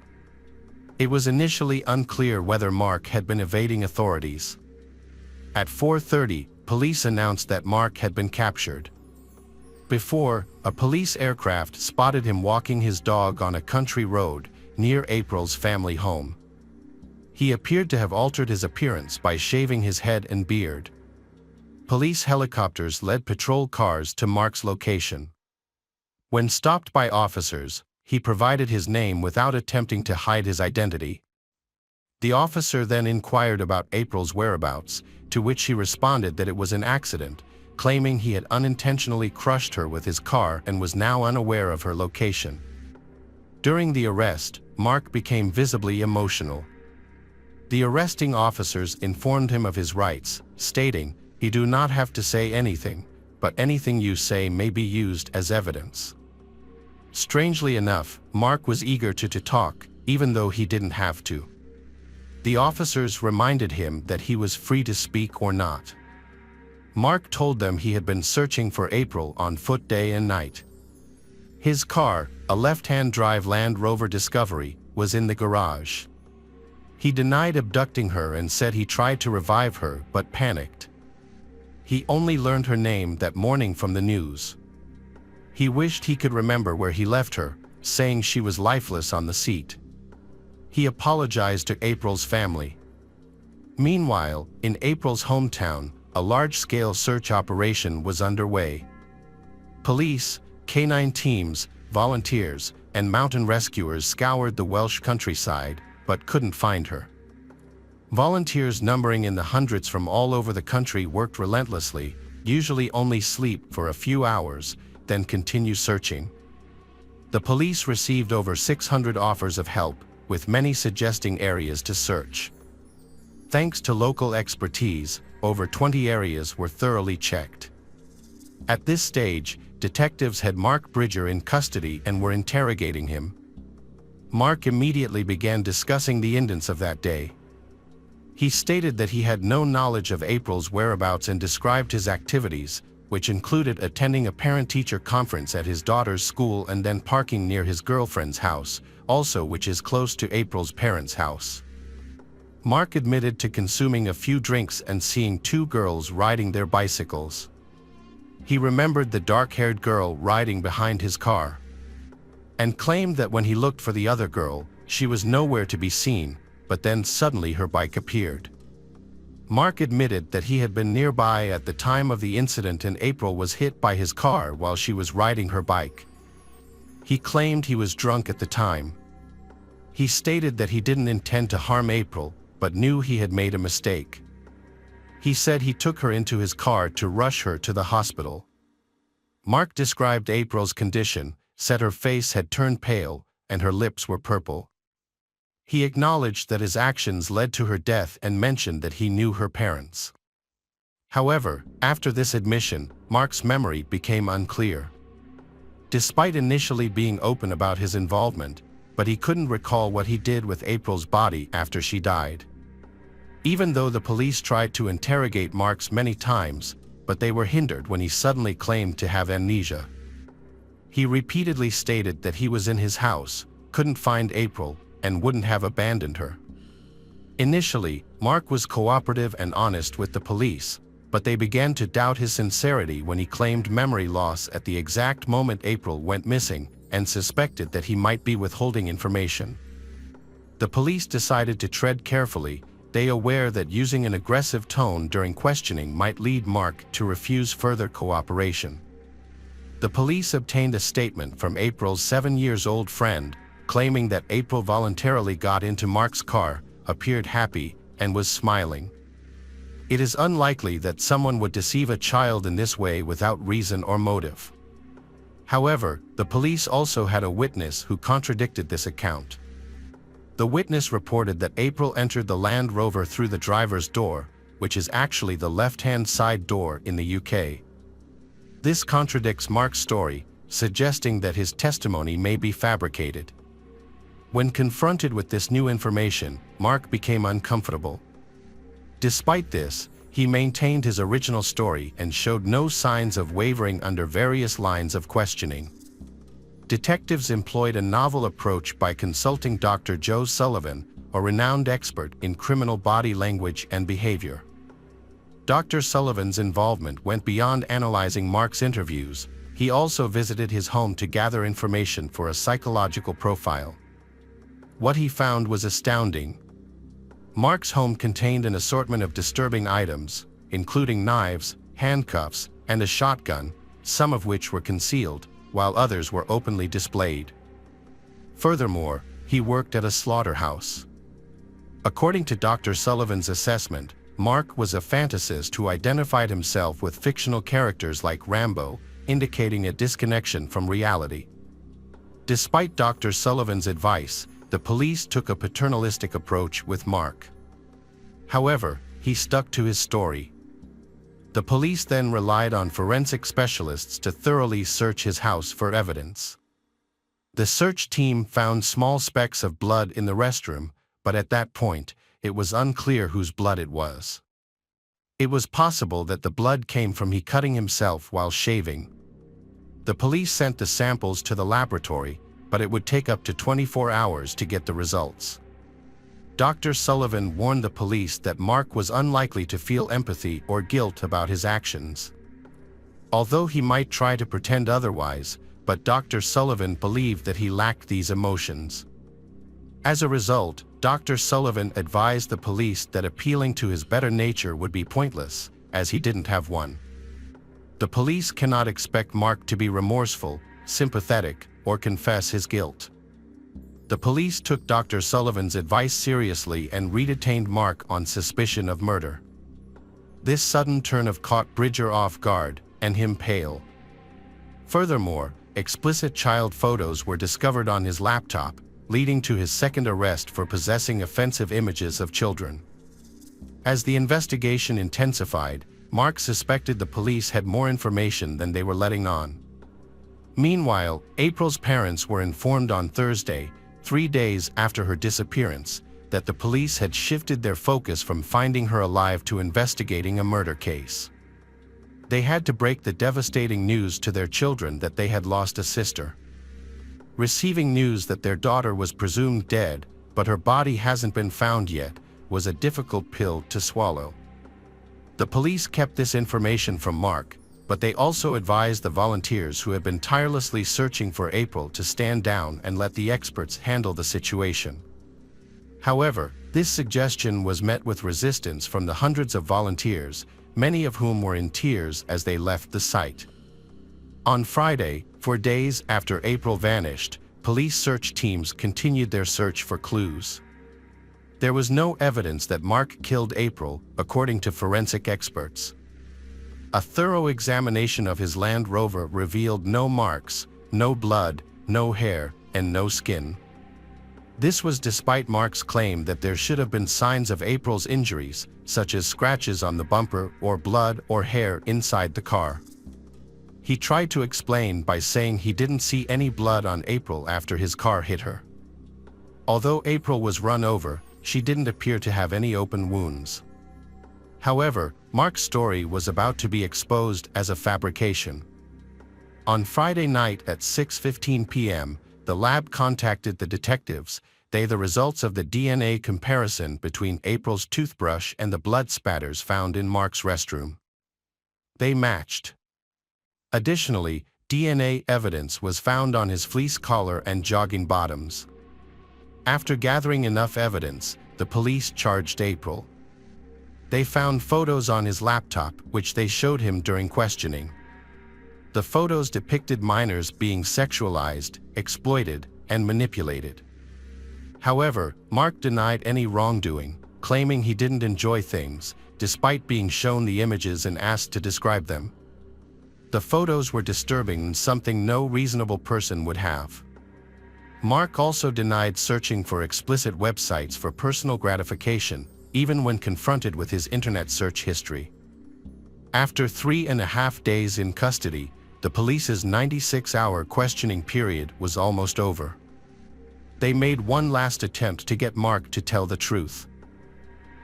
It was initially unclear whether Mark had been evading authorities. At 4:30, police announced that Mark had been captured. Before, a police aircraft spotted him walking his dog on a country road near April's family home. He appeared to have altered his appearance by shaving his head and beard. Police helicopters led patrol cars to Mark's location. When stopped by officers, he provided his name without attempting to hide his identity. The officer then inquired about April's whereabouts, to which he responded that it was an accident, claiming he had unintentionally crushed her with his car and was now unaware of her location. During the arrest, Mark became visibly emotional. The arresting officers informed him of his rights, stating, "You do not have to say anything, but anything you say may be used as evidence." Strangely enough, Mark was eager to talk, even though he didn't have to. The officers reminded him that he was free to speak or not. Mark told them he had been searching for April on foot day and night. His car, a left-hand drive Land Rover Discovery, was in the garage. He denied abducting her and said he tried to revive her but panicked. He only learned her name that morning from the news. He wished he could remember where he left her, saying she was lifeless on the seat. He apologized to April's family. Meanwhile, in April's hometown, a large-scale search operation was underway. Police, canine teams, volunteers, and mountain rescuers scoured the Welsh countryside, but couldn't find her. Volunteers numbering in the hundreds from all over the country worked relentlessly, usually only sleep for a few hours, then continue searching. The police received over 600 offers of help, with many suggesting areas to search. Thanks to local expertise, over 20 areas were thoroughly checked. At this stage, detectives had Mark Bridger in custody and were interrogating him. Mark immediately began discussing the incidents of that day. He stated that he had no knowledge of April's whereabouts and described his activities, which included attending a parent-teacher conference at his daughter's school and then parking near his girlfriend's house, also which is close to April's parents' house. Mark admitted to consuming a few drinks and seeing two girls riding their bicycles. He remembered the dark-haired girl riding behind his car, and claimed that when he looked for the other girl, she was nowhere to be seen, but then suddenly her bike appeared. Mark admitted that he had been nearby at the time of the incident and April was hit by his car while she was riding her bike. He claimed he was drunk at the time. He stated that he didn't intend to harm April, but knew he had made a mistake. He said he took her into his car to rush her to the hospital. Mark described April's condition, said her face had turned pale, and her lips were purple. He acknowledged that his actions led to her death and mentioned that he knew her parents. However, after this admission, Mark's memory became unclear. Despite initially being open about his involvement, but he couldn't recall what he did with April's body after she died. Even though the police tried to interrogate Mark many times, but they were hindered when he suddenly claimed to have amnesia. He repeatedly stated that he was in his house, couldn't find April, and wouldn't have abandoned her. Initially, Mark was cooperative and honest with the police, but they began to doubt his sincerity when he claimed memory loss at the exact moment April went missing, and suspected that he might be withholding information. The police decided to tread carefully, they aware that using an aggressive tone during questioning might lead Mark to refuse further cooperation. The police obtained a statement from April's 7-year-old friend, claiming that April voluntarily got into Mark's car, appeared happy, and was smiling. It is unlikely that someone would deceive a child in this way without reason or motive. However, the police also had a witness who contradicted this account. The witness reported that April entered the Land Rover through the driver's door, which is actually the left-hand side door in the UK. This contradicts Mark's story, suggesting that his testimony may be fabricated. When confronted with this new information, Mark became uncomfortable. Despite this, he maintained his original story and showed no signs of wavering under various lines of questioning. Detectives employed a novel approach by consulting Dr. Joe Sullivan, a renowned expert in criminal body language and behavior. Dr. Sullivan's involvement went beyond analyzing Mark's interviews. He also visited his home to gather information for a psychological profile. What he found was astounding. Mark's home contained an assortment of disturbing items, including knives, handcuffs, and a shotgun, some of which were concealed, while others were openly displayed. Furthermore, he worked at a slaughterhouse. According to Dr. Sullivan's assessment, Mark was a fantasist who identified himself with fictional characters like Rambo, indicating a disconnection from reality. Despite Dr. Sullivan's advice, the police took a paternalistic approach with Mark. However, he stuck to his story. The police then relied on forensic specialists to thoroughly search his house for evidence. The search team found small specks of blood in the restroom, but at that point, it was unclear whose blood it was. It was possible that the blood came from he cutting himself while shaving. The police sent the samples to the laboratory, but it would take up to 24 hours to get the results. Dr. Sullivan warned the police that Mark was unlikely to feel empathy or guilt about his actions. Although he might try to pretend otherwise, but Dr. Sullivan believed that he lacked these emotions. As a result, Dr. Sullivan advised the police that appealing to his better nature would be pointless, as he didn't have one. The police cannot expect Mark to be remorseful, sympathetic, or confess his guilt. The police took Dr. Sullivan's advice seriously and redetained Mark on suspicion of murder. This sudden turn caught Bridger off guard, and him pale. Furthermore, explicit child photos were discovered on his laptop, leading to his second arrest for possessing offensive images of children. As the investigation intensified, Mark suspected the police had more information than they were letting on. Meanwhile, April's parents were informed on Thursday, 3 days after her disappearance, that the police had shifted their focus from finding her alive to investigating a murder case. They had to break the devastating news to their children that they had lost a sister. Receiving news that their daughter was presumed dead, but her body hasn't been found yet, was a difficult pill to swallow. The police kept this information from Mark, but they also advised the volunteers who had been tirelessly searching for April to stand down and let the experts handle the situation. However, this suggestion was met with resistance from the hundreds of volunteers, many of whom were in tears as they left the site. On Friday, 4 days after April vanished, police search teams continued their search for clues. There was no evidence that Mark killed April, according to forensic experts. A thorough examination of his Land Rover revealed no marks, no blood, no hair, and no skin. This was despite Mark's claim that there should have been signs of April's injuries, such as scratches on the bumper or blood or hair inside the car. He tried to explain by saying he didn't see any blood on April after his car hit her. Although April was run over, she didn't appear to have any open wounds. However, Mark's story was about to be exposed as a fabrication. On Friday night at 6:15 p.m., the lab contacted the detectives. The results of the DNA comparison between April's toothbrush and the blood spatters found in Mark's restroom. They matched. Additionally, DNA evidence was found on his fleece collar and jogging bottoms. After gathering enough evidence, the police charged April. They found photos on his laptop, which they showed him during questioning. The photos depicted minors being sexualized, exploited, and manipulated. However, Mark denied any wrongdoing, claiming he didn't enjoy things, despite being shown the images and asked to describe them. The photos were disturbing and something no reasonable person would have. Mark also denied searching for explicit websites for personal gratification, even when confronted with his internet search history. After 3.5 days in custody, the police's 96-hour questioning period was almost over. They made one last attempt to get Mark to tell the truth.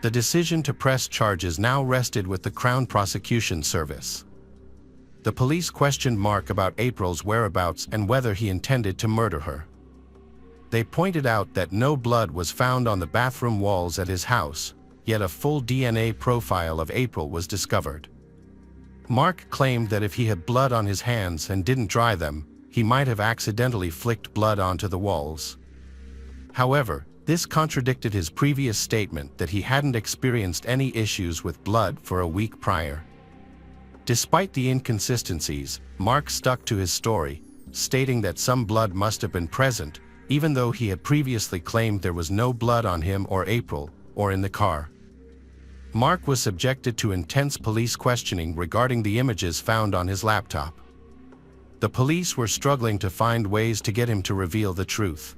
The decision to press charges now rested with the Crown Prosecution Service. The police questioned Mark about April's whereabouts and whether he intended to murder her. They pointed out that no blood was found on the bathroom walls at his house, yet a full DNA profile of April was discovered. Mark claimed that if he had blood on his hands and didn't dry them, he might have accidentally flicked blood onto the walls. However, this contradicted his previous statement that he hadn't experienced any issues with blood for a week prior. Despite the inconsistencies, Mark stuck to his story, stating that some blood must have been present, even though he had previously claimed there was no blood on him or April, or in the car. Mark was subjected to intense police questioning regarding the images found on his laptop. The police were struggling to find ways to get him to reveal the truth.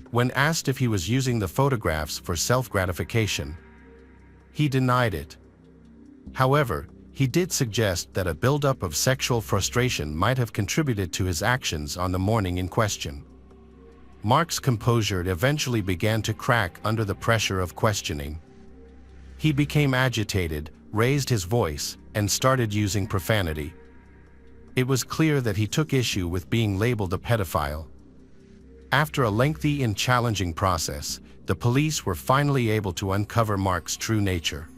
When asked if he was using the photographs for self-gratification, He denied it. However, he did suggest that a buildup of sexual frustration might have contributed to his actions on the morning in question. Mark's composure eventually began to crack under the pressure of questioning. He became agitated, raised his voice, and started using profanity. It was clear that he took issue with being labeled a pedophile. After a lengthy and challenging process, the police were finally able to uncover Mark's true nature.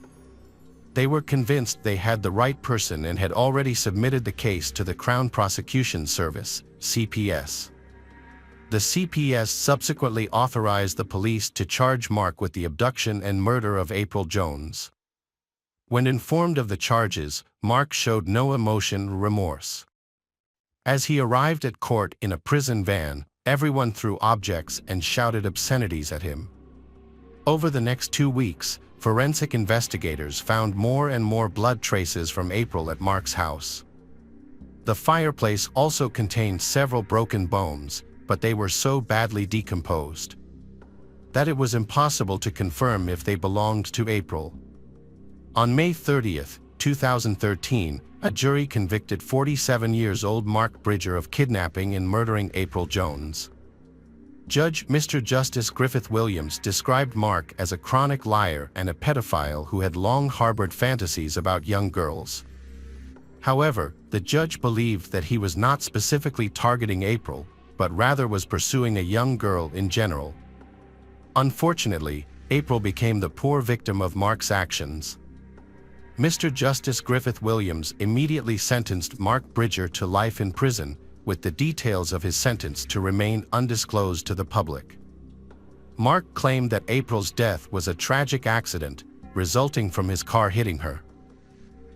They were convinced they had the right person and had already submitted the case to the Crown Prosecution Service, CPS. The CPS subsequently authorized the police to charge Mark with the abduction and murder of April Jones. When informed of the charges, Mark showed no emotion or remorse. As he arrived at court in a prison van, everyone threw objects and shouted obscenities at him. Over the next 2 weeks, forensic investigators found more and more blood traces from April at Mark's house. The fireplace also contained several broken bones, but they were so badly decomposed that it was impossible to confirm if they belonged to April. On May 30, 2013, a jury convicted 47-year-old Mark Bridger of kidnapping and murdering April Jones. Judge Mr. Justice Griffith Williams described Mark as a chronic liar and a pedophile who had long harbored fantasies about young girls. However, the judge believed that he was not specifically targeting April, but rather was pursuing a young girl in general. Unfortunately, April became the poor victim of Mark's actions. Mr. Justice Griffith Williams immediately sentenced Mark Bridger to life in prison, with the details of his sentence to remain undisclosed to the public. Mark claimed that April's death was a tragic accident, resulting from his car hitting her.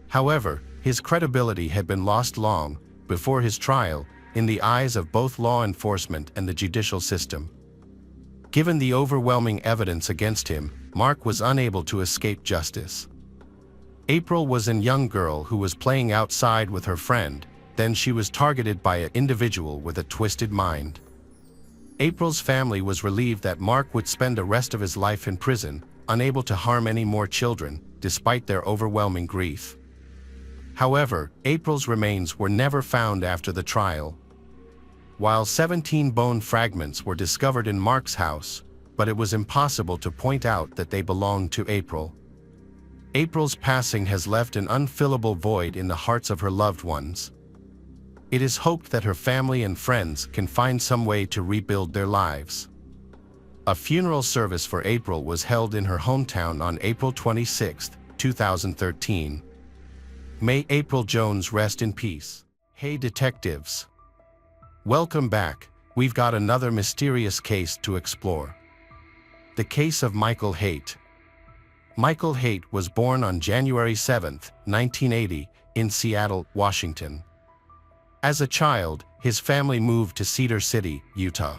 However, his credibility had been lost long before his trial, in the eyes of both law enforcement and the judicial system. Given the overwhelming evidence against him, Mark was unable to escape justice. April was a young girl who was playing outside with her friend. Then she was targeted by an individual with a twisted mind. April's family was relieved that Mark would spend the rest of his life in prison, unable to harm any more children, despite their overwhelming grief. However, April's remains were never found after the trial. While 17 bone fragments were discovered in Mark's house, but it was impossible to point out that they belonged to April. April's passing has left an unfillable void in the hearts of her loved ones. It is hoped that her family and friends can find some way to rebuild their lives. A funeral service for April was held in her hometown on April 26, 2013. May April Jones rest in peace. Hey detectives! Welcome back. We've got another mysterious case to explore. The case of Michael Haight. Michael Haight was born on January 7, 1980, in Seattle, Washington. As a child, his family moved to Cedar City, Utah.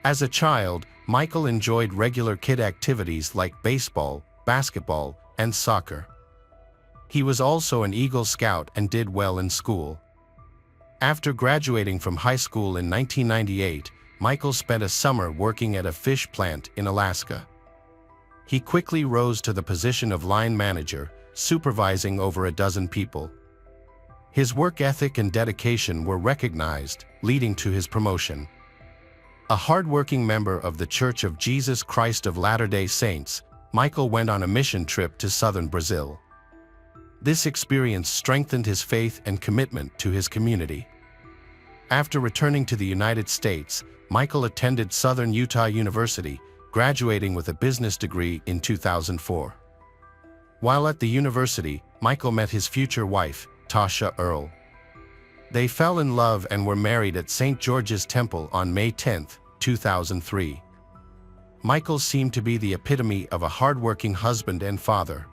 As a child, Michael enjoyed regular kid activities like baseball, basketball, and soccer. He was also an Eagle Scout and did well in school. After graduating from high school in 1998, Michael spent a summer working at a fish plant in Alaska. He quickly rose to the position of line manager, supervising over a dozen people. His work ethic and dedication were recognized, leading to his promotion. A hardworking member of the Church of Jesus Christ of Latter-day Saints, Michael went on a mission trip to southern Brazil. This experience strengthened his faith and commitment to his community. After returning to the United States, Michael attended Southern Utah University, graduating with a business degree in 2004. While at the university, Michael met his future wife, Tasha Earle. They fell in love and were married at St. George's Temple on May 10, 2003. Michael seemed to be the epitome of a hardworking husband and father.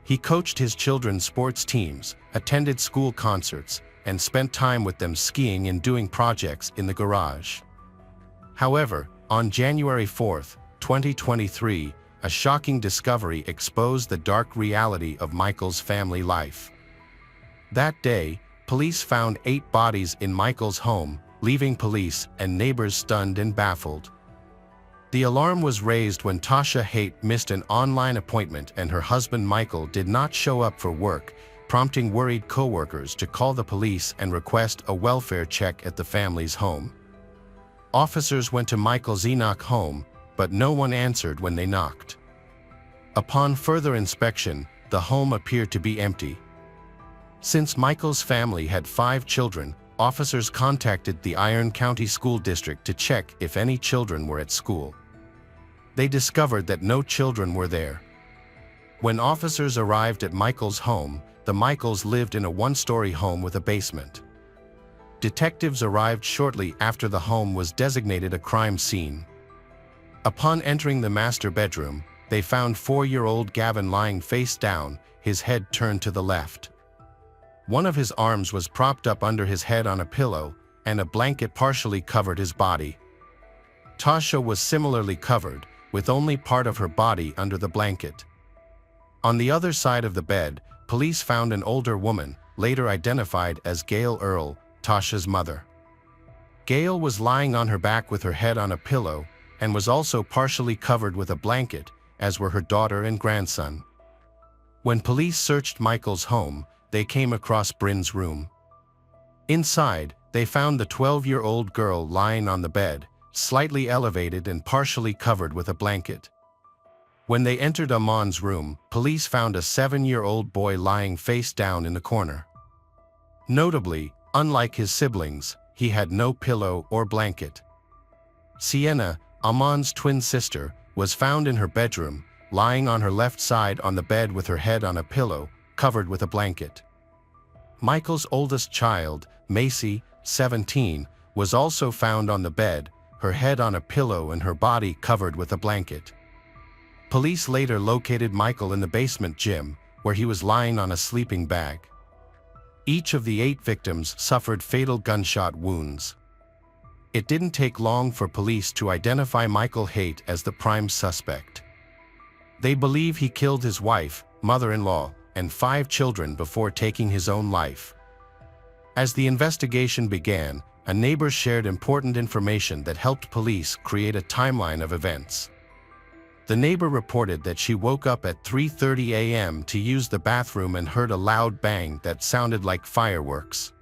He coached his children's sports teams, attended school concerts, and spent time with them skiing and doing projects in the garage. However, on January 4, 2023, a shocking discovery exposed the dark reality of Michael's family life. That day, police found 8 bodies in Michael's home, leaving police and neighbors stunned and baffled. The alarm was raised when Tasha Haight missed an online appointment and her husband Michael did not show up for work, prompting worried co-workers to call the police and request a welfare check at the family's home. Officers went to Michael's Enoch home, but no one answered when they knocked. Upon further inspection, the home appeared to be empty. Since Michael's family had 5 children, officers contacted the Iron County School District to check if any children were at school. They discovered that no children were there. When officers arrived at Michael's home, the Michaels lived in a 1-story home with a basement. Detectives arrived shortly after the home was designated a crime scene. Upon entering the master bedroom, they found 4-year-old Gavin lying face down, his head turned to the left. One of his arms was propped up under his head on a pillow, and a blanket partially covered his body. Tasha was similarly covered, with only part of her body under the blanket. On the other side of the bed, police found an older woman, later identified as Gail Earle, Tasha's mother. Gail was lying on her back with her head on a pillow, and was also partially covered with a blanket, as were her daughter and grandson. When police searched Michael's home, they came across Bryn's room. Inside, they found the 12-year-old girl lying on the bed, slightly elevated and partially covered with a blanket. When they entered Amon's room, police found a 7-year-old boy lying face down in the corner. Notably, unlike his siblings, he had no pillow or blanket. Sienna, Amon's twin sister, was found in her bedroom, lying on her left side on the bed with her head on a pillow, covered with a blanket. Michael's oldest child, Macy, 17, was also found on the bed, her head on a pillow and her body covered with a blanket. Police later located Michael in the basement gym, where he was lying on a sleeping bag. Each of the 8 victims suffered fatal gunshot wounds. It didn't take long for police to identify Michael Haight as the prime suspect. They believe he killed his wife, mother-in-law, and 5 children before taking his own life. As the investigation began, a neighbor shared important information that helped police create a timeline of events. The neighbor reported that she woke up at 3:30 a.m. to use the bathroom and heard a loud bang that sounded like fireworks.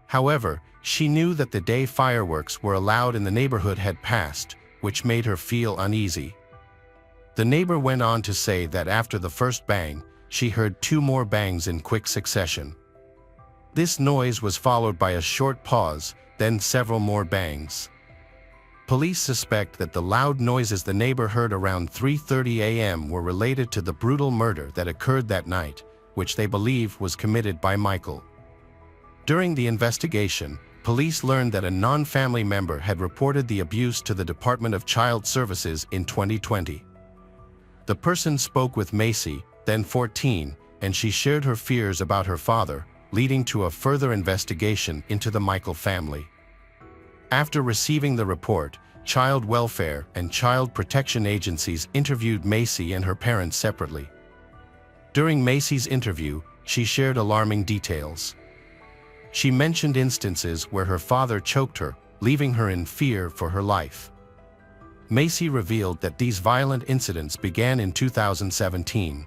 However, she knew that the day fireworks were allowed in the neighborhood had passed, which made her feel uneasy. The neighbor went on to say that after the first bang, she heard 2 more bangs in quick succession. This noise was followed by a short pause, then several more bangs. Police suspect that the loud noises the neighbor heard around 3:30 a.m. were related to the brutal murder that occurred that night, which they believe was committed by Michael. During the investigation, police learned that a non-family member had reported the abuse to the Department of Child Services in 2020. The person spoke with Macy, then 14, and she shared her fears about her father, leading to a further investigation into the Michael family. After receiving the report, child welfare and child protection agencies interviewed Macy and her parents separately. During Macy's interview, she shared alarming details. She mentioned instances where her father choked her, leaving her in fear for her life. Macy revealed that these violent incidents began in 2017.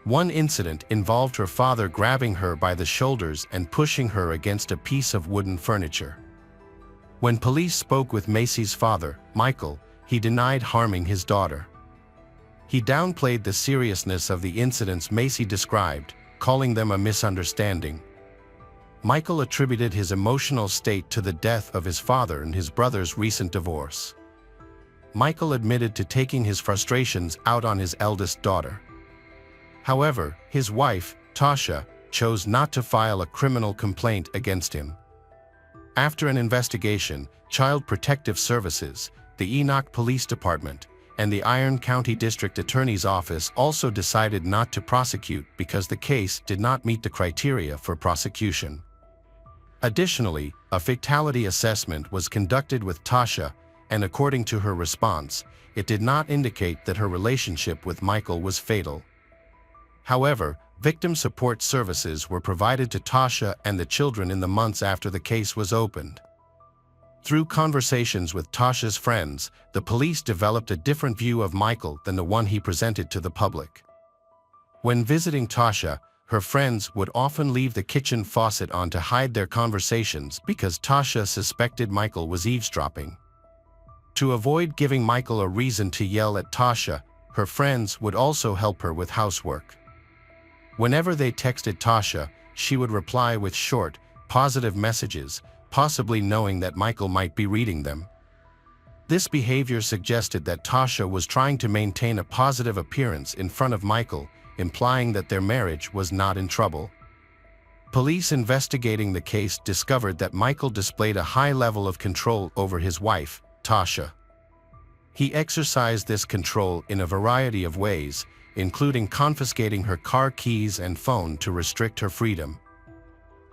One incident involved her father grabbing her by the shoulders and pushing her against a piece of wooden furniture. When police spoke with Macy's father, Michael, he denied harming his daughter. He downplayed the seriousness of the incidents Macy described, calling them a misunderstanding. Michael attributed his emotional state to the death of his father and his brother's recent divorce. Michael admitted to taking his frustrations out on his eldest daughter. However, his wife, Tasha, chose not to file a criminal complaint against him. After an investigation, Child Protective Services, the Enoch Police Department, and the Iron County District Attorney's Office also decided not to prosecute because the case did not meet the criteria for prosecution. Additionally, a fatality assessment was conducted with Tasha, and according to her response, it did not indicate that her relationship with Michael was fatal. However, victim support services were provided to Tasha and the children in the months after the case was opened. Through conversations with Tasha's friends, the police developed a different view of Michael than the one he presented to the public. When visiting Tasha, her friends would often leave the kitchen faucet on to hide their conversations because Tasha suspected Michael was eavesdropping. To avoid giving Michael a reason to yell at Tasha, her friends would also help her with housework. Whenever they texted Tasha, she would reply with short, positive messages, possibly knowing that Michael might be reading them. This behavior suggested that Tasha was trying to maintain a positive appearance in front of Michael, implying that their marriage was not in trouble. Police investigating the case discovered that Michael displayed a high level of control over his wife, Tasha. He exercised this control in a variety of ways, including confiscating her car keys and phone to restrict her freedom.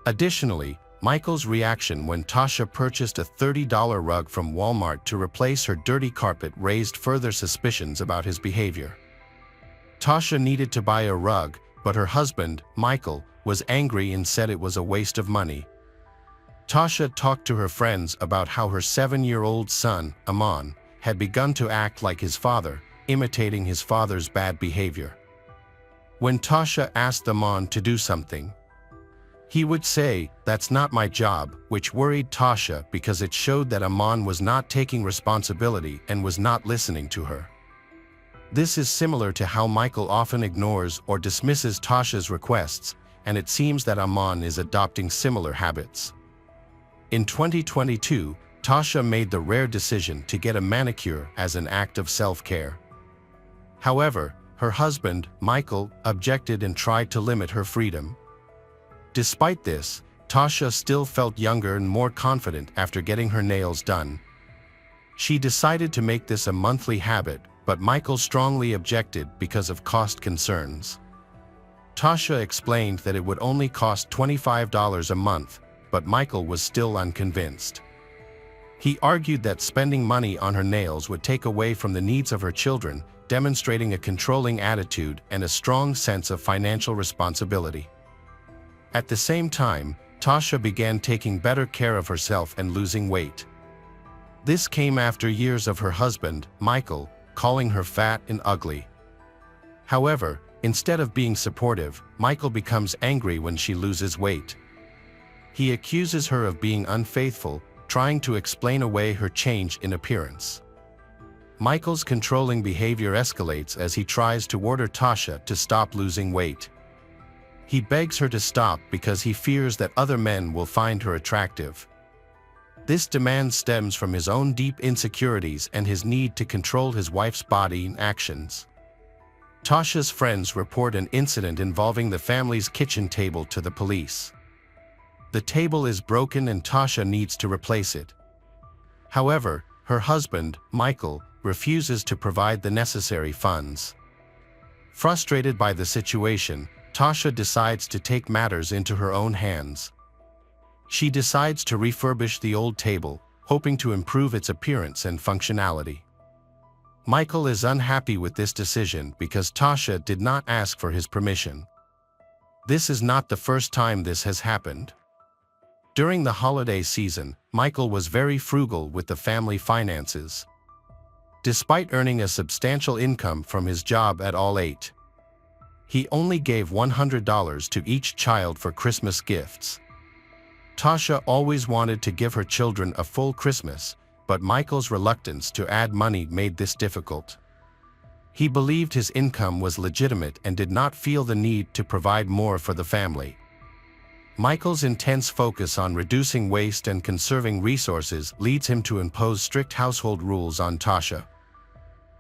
Additionally, Michael's reaction when Tasha purchased a $30 rug from Walmart to replace her dirty carpet raised further suspicions about his behavior. Tasha needed to buy a rug, but her husband, Michael, was angry and said it was a waste of money. Tasha talked to her friends about how her 7-year-old son, Amon, had begun to act like his father, imitating his father's bad behavior. When Tasha asked Amon to do something, he would say, "That's not my job," which worried Tasha because it showed that Amon was not taking responsibility and was not listening to her. This is similar to how Michael often ignores or dismisses Tasha's requests, and it seems that Amon is adopting similar habits. In 2022, Tasha made the rare decision to get a manicure as an act of self-care. However, her husband, Michael, objected and tried to limit her freedom. Despite this, Tasha still felt younger and more confident after getting her nails done. She decided to make this a monthly habit, but Michael strongly objected because of cost concerns. Tasha explained that it would only cost $25 a month, but Michael was still unconvinced. He argued that spending money on her nails would take away from the needs of her children, demonstrating a controlling attitude and a strong sense of financial responsibility. At the same time, Tasha began taking better care of herself and losing weight. This came after years of her husband, Michael, calling her fat and ugly. However, instead of being supportive, Michael becomes angry when she loses weight. He accuses her of being unfaithful, trying to explain away her change in appearance. Michael's controlling behavior escalates as he tries to order Tasha to stop losing weight. He begs her to stop because he fears that other men will find her attractive. This demand stems from his own deep insecurities and his need to control his wife's body and actions. Tasha's friends report an incident involving the family's kitchen table to the police. The table is broken and Tasha needs to replace it. However, her husband, Michael, refuses to provide the necessary funds. Frustrated by the situation, Tasha decides to take matters into her own hands. She decides to refurbish the old table, hoping to improve its appearance and functionality. Michael is unhappy with this decision because Tasha did not ask for his permission. This is not the first time this has happened. During the holiday season, Michael was very frugal with the family finances. Despite earning a substantial income from his job at All 8, he only gave $100 to each child for Christmas gifts. Tasha always wanted to give her children a full Christmas, but Michael's reluctance to add money made this difficult. He believed his income was legitimate and did not feel the need to provide more for the family. Michael's intense focus on reducing waste and conserving resources leads him to impose strict household rules on Tasha.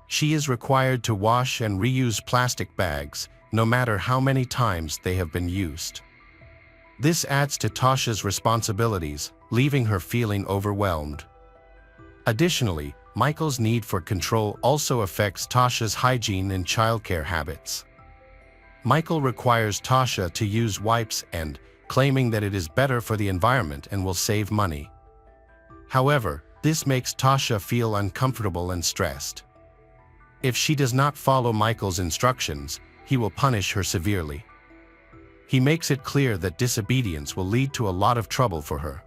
She is required to wash and reuse plastic bags, no matter how many times they have been used. This adds to Tasha's responsibilities, leaving her feeling overwhelmed. Additionally, Michael's need for control also affects Tasha's hygiene and childcare habits. Michael requires Tasha to use wipes and, claiming that it is better for the environment and will save money. However, this makes Tasha feel uncomfortable and stressed. If she does not follow Michael's instructions, he will punish her severely. He makes it clear that disobedience will lead to a lot of trouble for her.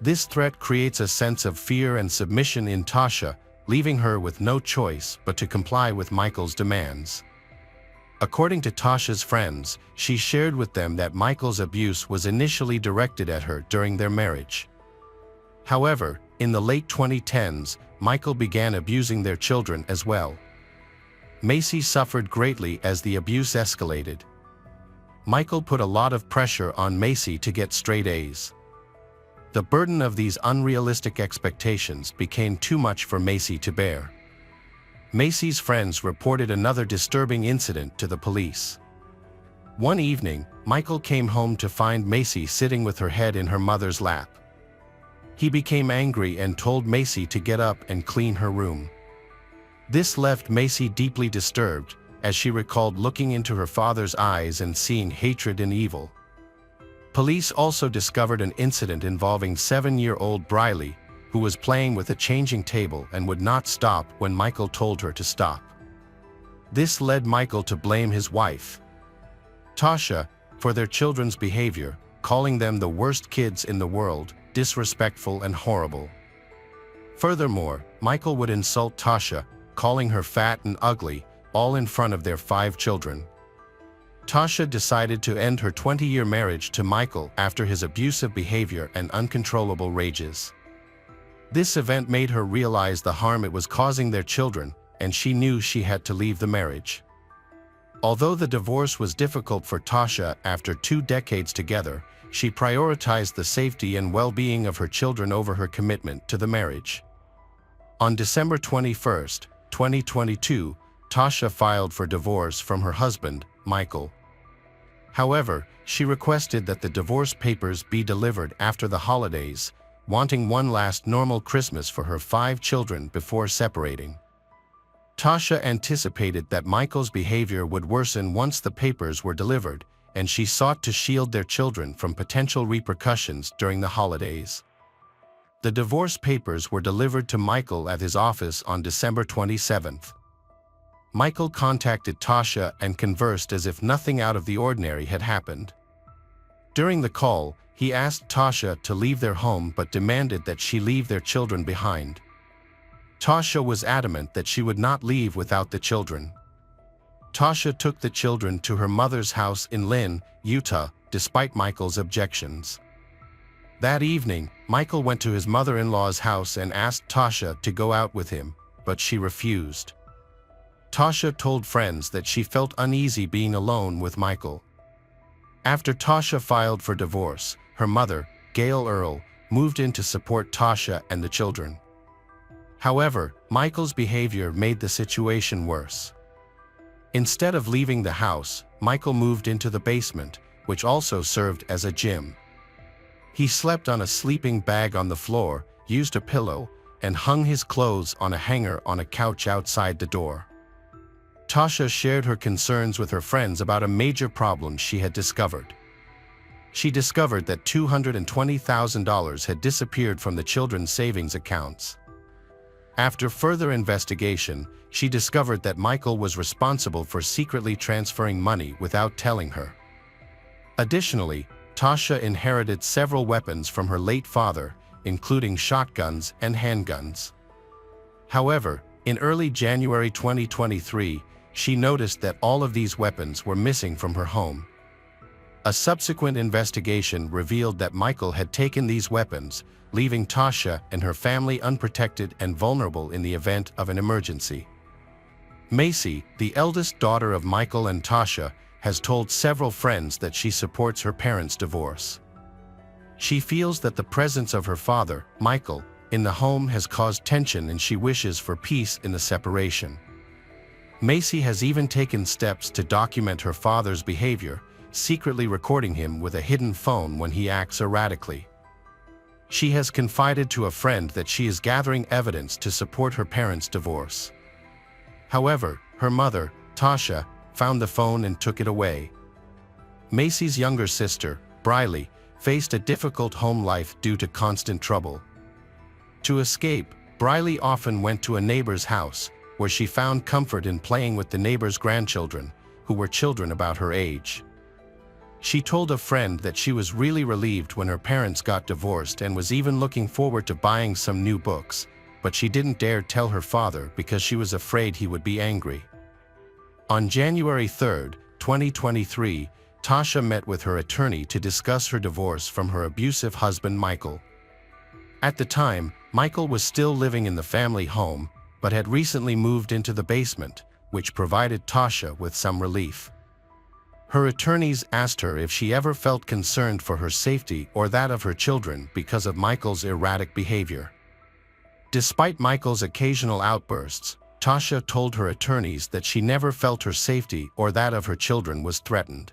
This threat creates a sense of fear and submission in Tasha, leaving her with no choice but to comply with Michael's demands. According to Tasha's friends, she shared with them that Michael's abuse was initially directed at her during their marriage. However, in the late 2010s, Michael began abusing their children as well. Macy suffered greatly as the abuse escalated. Michael put a lot of pressure on Macy to get straight A's. The burden of these unrealistic expectations became too much for Macy to bear. Macy's friends reported another disturbing incident to the police. One evening, Michael came home to find Macy sitting with her head in her mother's lap. He became angry and told Macy to get up and clean her room. This left Macy deeply disturbed, as she recalled looking into her father's eyes and seeing hatred and evil. Police also discovered an incident involving 7-year-old Briley, who was playing with a changing table and would not stop when Michael told her to stop. This led Michael to blame his wife, Tasha, for their children's behavior, calling them the worst kids in the world, disrespectful and horrible. Furthermore, Michael would insult Tasha, calling her fat and ugly, all in front of their 5 children. Tasha decided to end her 20-year marriage to Michael after his abusive behavior and uncontrollable rages. This event made her realize the harm it was causing their children, and she knew she had to leave the marriage. Although the divorce was difficult for Tasha after 2 decades together, she prioritized the safety and well-being of her children over her commitment to the marriage. On December 21, 2022, Tasha filed for divorce from her husband, Michael. However, she requested that the divorce papers be delivered after the holidays, wanting one last normal Christmas for her 5 children before separating. Tasha anticipated that Michael's behavior would worsen once the papers were delivered, and she sought to shield their children from potential repercussions during the holidays. The divorce papers were delivered to Michael at his office on December 27th. Michael contacted Tasha and conversed as if nothing out of the ordinary had happened. During the call, he asked Tasha to leave their home but demanded that she leave their children behind. Tasha was adamant that she would not leave without the children. Tasha took the children to her mother's house in Lynn, Utah, despite Michael's objections. That evening, Michael went to his mother-in-law's house and asked Tasha to go out with him, but she refused. Tasha told friends that she felt uneasy being alone with Michael. After Tasha filed for divorce, her mother, Gail Earle, moved in to support Tasha and the children. However, Michael's behavior made the situation worse. Instead of leaving the house, Michael moved into the basement, which also served as a gym. He slept on a sleeping bag on the floor, used a pillow, and hung his clothes on a hanger on a couch outside the door. Tasha shared her concerns with her friends about a major problem she had discovered. She discovered that $220,000 had disappeared from the children's savings accounts. After further investigation, she discovered that Michael was responsible for secretly transferring money without telling her. Additionally, Tasha inherited several weapons from her late father, including shotguns and handguns. However, in early January 2023, she noticed that all of these weapons were missing from her home. A subsequent investigation revealed that Michael had taken these weapons, leaving Tasha and her family unprotected and vulnerable in the event of an emergency. Macy, the eldest daughter of Michael and Tasha, has told several friends that she supports her parents' divorce. She feels that the presence of her father, Michael, in the home has caused tension and she wishes for peace in the separation. Macy has even taken steps to document her father's behavior, secretly recording him with a hidden phone when he acts erratically. She has confided to a friend that she is gathering evidence to support her parents' divorce. However, her mother, Tasha, found the phone and took it away. Macy's younger sister, Briley, faced a difficult home life due to constant trouble. To escape, Briley often went to a neighbor's house, where she found comfort in playing with the neighbor's grandchildren, who were children about her age. She told a friend that she was really relieved when her parents got divorced and was even looking forward to buying some new books, but she didn't dare tell her father because she was afraid he would be angry. On January 3, 2023, Tasha met with her attorney to discuss her divorce from her abusive husband Michael. At the time, Michael was still living in the family home, but had recently moved into the basement, which provided Tasha with some relief. Her attorneys asked her if she ever felt concerned for her safety or that of her children because of Michael's erratic behavior. Despite Michael's occasional outbursts, Tasha told her attorneys that she never felt her safety or that of her children was threatened.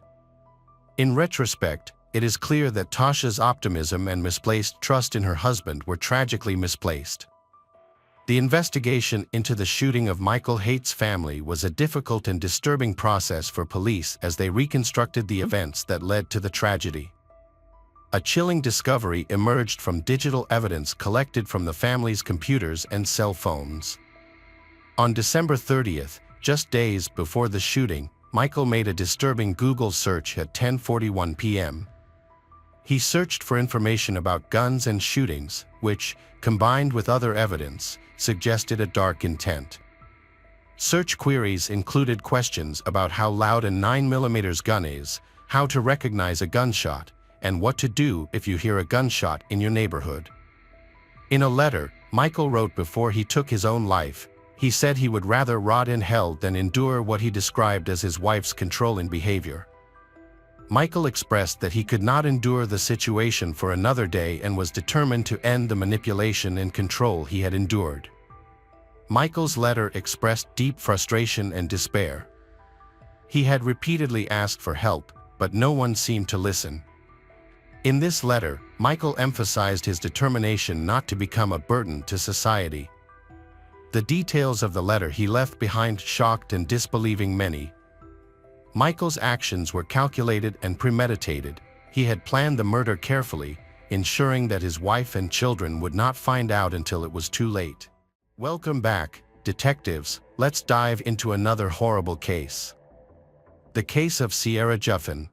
In retrospect, it is clear that Tasha's optimism and misplaced trust in her husband were tragically misplaced. The investigation into the shooting of Michael Haight's family was a difficult and disturbing process for police as they reconstructed the events that led to the tragedy. A chilling discovery emerged from digital evidence collected from the family's computers and cell phones. On December 30th, just days before the shooting, Michael made a disturbing Google search at 10:41 p.m. He searched for information about guns and shootings, which, combined with other evidence, suggested a dark intent. Search queries included questions about how loud a 9mm gun is, how to recognize a gunshot, and what to do if you hear a gunshot in your neighborhood. In a letter Michael wrote before he took his own life, he said he would rather rot in hell than endure what he described as his wife's controlling behavior. Michael expressed that he could not endure the situation for another day and was determined to end the manipulation and control he had endured. Michael's letter expressed deep frustration and despair. He had repeatedly asked for help, but no one seemed to listen. In this letter, Michael emphasized his determination not to become a burden to society. The details of the letter he left behind shocked and disbelieving many. Michael's actions were calculated and premeditated. He had planned the murder carefully, ensuring that his wife and children would not find out until it was too late. Welcome back, detectives. Let's dive into another horrible case. The case of Sierra Juffin.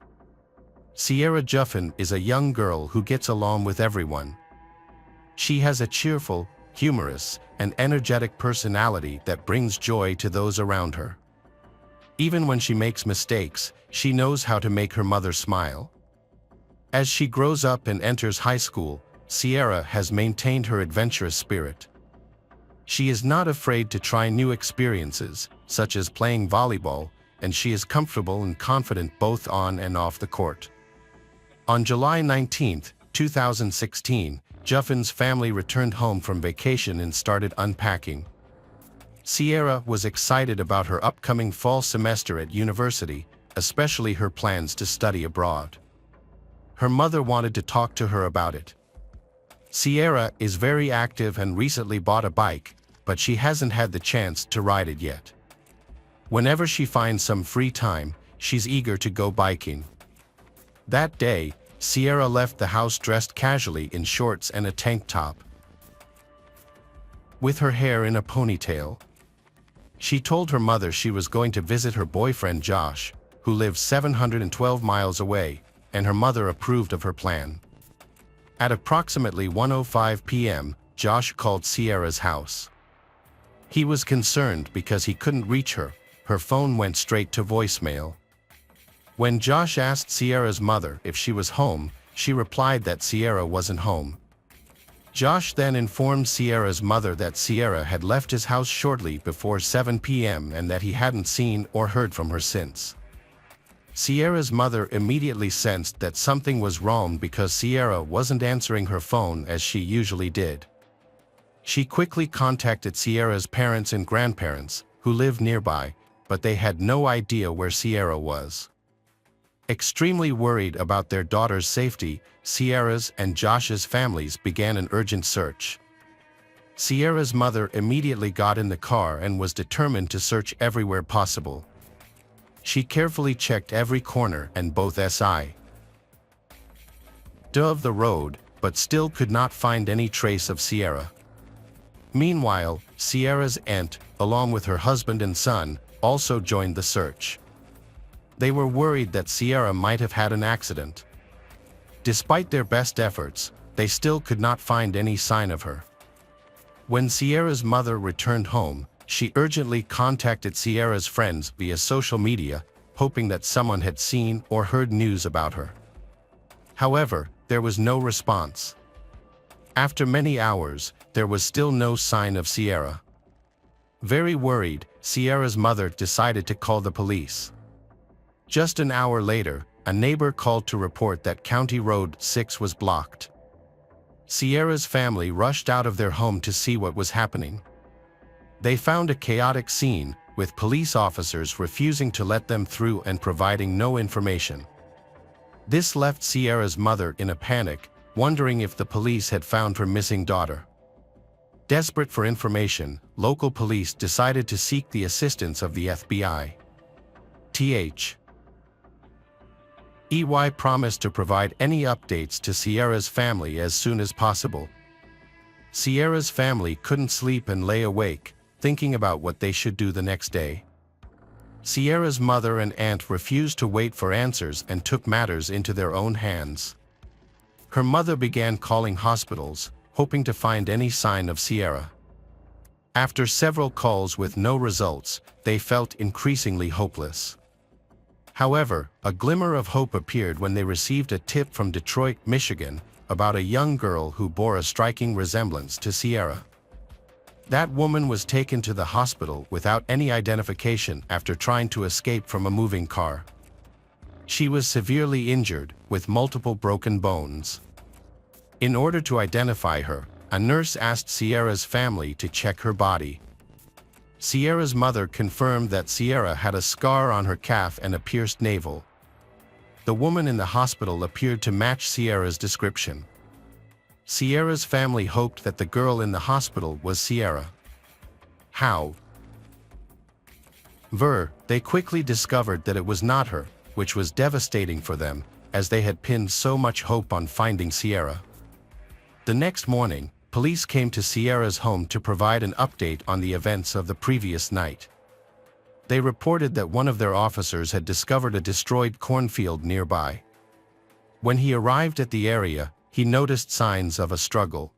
Sierra Juffin is a young girl who gets along with everyone. She has a cheerful, humorous, and energetic personality that brings joy to those around her. Even when she makes mistakes, she knows how to make her mother smile. As she grows up and enters high school, Sierra has maintained her adventurous spirit. She is not afraid to try new experiences, such as playing volleyball, and she is comfortable and confident both on and off the court. On July 19, 2016, Juffin's family returned home from vacation and started unpacking. Sierra was excited about her upcoming fall semester at university, especially her plans to study abroad. Her mother wanted to talk to her about it. Sierra is very active and recently bought a bike, but she hasn't had the chance to ride it yet. Whenever she finds some free time, she's eager to go biking. That day, Sierra left the house dressed casually in shorts and a tank top. With her hair in a ponytail, she told her mother she was going to visit her boyfriend Josh, who lives 712 miles away, and her mother approved of her plan. At approximately 1:05 p.m., Josh called Sierra's house. He was concerned because he couldn't reach her. Her phone went straight to voicemail. When Josh asked Sierra's mother if she was home, she replied that Sierra wasn't home. Josh then informed Sierra's mother that Sierra had left his house shortly before 7 p.m. and that he hadn't seen or heard from her since. Sierra's mother immediately sensed that something was wrong because Sierra wasn't answering her phone as she usually did. She quickly contacted Sierra's parents and grandparents, who lived nearby, but they had no idea where Sierra was. Extremely worried about their daughter's safety, Sierra's and Josh's families began an urgent search. Sierra's mother immediately got in the car and was determined to search everywhere possible. She carefully checked every corner and both sides of the road, but still could not find any trace of Sierra. Meanwhile, Sierra's aunt, along with her husband and son, also joined the search. They were worried that Sierra might have had an accident. Despite their best efforts, they still could not find any sign of her. When Sierra's mother returned home, she urgently contacted Sierra's friends via social media, hoping that someone had seen or heard news about her. However, there was no response. After many hours, there was still no sign of Sierra. Very worried, Sierra's mother decided to call the police. Just an hour later, a neighbor called to report that County Road 6 was blocked. Sierra's family rushed out of their home to see what was happening. They found a chaotic scene, with police officers refusing to let them through and providing no information. This left Sierra's mother in a panic, wondering if the police had found her missing daughter. Desperate for information, local police decided to seek the assistance of the FBI. EY promised to provide any updates to Sierra's family as soon as possible. Sierra's family couldn't sleep and lay awake, thinking about what they should do the next day. Sierra's mother and aunt refused to wait for answers and took matters into their own hands. Her mother began calling hospitals, hoping to find any sign of Sierra. After several calls with no results, they felt increasingly hopeless. However, a glimmer of hope appeared when they received a tip from Detroit, Michigan, about a young girl who bore a striking resemblance to Sierra. That woman was taken to the hospital without any identification after trying to escape from a moving car. She was severely injured, with multiple broken bones. In order to identify her, a nurse asked Sierra's family to check her body. Sierra's mother confirmed that Sierra had a scar on her calf and a pierced navel. The woman in the hospital appeared to match Sierra's description. Sierra's family hoped that the girl in the hospital was Sierra. However, they quickly discovered that it was not her, which was devastating for them, as they had pinned so much hope on finding Sierra. The next morning, police came to Sierra's home to provide an update on the events of the previous night. They reported that one of their officers had discovered a destroyed cornfield nearby. When he arrived at the area, he noticed signs of a struggle.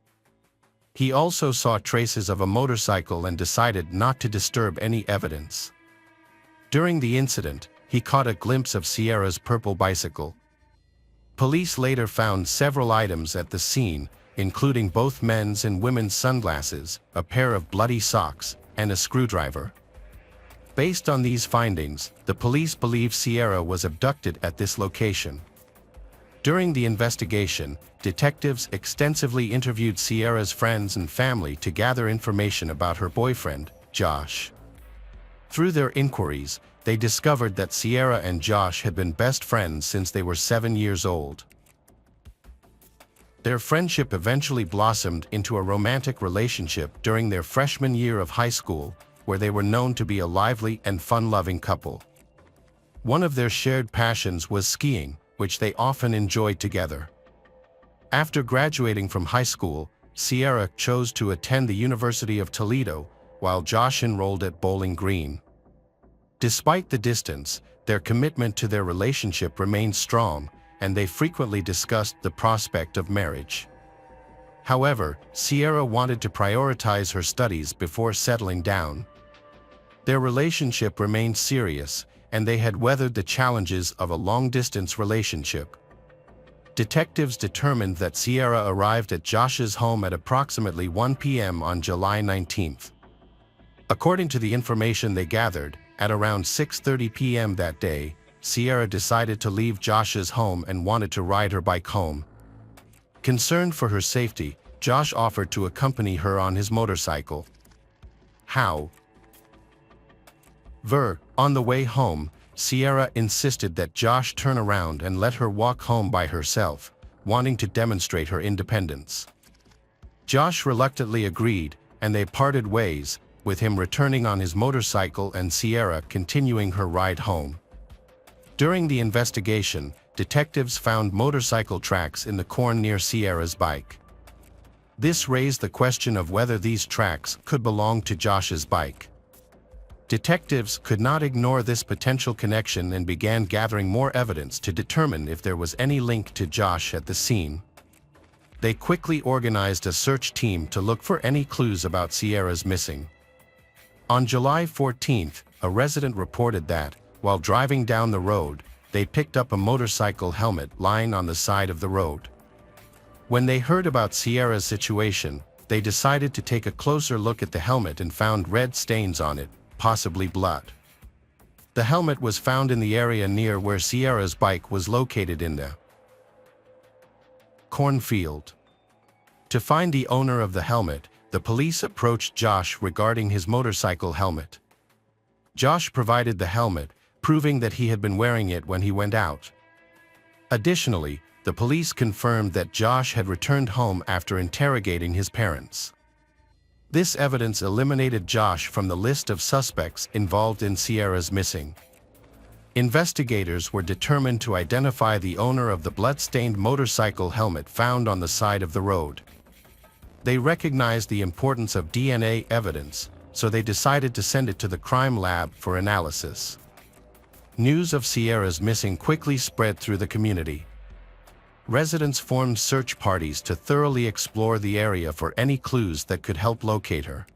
He also saw traces of a motorcycle and decided not to disturb any evidence. During the incident, he caught a glimpse of Sierra's purple bicycle. Police later found several items at the scene, including both men's and women's sunglasses, a pair of bloody socks, and a screwdriver. Based on these findings, the police believe Sierra was abducted at this location. During the investigation, detectives extensively interviewed Sierra's friends and family to gather information about her boyfriend, Josh. Through their inquiries, they discovered that Sierra and Josh had been best friends since they were 7 years old. Their friendship eventually blossomed into a romantic relationship during their freshman year of high school, where they were known to be a lively and fun-loving couple. One of their shared passions was skiing, which they often enjoyed together. After graduating from high school, Sierra chose to attend the University of Toledo, while Josh enrolled at Bowling Green. Despite the distance, their commitment to their relationship remained strong, and they frequently discussed the prospect of marriage. However, Sierra wanted to prioritize her studies before settling down. Their relationship remained serious, and they had weathered the challenges of a long-distance relationship. Detectives determined that Sierra arrived at Josh's home at approximately 1 p.m. on July 19th. According to the information they gathered, at around 6:30 p.m. that day, Sierra decided to leave Josh's home and wanted to ride her bike home. Concerned for her safety, Josh offered to accompany her on his motorcycle. However, on the way home, Sierra insisted that Josh turn around and let her walk home by herself, wanting to demonstrate her independence. Josh reluctantly agreed, and they parted ways, with him returning on his motorcycle and Sierra continuing her ride home. During the investigation, detectives found motorcycle tracks in the corn near Sierra's bike. This raised the question of whether these tracks could belong to Josh's bike. Detectives could not ignore this potential connection and began gathering more evidence to determine if there was any link to Josh at the scene. They quickly organized a search team to look for any clues about Sierra's missing. On July 14th, a resident reported that, while driving down the road, they picked up a motorcycle helmet lying on the side of the road. When they heard about Sierra's situation, they decided to take a closer look at the helmet and found red stains on it, possibly blood. The helmet was found in the area near where Sierra's bike was located in the cornfield. To find the owner of the helmet, the police approached Josh regarding his motorcycle helmet. Josh provided the helmet, proving that he had been wearing it when he went out. Additionally, the police confirmed that Josh had returned home after interrogating his parents. This evidence eliminated Josh from the list of suspects involved in Sierra's missing. Investigators were determined to identify the owner of the blood-stained motorcycle helmet found on the side of the road. They recognized the importance of DNA evidence, so they decided to send it to the crime lab for analysis. News of Sierra's missing quickly spread through the community. Residents formed search parties to thoroughly explore the area for any clues that could help locate her.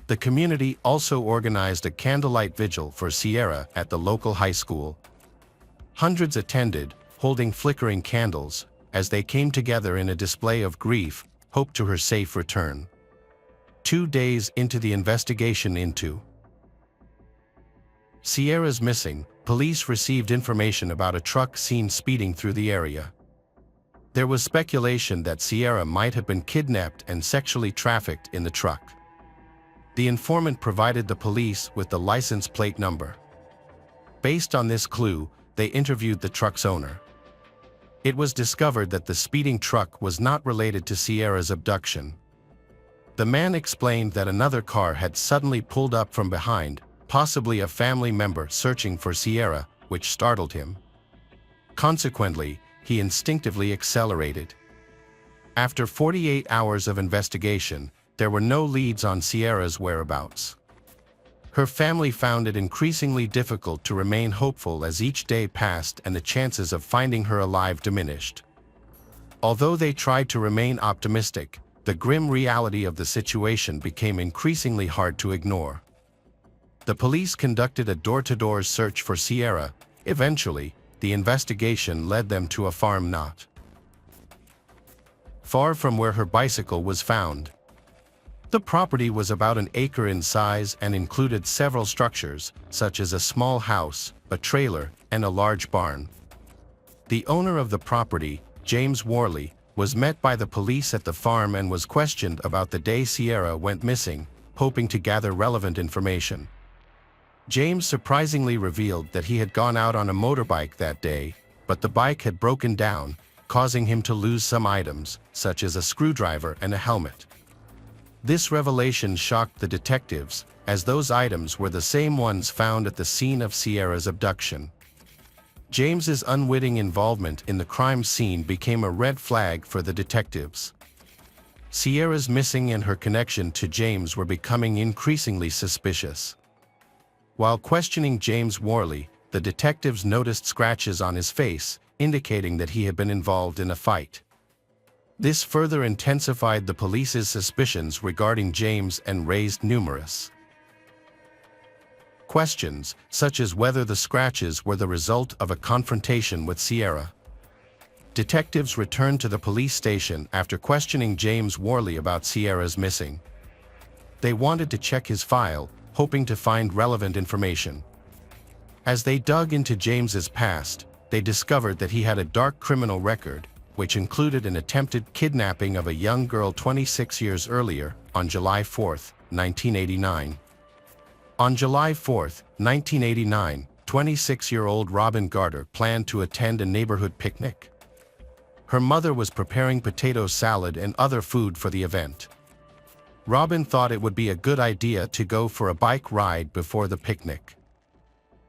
The community also organized a candlelight vigil for Sierra at the local high school. Hundreds attended, holding flickering candles, as they came together in a display of grief, hope to her safe return. 2 days into the investigation into Sierra's missing, police received information about a truck seen speeding through the area. There was speculation that Sierra might have been kidnapped and sexually trafficked in the truck. The informant provided the police with the license plate number. Based on this clue, they interviewed the truck's owner. It was discovered that the speeding truck was not related to Sierra's abduction. The man explained that another car had suddenly pulled up from behind, possibly a family member searching for Sierra, which startled him. Consequently, he instinctively accelerated. After 48 hours of investigation, there were no leads on Sierra's whereabouts. Her family found it increasingly difficult to remain hopeful as each day passed and the chances of finding her alive diminished. Although they tried to remain optimistic, the grim reality of the situation became increasingly hard to ignore. The police conducted a door-to-door search for Sierra. Eventually, the investigation led them to a farm not far from where her bicycle was found. The property was about an acre in size and included several structures, such as a small house, a trailer, and a large barn. The owner of the property, James Worley, was met by the police at the farm and was questioned about the day Sierra went missing, hoping to gather relevant information. James surprisingly revealed that he had gone out on a motorbike that day, but the bike had broken down, causing him to lose some items, such as a screwdriver and a helmet. This revelation shocked the detectives, as those items were the same ones found at the scene of Sierra's abduction. James's unwitting involvement in the crime scene became a red flag for the detectives. Sierra's missing and her connection to James were becoming increasingly suspicious. While questioning James Worley, the detectives noticed scratches on his face, indicating that he had been involved in a fight. This further intensified the police's suspicions regarding James and raised numerous questions, such as whether the scratches were the result of a confrontation with Sierra. Detectives returned to the police station after questioning James Worley about Sierra's missing. They wanted to check his file, hoping to find relevant information. As they dug into James's past, they discovered that he had a dark criminal record, which included an attempted kidnapping of a young girl 26 years earlier, on July 4, 1989. On July 4, 1989, 26-year-old Robin Garter planned to attend a neighborhood picnic. Her mother was preparing potato salad and other food for the event. Robin thought it would be a good idea to go for a bike ride before the picnic.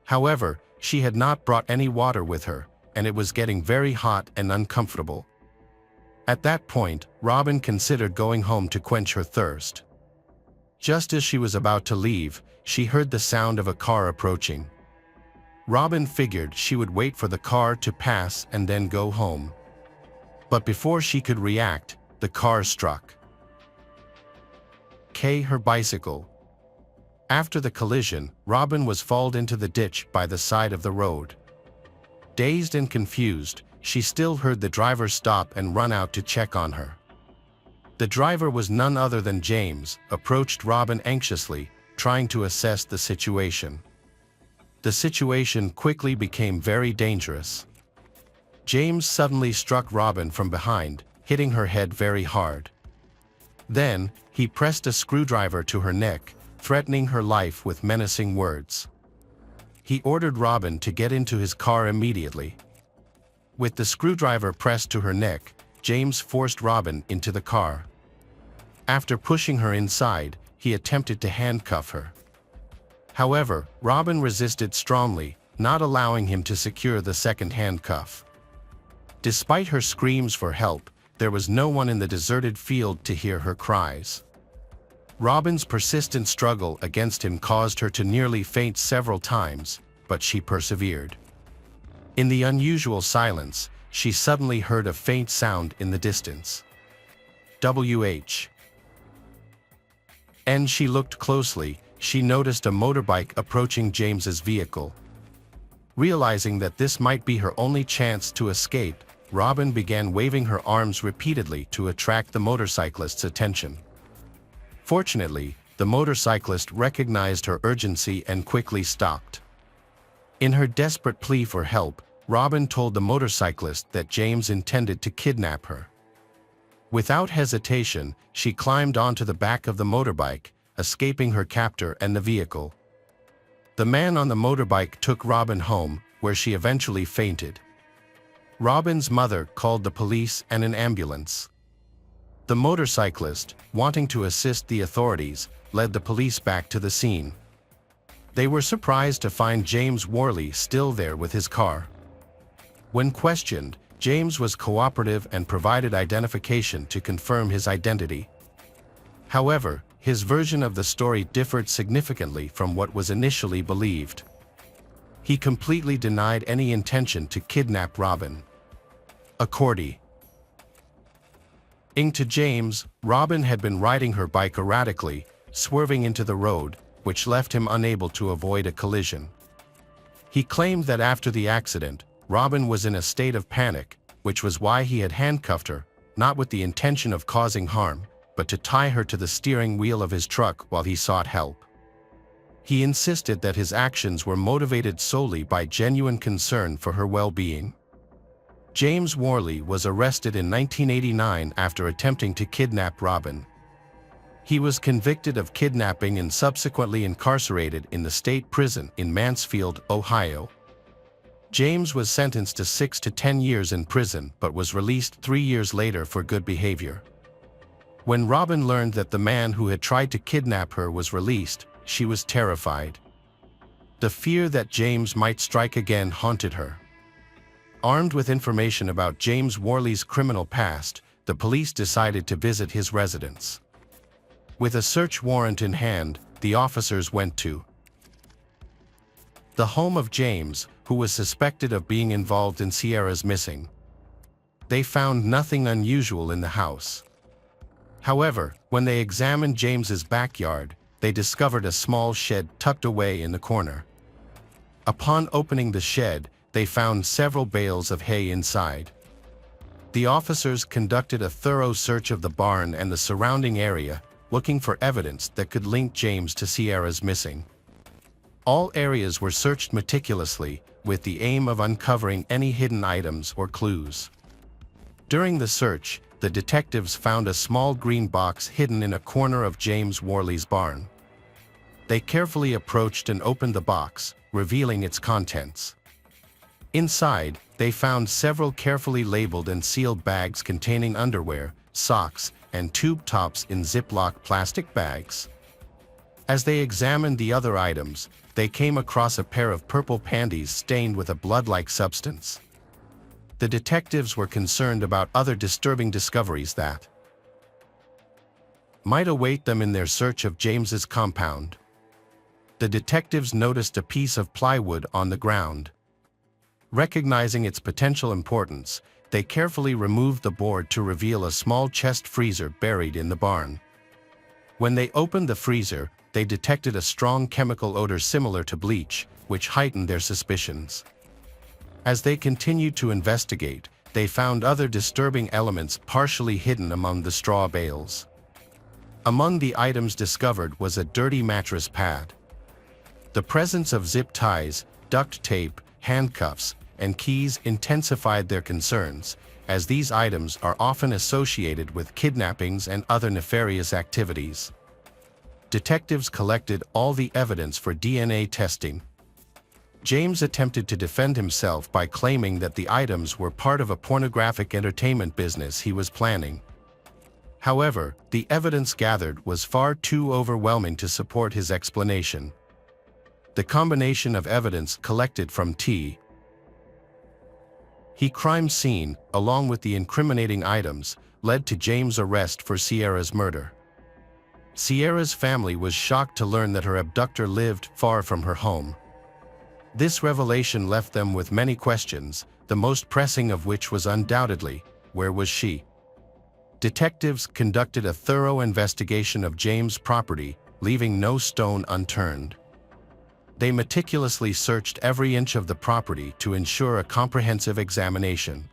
However, she had not brought any water with her, and it was getting very hot and uncomfortable. At that point, Robin considered going home to quench her thirst. Just as she was about to leave, she heard the sound of a car approaching. Robin figured she would wait for the car to pass and then go home. But before she could react, the car struck her bicycle. After the collision, Robin was hauled into the ditch by the side of the road. Dazed and confused, she still heard the driver stop and run out to check on her. The driver was none other than James, approached Robin anxiously, trying to assess the situation. The situation quickly became very dangerous. James suddenly struck Robin from behind, hitting her head very hard. Then, he pressed a screwdriver to her neck, threatening her life with menacing words. He ordered Robin to get into his car immediately. With the screwdriver pressed to her neck, James forced Robin into the car. After pushing her inside, he attempted to handcuff her. However, Robin resisted strongly, not allowing him to secure the second handcuff. Despite her screams for help, there was no one in the deserted field to hear her cries. Robin's persistent struggle against him caused her to nearly faint several times, but she persevered. In the unusual silence, she suddenly heard a faint sound in the distance. WH. And she looked closely, she noticed a motorbike approaching James's vehicle. Realizing that this might be her only chance to escape, Robin began waving her arms repeatedly to attract the motorcyclist's attention. Fortunately, the motorcyclist recognized her urgency and quickly stopped. In her desperate plea for help, Robin told the motorcyclist that James intended to kidnap her. Without hesitation, she climbed onto the back of the motorbike, escaping her captor and the vehicle. The man on the motorbike took Robin home, where she eventually fainted. Robin's mother called the police and an ambulance. The motorcyclist, wanting to assist the authorities, led the police back to the scene. They were surprised to find James Worley still there with his car. When questioned, James was cooperative and provided identification to confirm his identity. However, his version of the story differed significantly from what was initially believed. He completely denied any intention to kidnap Robin. According to James, Robin had been riding her bike erratically, swerving into the road, which left him unable to avoid a collision. He claimed that after the accident, Robin was in a state of panic, which was why he had handcuffed her, not with the intention of causing harm, but to tie her to the steering wheel of his truck while he sought help. He insisted that his actions were motivated solely by genuine concern for her well-being. James Worley was arrested in 1989 after attempting to kidnap Robin. He was convicted of kidnapping and subsequently incarcerated in the state prison in Mansfield, Ohio. James was sentenced to 6 to 10 years in prison but was released 3 years later for good behavior. When Robin learned that the man who had tried to kidnap her was released, she was terrified. The fear that James might strike again haunted her. Armed with information about James Worley's criminal past, the police decided to visit his residence. With a search warrant in hand, the officers went to the home of James, who was suspected of being involved in Sierra's missing. They found nothing unusual in the house. However, when they examined James's backyard, they discovered a small shed tucked away in the corner. Upon opening the shed, they found several bales of hay inside. The officers conducted a thorough search of the barn and the surrounding area, looking for evidence that could link James to Sierra's missing. All areas were searched meticulously, with the aim of uncovering any hidden items or clues. During the search, the detectives found a small green box hidden in a corner of James Worley's barn. They carefully approached and opened the box, revealing its contents. Inside, they found several carefully labeled and sealed bags containing underwear, socks, and tube tops in Ziploc plastic bags. As they examined the other items, they came across a pair of purple panties stained with a blood-like substance. The detectives were concerned about other disturbing discoveries that might await them in their search of James's compound. The detectives noticed a piece of plywood on the ground. Recognizing its potential importance, they carefully removed the board to reveal a small chest freezer buried in the barn. When they opened the freezer, they detected a strong chemical odor similar to bleach, which heightened their suspicions. As they continued to investigate, they found other disturbing elements partially hidden among the straw bales. Among the items discovered was a dirty mattress pad. The presence of zip ties, duct tape, handcuffs, and keys intensified their concerns, as these items are often associated with kidnappings and other nefarious activities. Detectives collected all the evidence for DNA testing. James attempted to defend himself by claiming that the items were part of a pornographic entertainment business he was planning. However, the evidence gathered was far too overwhelming to support his explanation. The combination of evidence collected from the crime scene, along with the incriminating items, led to James' arrest for Sierra's murder. Sierra's family was shocked to learn that her abductor lived far from her home. This revelation left them with many questions, the most pressing of which was undoubtedly, where was she? Detectives conducted a thorough investigation of James' property, leaving no stone unturned. They meticulously searched every inch of the property to ensure a comprehensive examination.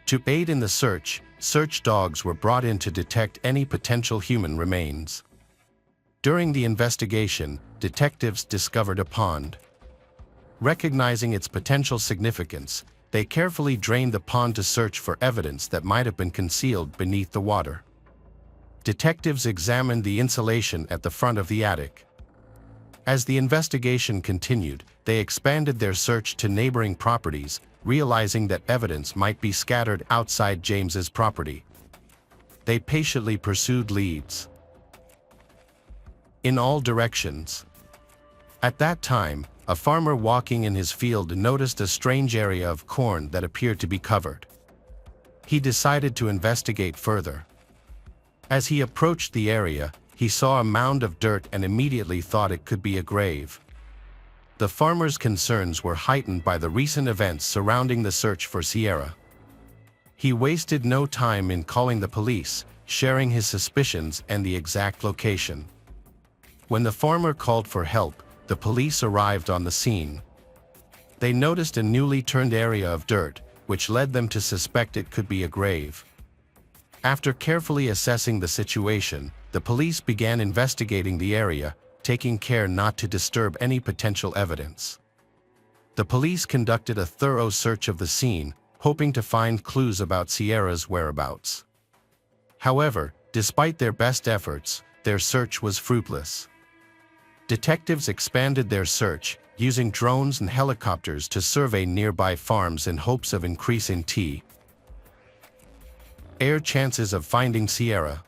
To aid in the search dogs were brought in to detect any potential human remains. During the investigation, detectives discovered a pond. Recognizing its potential significance, they carefully drained the pond to search for evidence that might have been concealed beneath the water. Detectives examined the insulation at the front of the attic. As the investigation continued, they expanded their search to neighboring properties, realizing that evidence might be scattered outside James's property. They patiently pursued leads in all directions. At that time, a farmer walking in his field noticed a strange area of corn that appeared to be covered. He decided to investigate further. As he approached the area, he saw a mound of dirt and immediately thought it could be a grave. The farmer's concerns were heightened by the recent events surrounding the search for Sierra. He wasted no time in calling the police, sharing his suspicions and the exact location. When the farmer called for help, the police arrived on the scene. They noticed a newly turned area of dirt, which led them to suspect it could be a grave. After carefully assessing the situation, the police began investigating the area, taking care not to disturb any potential evidence. The police conducted a thorough search of the scene, hoping to find clues about Sierra's whereabouts. However, despite their best efforts, their search was fruitless. Detectives expanded their search, using drones and helicopters to survey nearby farms in hopes of increasing air chances of finding Sierra.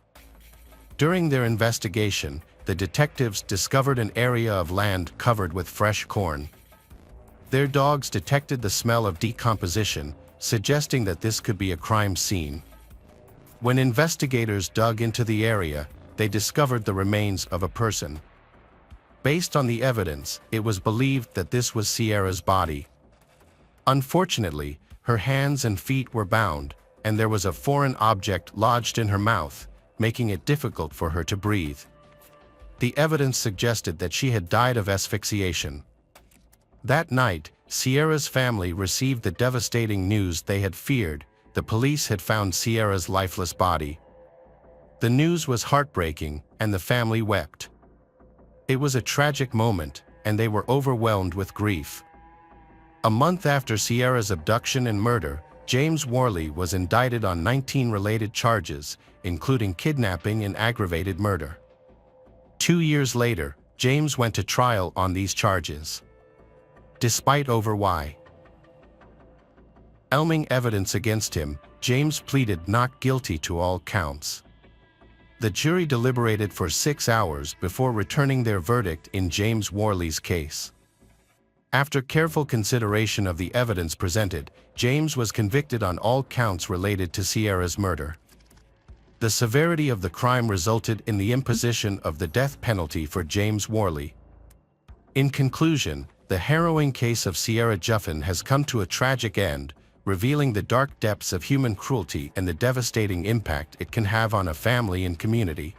During their investigation, the detectives discovered an area of land covered with fresh corn. Their dogs detected the smell of decomposition, suggesting that this could be a crime scene. When investigators dug into the area, they discovered the remains of a person. Based on the evidence, it was believed that this was Sierra's body. Unfortunately, her hands and feet were bound, and there was a foreign object lodged in her mouth, making it difficult for her to breathe. The evidence suggested that she had died of asphyxiation. That night, Sierra's family received the devastating news they had feared. The police had found Sierra's lifeless body. The news was heartbreaking, and the family wept. It was a tragic moment, and they were overwhelmed with grief. A month after Sierra's abduction and murder, James Worley was indicted on 19 related charges, including kidnapping and aggravated murder. 2 years later, James went to trial on these charges. Despite overwhelming evidence against him, James pleaded not guilty to all counts. The jury deliberated for 6 hours before returning their verdict in James Worley's case. After careful consideration of the evidence presented, James was convicted on all counts related to Sierra's murder. The severity of the crime resulted in the imposition of the death penalty for James Worley. In conclusion, the harrowing case of Sierra Juffin has come to a tragic end, revealing the dark depths of human cruelty and the devastating impact it can have on a family and community.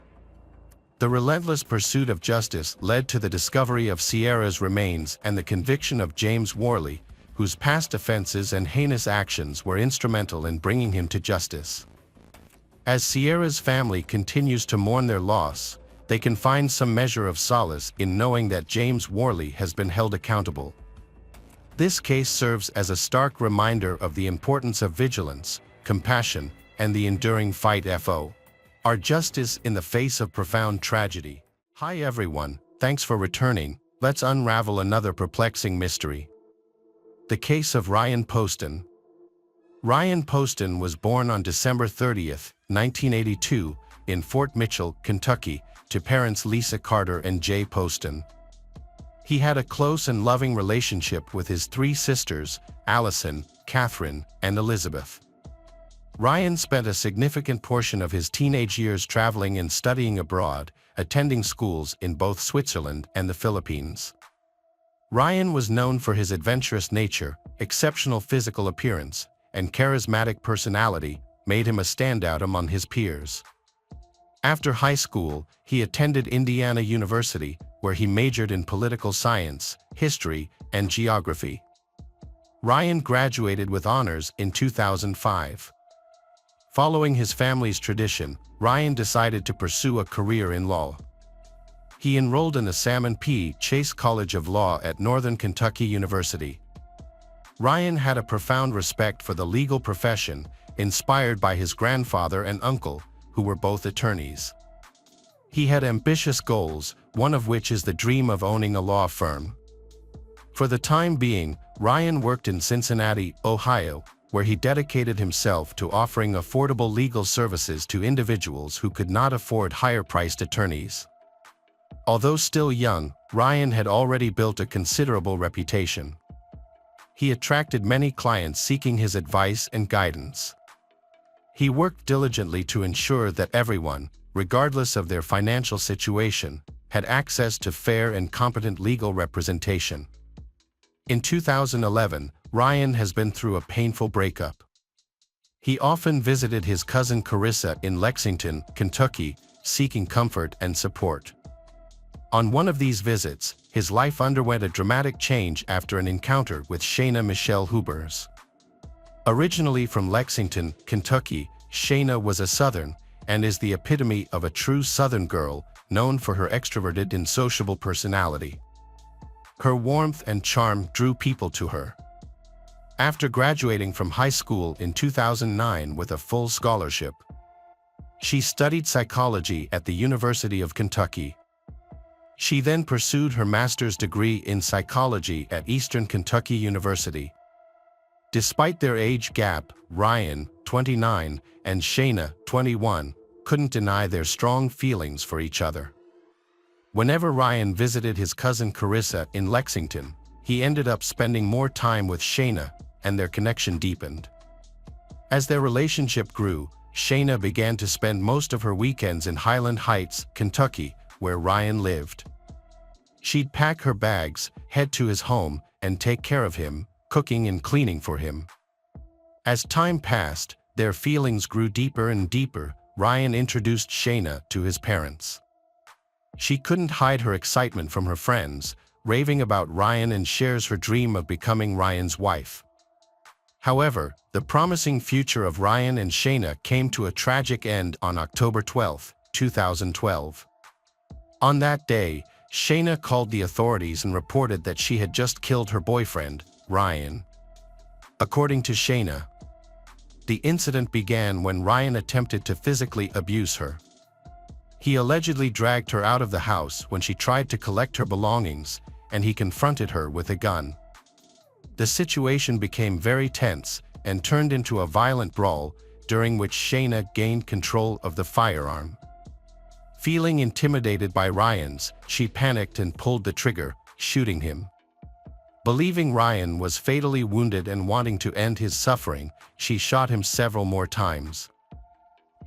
The relentless pursuit of justice led to the discovery of Sierra's remains and the conviction of James Worley, whose past offenses and heinous actions were instrumental in bringing him to justice. As Sierra's family continues to mourn their loss, they can find some measure of solace in knowing that James Worley has been held accountable. This case serves as a stark reminder of the importance of vigilance, compassion, and the enduring fight for our justice in the face of profound tragedy. Hi everyone, thanks for returning. Let's unravel another perplexing mystery. The case of Ryan Poston. Ryan Poston was born on December 30th, 1982, in Fort Mitchell, Kentucky, to parents Lisa Carter and Jay Poston. He had a close and loving relationship with his three sisters, Allison, Catherine, and Elizabeth. Ryan spent a significant portion of his teenage years traveling and studying abroad, attending schools in both Switzerland and the Philippines. Ryan was known for his adventurous nature, exceptional physical appearance, and charismatic personality, made him a standout among his peers. After high school, he attended Indiana University, where he majored in political science, history, and geography. Ryan graduated with honors in 2005. Following his family's tradition, Ryan decided to pursue a career in law. He enrolled in the Salmon P. Chase College of Law at Northern Kentucky University. Ryan had a profound respect for the legal profession, inspired by his grandfather and uncle, who were both attorneys. He had ambitious goals, one of which is the dream of owning a law firm. For the time being, Ryan worked in Cincinnati, Ohio, where he dedicated himself to offering affordable legal services to individuals who could not afford higher-priced attorneys. Although still young, Ryan had already built a considerable reputation. He attracted many clients seeking his advice and guidance. He worked diligently to ensure that everyone, regardless of their financial situation, had access to fair and competent legal representation. In 2011, Ryan has been through a painful breakup. He often visited his cousin Carissa in Lexington, Kentucky, seeking comfort and support. On one of these visits, his life underwent a dramatic change after an encounter with Shaina Michelle Hubers. Originally from Lexington, Kentucky, Shaina was a Southern, and is the epitome of a true Southern girl, known for her extroverted and sociable personality. Her warmth and charm drew people to her. After graduating from high school in 2009 with a full scholarship, she studied psychology at the University of Kentucky. She then pursued her master's degree in psychology at Eastern Kentucky University. Despite their age gap, Ryan, 29, and Shaina, 21, couldn't deny their strong feelings for each other. Whenever Ryan visited his cousin Carissa in Lexington, he ended up spending more time with Shaina, and their connection deepened. As their relationship grew, Shaina began to spend most of her weekends in Highland Heights, Kentucky, where Ryan lived. She'd pack her bags, head to his home, and take care of him, cooking and cleaning for him. As time passed, their feelings grew deeper and deeper. Ryan introduced Shaina to his parents. She couldn't hide her excitement from her friends, raving about Ryan, and shares her dream of becoming Ryan's wife. However, the promising future of Ryan and Shaina came to a tragic end on October 12, 2012. On that day, Shaina called the authorities and reported that she had just killed her boyfriend, Ryan. According to Shaina, the incident began when Ryan attempted to physically abuse her. He allegedly dragged her out of the house when she tried to collect her belongings, and he confronted her with a gun. The situation became very tense and turned into a violent brawl, during which Shaina gained control of the firearm. Feeling intimidated by Ryan's, she panicked and pulled the trigger, shooting him. Believing Ryan was fatally wounded and wanting to end his suffering, she shot him several more times.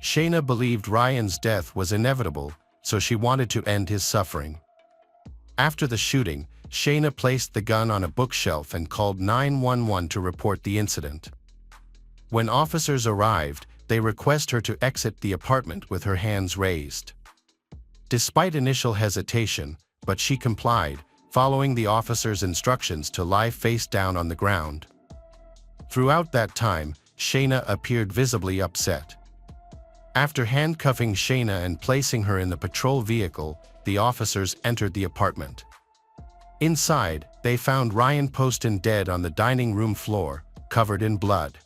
Shaina believed Ryan's death was inevitable, so she wanted to end his suffering. After the shooting, Shaina placed the gun on a bookshelf and called 911 to report the incident. When officers arrived, they requested her to exit the apartment with her hands raised. Despite initial hesitation, but she complied, following the officer's instructions to lie face down on the ground. Throughout that time, Shaina appeared visibly upset. After handcuffing Shaina and placing her in the patrol vehicle, the officers entered the apartment. Inside, they found Ryan Poston dead on the dining room floor, covered in blood.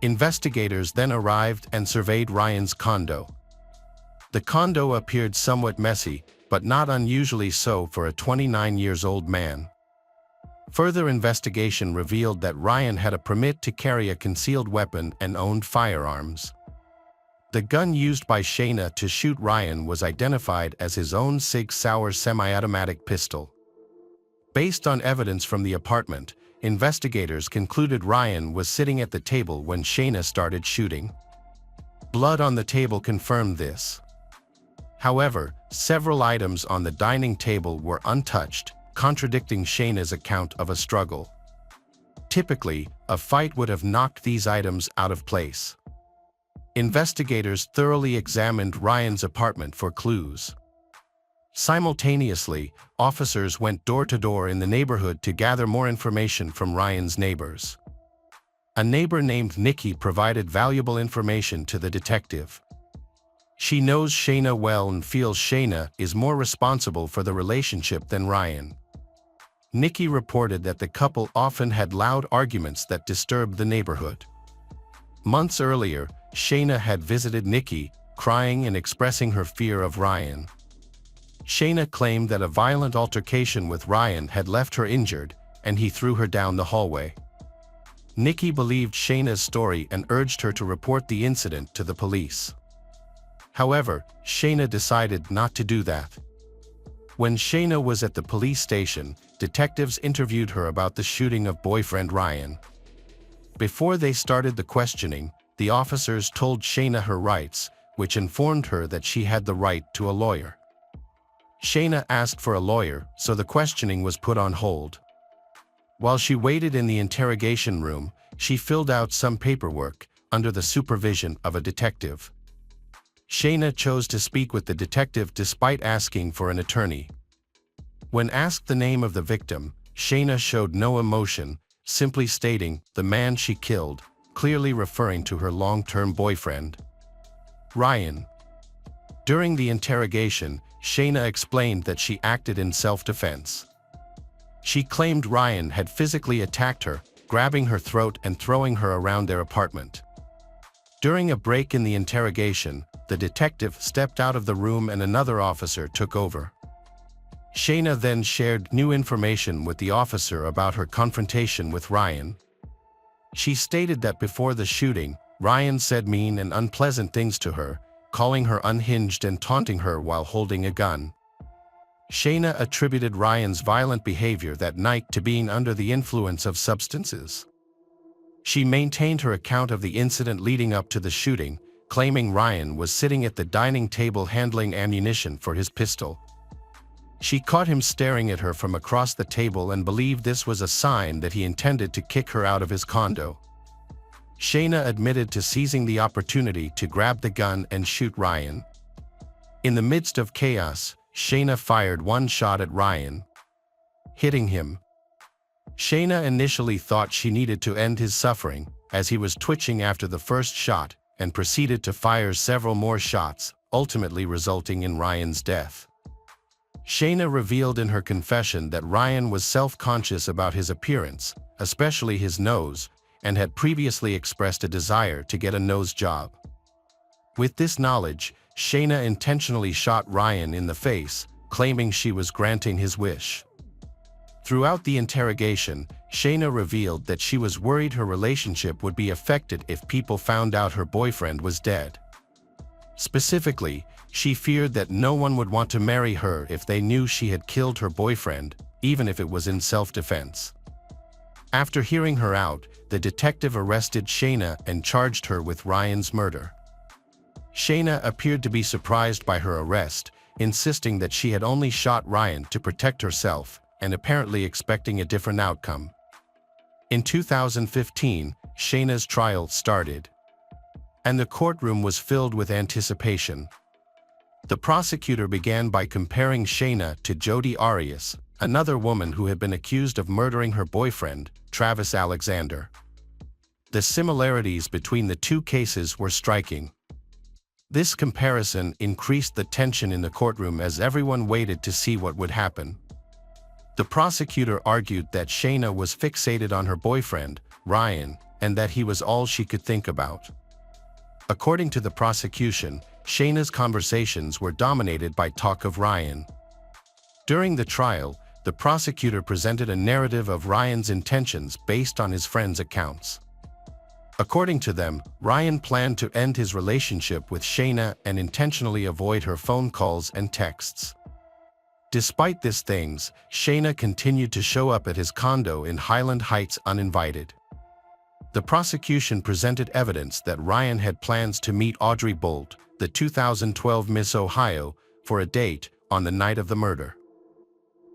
Investigators then arrived and surveyed Ryan's condo. The condo appeared somewhat messy, but not unusually so for a 29-year-old man. Further investigation revealed that Ryan had a permit to carry a concealed weapon and owned firearms. The gun used by Shaina to shoot Ryan was identified as his own Sig Sauer semi-automatic pistol. Based on evidence from the apartment, investigators concluded Ryan was sitting at the table when Shaina started shooting. Blood on the table confirmed this. However, several items on the dining table were untouched, contradicting Shaina's account of a struggle. Typically, a fight would have knocked these items out of place. Investigators thoroughly examined Ryan's apartment for clues. Simultaneously, officers went door to door in the neighborhood to gather more information from Ryan's neighbors. A neighbor named Nikki provided valuable information to the detective. She knows Shaina well and feels Shaina is more responsible for the relationship than Ryan. Nikki reported that the couple often had loud arguments that disturbed the neighborhood. Months earlier, Shaina had visited Nikki, crying and expressing her fear of Ryan. Shaina claimed that a violent altercation with Ryan had left her injured, and he threw her down the hallway. Nikki believed Shaina's story and urged her to report the incident to the police. However, Shaina decided not to do that. When Shaina was at the police station, detectives interviewed her about the shooting of boyfriend Ryan. Before they started the questioning, the officers told Shaina her rights, which informed her that she had the right to a lawyer. Shaina asked for a lawyer, so the questioning was put on hold. While she waited in the interrogation room, she filled out some paperwork, under the supervision of a detective. Shaina chose to speak with the detective despite asking for an attorney. When asked the name of the victim, Shaina showed no emotion, simply stating, "the man she killed," clearly referring to her long-term boyfriend, Ryan. During the interrogation, Shaina explained that she acted in self-defense. She claimed Ryan had physically attacked her, grabbing her throat and throwing her around their apartment. During a break in the interrogation, the detective stepped out of the room and another officer took over. Shaina then shared new information with the officer about her confrontation with Ryan. She stated that before the shooting, Ryan said mean and unpleasant things to her, calling her unhinged and taunting her while holding a gun. Shaina attributed Ryan's violent behavior that night to being under the influence of substances. She maintained her account of the incident leading up to the shooting, claiming Ryan was sitting at the dining table handling ammunition for his pistol. She caught him staring at her from across the table and believed this was a sign that he intended to kick her out of his condo. Shaina admitted to seizing the opportunity to grab the gun and shoot Ryan. In the midst of chaos, Shaina fired one shot at Ryan, hitting him. Shaina initially thought she needed to end his suffering, as he was twitching after the first shot, and proceeded to fire several more shots, ultimately resulting in Ryan's death. Shaina revealed in her confession that Ryan was self-conscious about his appearance, especially his nose, and had previously expressed a desire to get a nose job. With this knowledge, Shaina intentionally shot Ryan in the face, claiming she was granting his wish. Throughout the interrogation, Shaina revealed that she was worried her relationship would be affected if people found out her boyfriend was dead. Specifically, she feared that no one would want to marry her if they knew she had killed her boyfriend, even if it was in self-defense. After hearing her out, the detective arrested Shaina and charged her with Ryan's murder. Shaina appeared to be surprised by her arrest, insisting that she had only shot Ryan to protect herself and apparently expecting a different outcome. In 2015, Shaina's trial started, and the courtroom was filled with anticipation. The prosecutor began by comparing Shaina to Jodi Arias, another woman who had been accused of murdering her boyfriend, Travis Alexander. The similarities between the two cases were striking. This comparison increased the tension in the courtroom as everyone waited to see what would happen. The prosecutor argued that Shaina was fixated on her boyfriend, Ryan, and that he was all she could think about. According to the prosecution, Shaina's conversations were dominated by talk of Ryan. During the trial, the prosecutor presented a narrative of Ryan's intentions based on his friends' accounts. According to them, Ryan planned to end his relationship with Shaina and intentionally avoid her phone calls and texts. Despite these things, Shaina continued to show up at his condo in Highland Heights uninvited. The prosecution presented evidence that Ryan had plans to meet Audrey Bolt, the 2012 Miss Ohio, for a date on the night of the murder.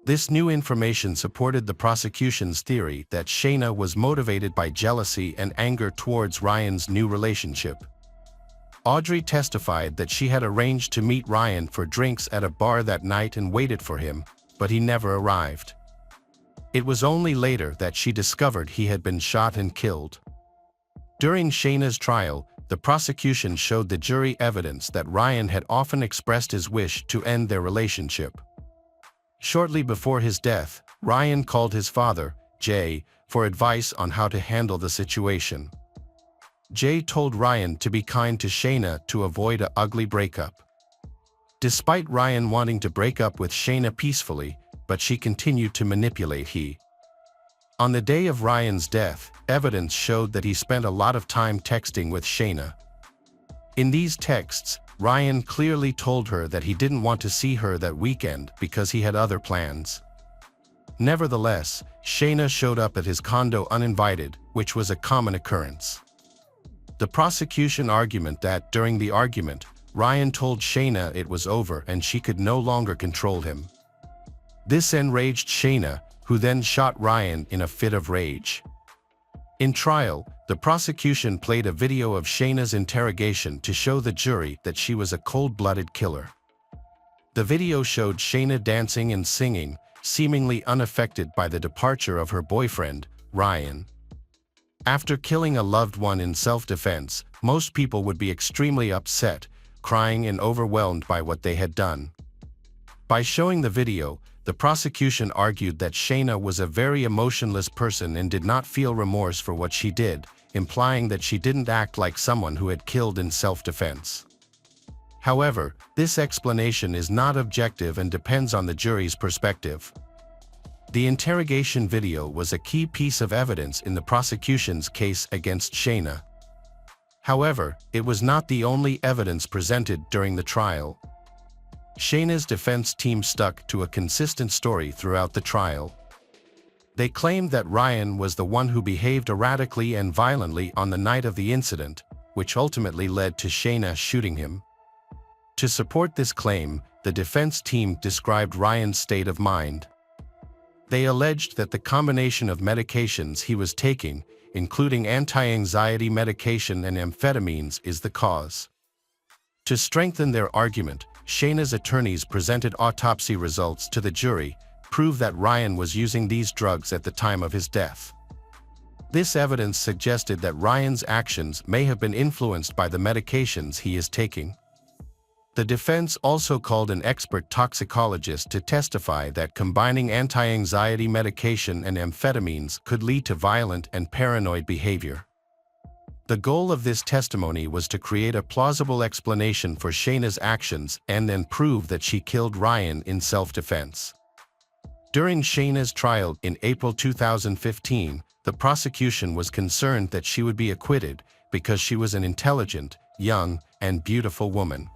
This new information supported the prosecution's theory that Shaina was motivated by jealousy and anger towards Ryan's new relationship. Audrey testified that she had arranged to meet Ryan for drinks at a bar that night and waited for him, but he never arrived. It was only later that she discovered he had been shot and killed. During Shaina's trial, the prosecution showed the jury evidence that Ryan had often expressed his wish to end their relationship. Shortly before his death, Ryan called his father, Jay, for advice on how to handle the situation. Jay told Ryan to be kind to Shaina to avoid an ugly breakup. Despite Ryan wanting to break up with Shaina peacefully, but she continued to manipulate him. On the day of Ryan's death, evidence showed that he spent a lot of time texting with Shaina. In these texts, Ryan clearly told her that he didn't want to see her that weekend because he had other plans. Nevertheless, Shaina showed up at his condo uninvited, which was a common occurrence. The prosecution argued that during the argument, Ryan told Shaina it was over and she could no longer control him. This enraged Shaina, who then shot Ryan in a fit of rage. In trial, the prosecution played a video of Shaina's interrogation to show the jury that she was a cold-blooded killer. The video showed Shaina dancing and singing, seemingly unaffected by the departure of her boyfriend, Ryan. After killing a loved one in self-defense, most people would be extremely upset, crying and overwhelmed by what they had done. By showing the video, the prosecution argued that Shaina was a very emotionless person and did not feel remorse for what she did, implying that she didn't act like someone who had killed in self-defense. However, this explanation is not objective and depends on the jury's perspective. The interrogation video was a key piece of evidence in the prosecution's case against Shaina. However, it was not the only evidence presented during the trial. Shaina's defense team stuck to a consistent story throughout the trial. They claimed that Ryan was the one who behaved erratically and violently on the night of the incident, which ultimately led to Shaina shooting him. To support this claim, the defense team described Ryan's state of mind. They alleged that the combination of medications he was taking, including anti-anxiety medication and amphetamines, is the cause. To strengthen their argument, Shaina's attorneys presented autopsy results to the jury, prove that Ryan was using these drugs at the time of his death. This evidence suggested that Ryan's actions may have been influenced by the medications he is taking. The defense also called an expert toxicologist to testify that combining anti-anxiety medication and amphetamines could lead to violent and paranoid behavior. The goal of this testimony was to create a plausible explanation for Shaina's actions and then prove that she killed Ryan in self-defense. During Shaina's trial in April 2015, the prosecution was concerned that she would be acquitted because she was an intelligent, young, and beautiful woman.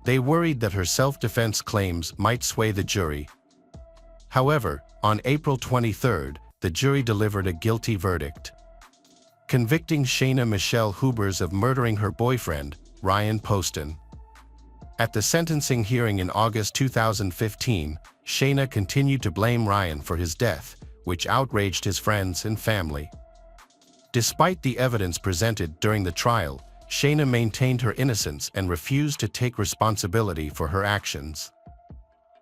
They worried that her self-defense claims might sway the jury. However, on April 23, the jury delivered a guilty verdict, convicting Shaina Michelle Hubers of murdering her boyfriend, Ryan Poston. At the sentencing hearing in August 2015, Shaina continued to blame Ryan for his death, which outraged his friends and family. Despite the evidence presented during the trial, Shaina maintained her innocence and refused to take responsibility for her actions.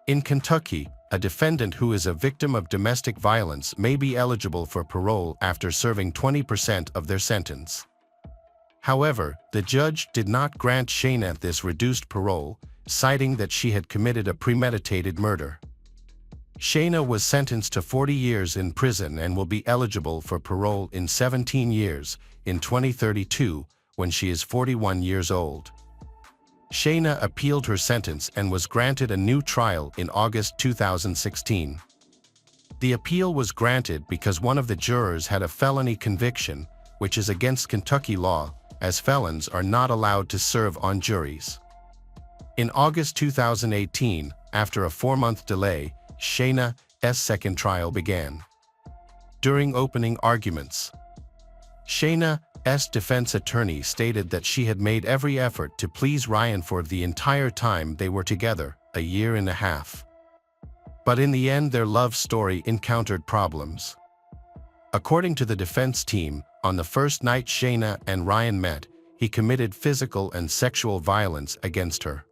In Kentucky, a defendant who is a victim of domestic violence may be eligible for parole after serving 20% of their sentence. However, the judge did not grant Shaina this reduced parole, citing that she had committed a premeditated murder. Shaina was sentenced to 40 years in prison and will be eligible for parole in 17 years, in 2032, when she is 41 years old. Shaina appealed her sentence and was granted a new trial in August 2016. The appeal was granted because one of the jurors had a felony conviction, which is against Kentucky law, as felons are not allowed to serve on juries. In August 2018, after a 4-month delay, Shaina's second trial began. During opening arguments, Shaina's defense attorney stated that she had made every effort to please Ryan for the entire time they were together, a year and a half. But in the end, their love story encountered problems. According to the defense team, on the first night Shaina and Ryan met, he committed physical and sexual violence against her.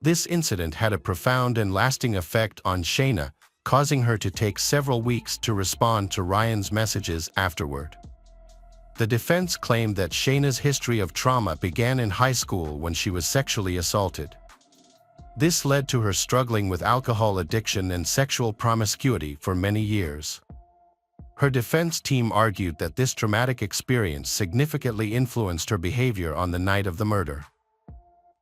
This incident had a profound and lasting effect on Shaina, causing her to take several weeks to respond to Ryan's messages afterward. The defense claimed that Shaina's history of trauma began in high school when she was sexually assaulted. This led to her struggling with alcohol addiction and sexual promiscuity for many years. Her defense team argued that this traumatic experience significantly influenced her behavior on the night of the murder.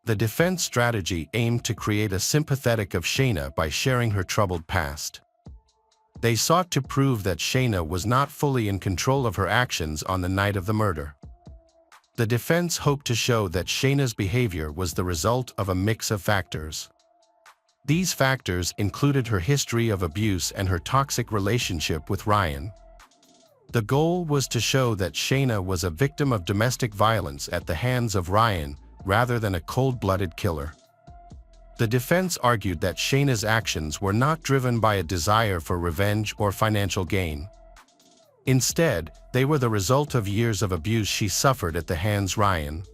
The defense strategy aimed to create a sympathetic of Shaina by sharing her troubled past. They sought to prove that Shaina was not fully in control of her actions on the night of the murder. The defense hoped to show that Shaina's behavior was the result of a mix of factors. These factors included her history of abuse and her toxic relationship with Ryan. The goal was to show that Shaina was a victim of domestic violence at the hands of Ryan, rather than a cold-blooded killer. The defense argued that Shaina's actions were not driven by a desire for revenge or financial gain. Instead, they were the result of years of abuse she suffered at the hands of Ryan.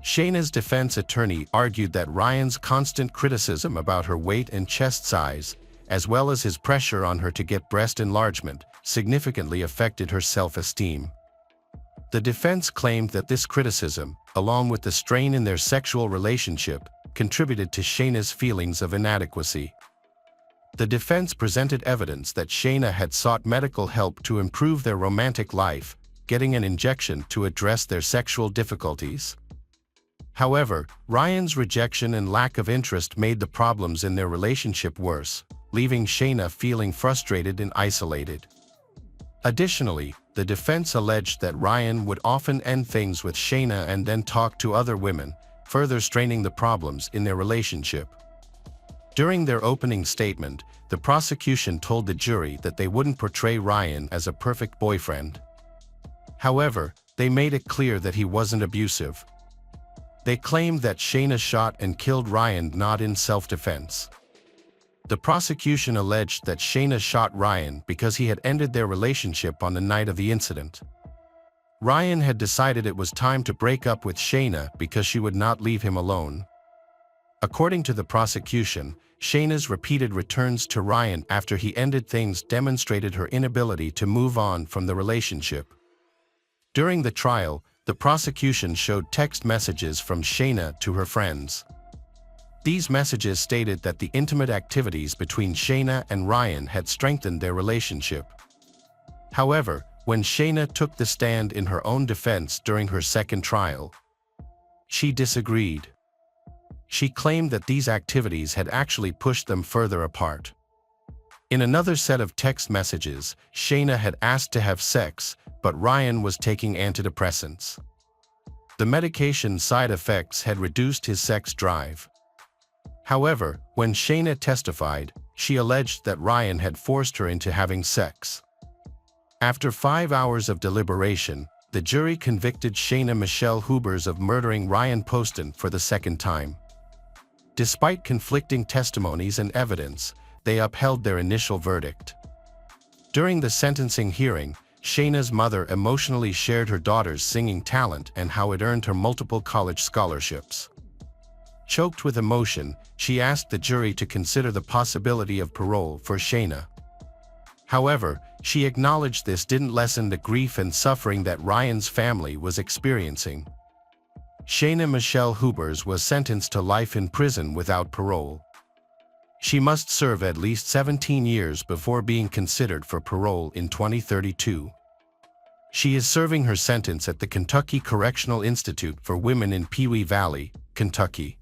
Shaina's defense attorney argued that Ryan's constant criticism about her weight and chest size, as well as his pressure on her to get breast enlargement, significantly affected her self-esteem. The defense claimed that this criticism, along with the strain in their sexual relationship, contributed to Shaina's feelings of inadequacy. The defense presented evidence that Shaina had sought medical help to improve their romantic life, getting an injection to address their sexual difficulties. However, Ryan's rejection and lack of interest made the problems in their relationship worse, leaving Shaina feeling frustrated and isolated. Additionally, the defense alleged that Ryan would often end things with Shaina and then talk to other women, further straining the problems in their relationship. During their opening statement, the prosecution told the jury that they wouldn't portray Ryan as a perfect boyfriend. However, they made it clear that he wasn't abusive. They claimed that Shaina shot and killed Ryan not in self-defense. The prosecution alleged that Shaina shot Ryan because he had ended their relationship on the night of the incident. Ryan had decided it was time to break up with Shaina because she would not leave him alone. According to the prosecution, Shaina's repeated returns to Ryan after he ended things demonstrated her inability to move on from the relationship. During the trial, the prosecution showed text messages from Shaina to her friends. These messages stated that the intimate activities between Shaina and Ryan had strengthened their relationship. However, when Shaina took the stand in her own defense during her second trial, she disagreed. She claimed that these activities had actually pushed them further apart. In another set of text messages, Shaina had asked to have sex, but Ryan was taking antidepressants. The medication side effects had reduced his sex drive. However, when Shaina testified, she alleged that Ryan had forced her into having sex. After 5 hours of deliberation, the jury convicted Shaina Michelle Hubers of murdering Ryan Poston for the second time. Despite conflicting testimonies and evidence, they upheld their initial verdict. During the sentencing hearing, Shaina's mother emotionally shared her daughter's singing talent and how it earned her multiple college scholarships. Choked with emotion, she asked the jury to consider the possibility of parole for Shaina. However, she acknowledged this didn't lessen the grief and suffering that Ryan's family was experiencing. Shaina Michelle Hubers was sentenced to life in prison without parole. She must serve at least 17 years before being considered for parole in 2032. She is serving her sentence at the Kentucky Correctional Institute for Women in Pewee Valley, Kentucky.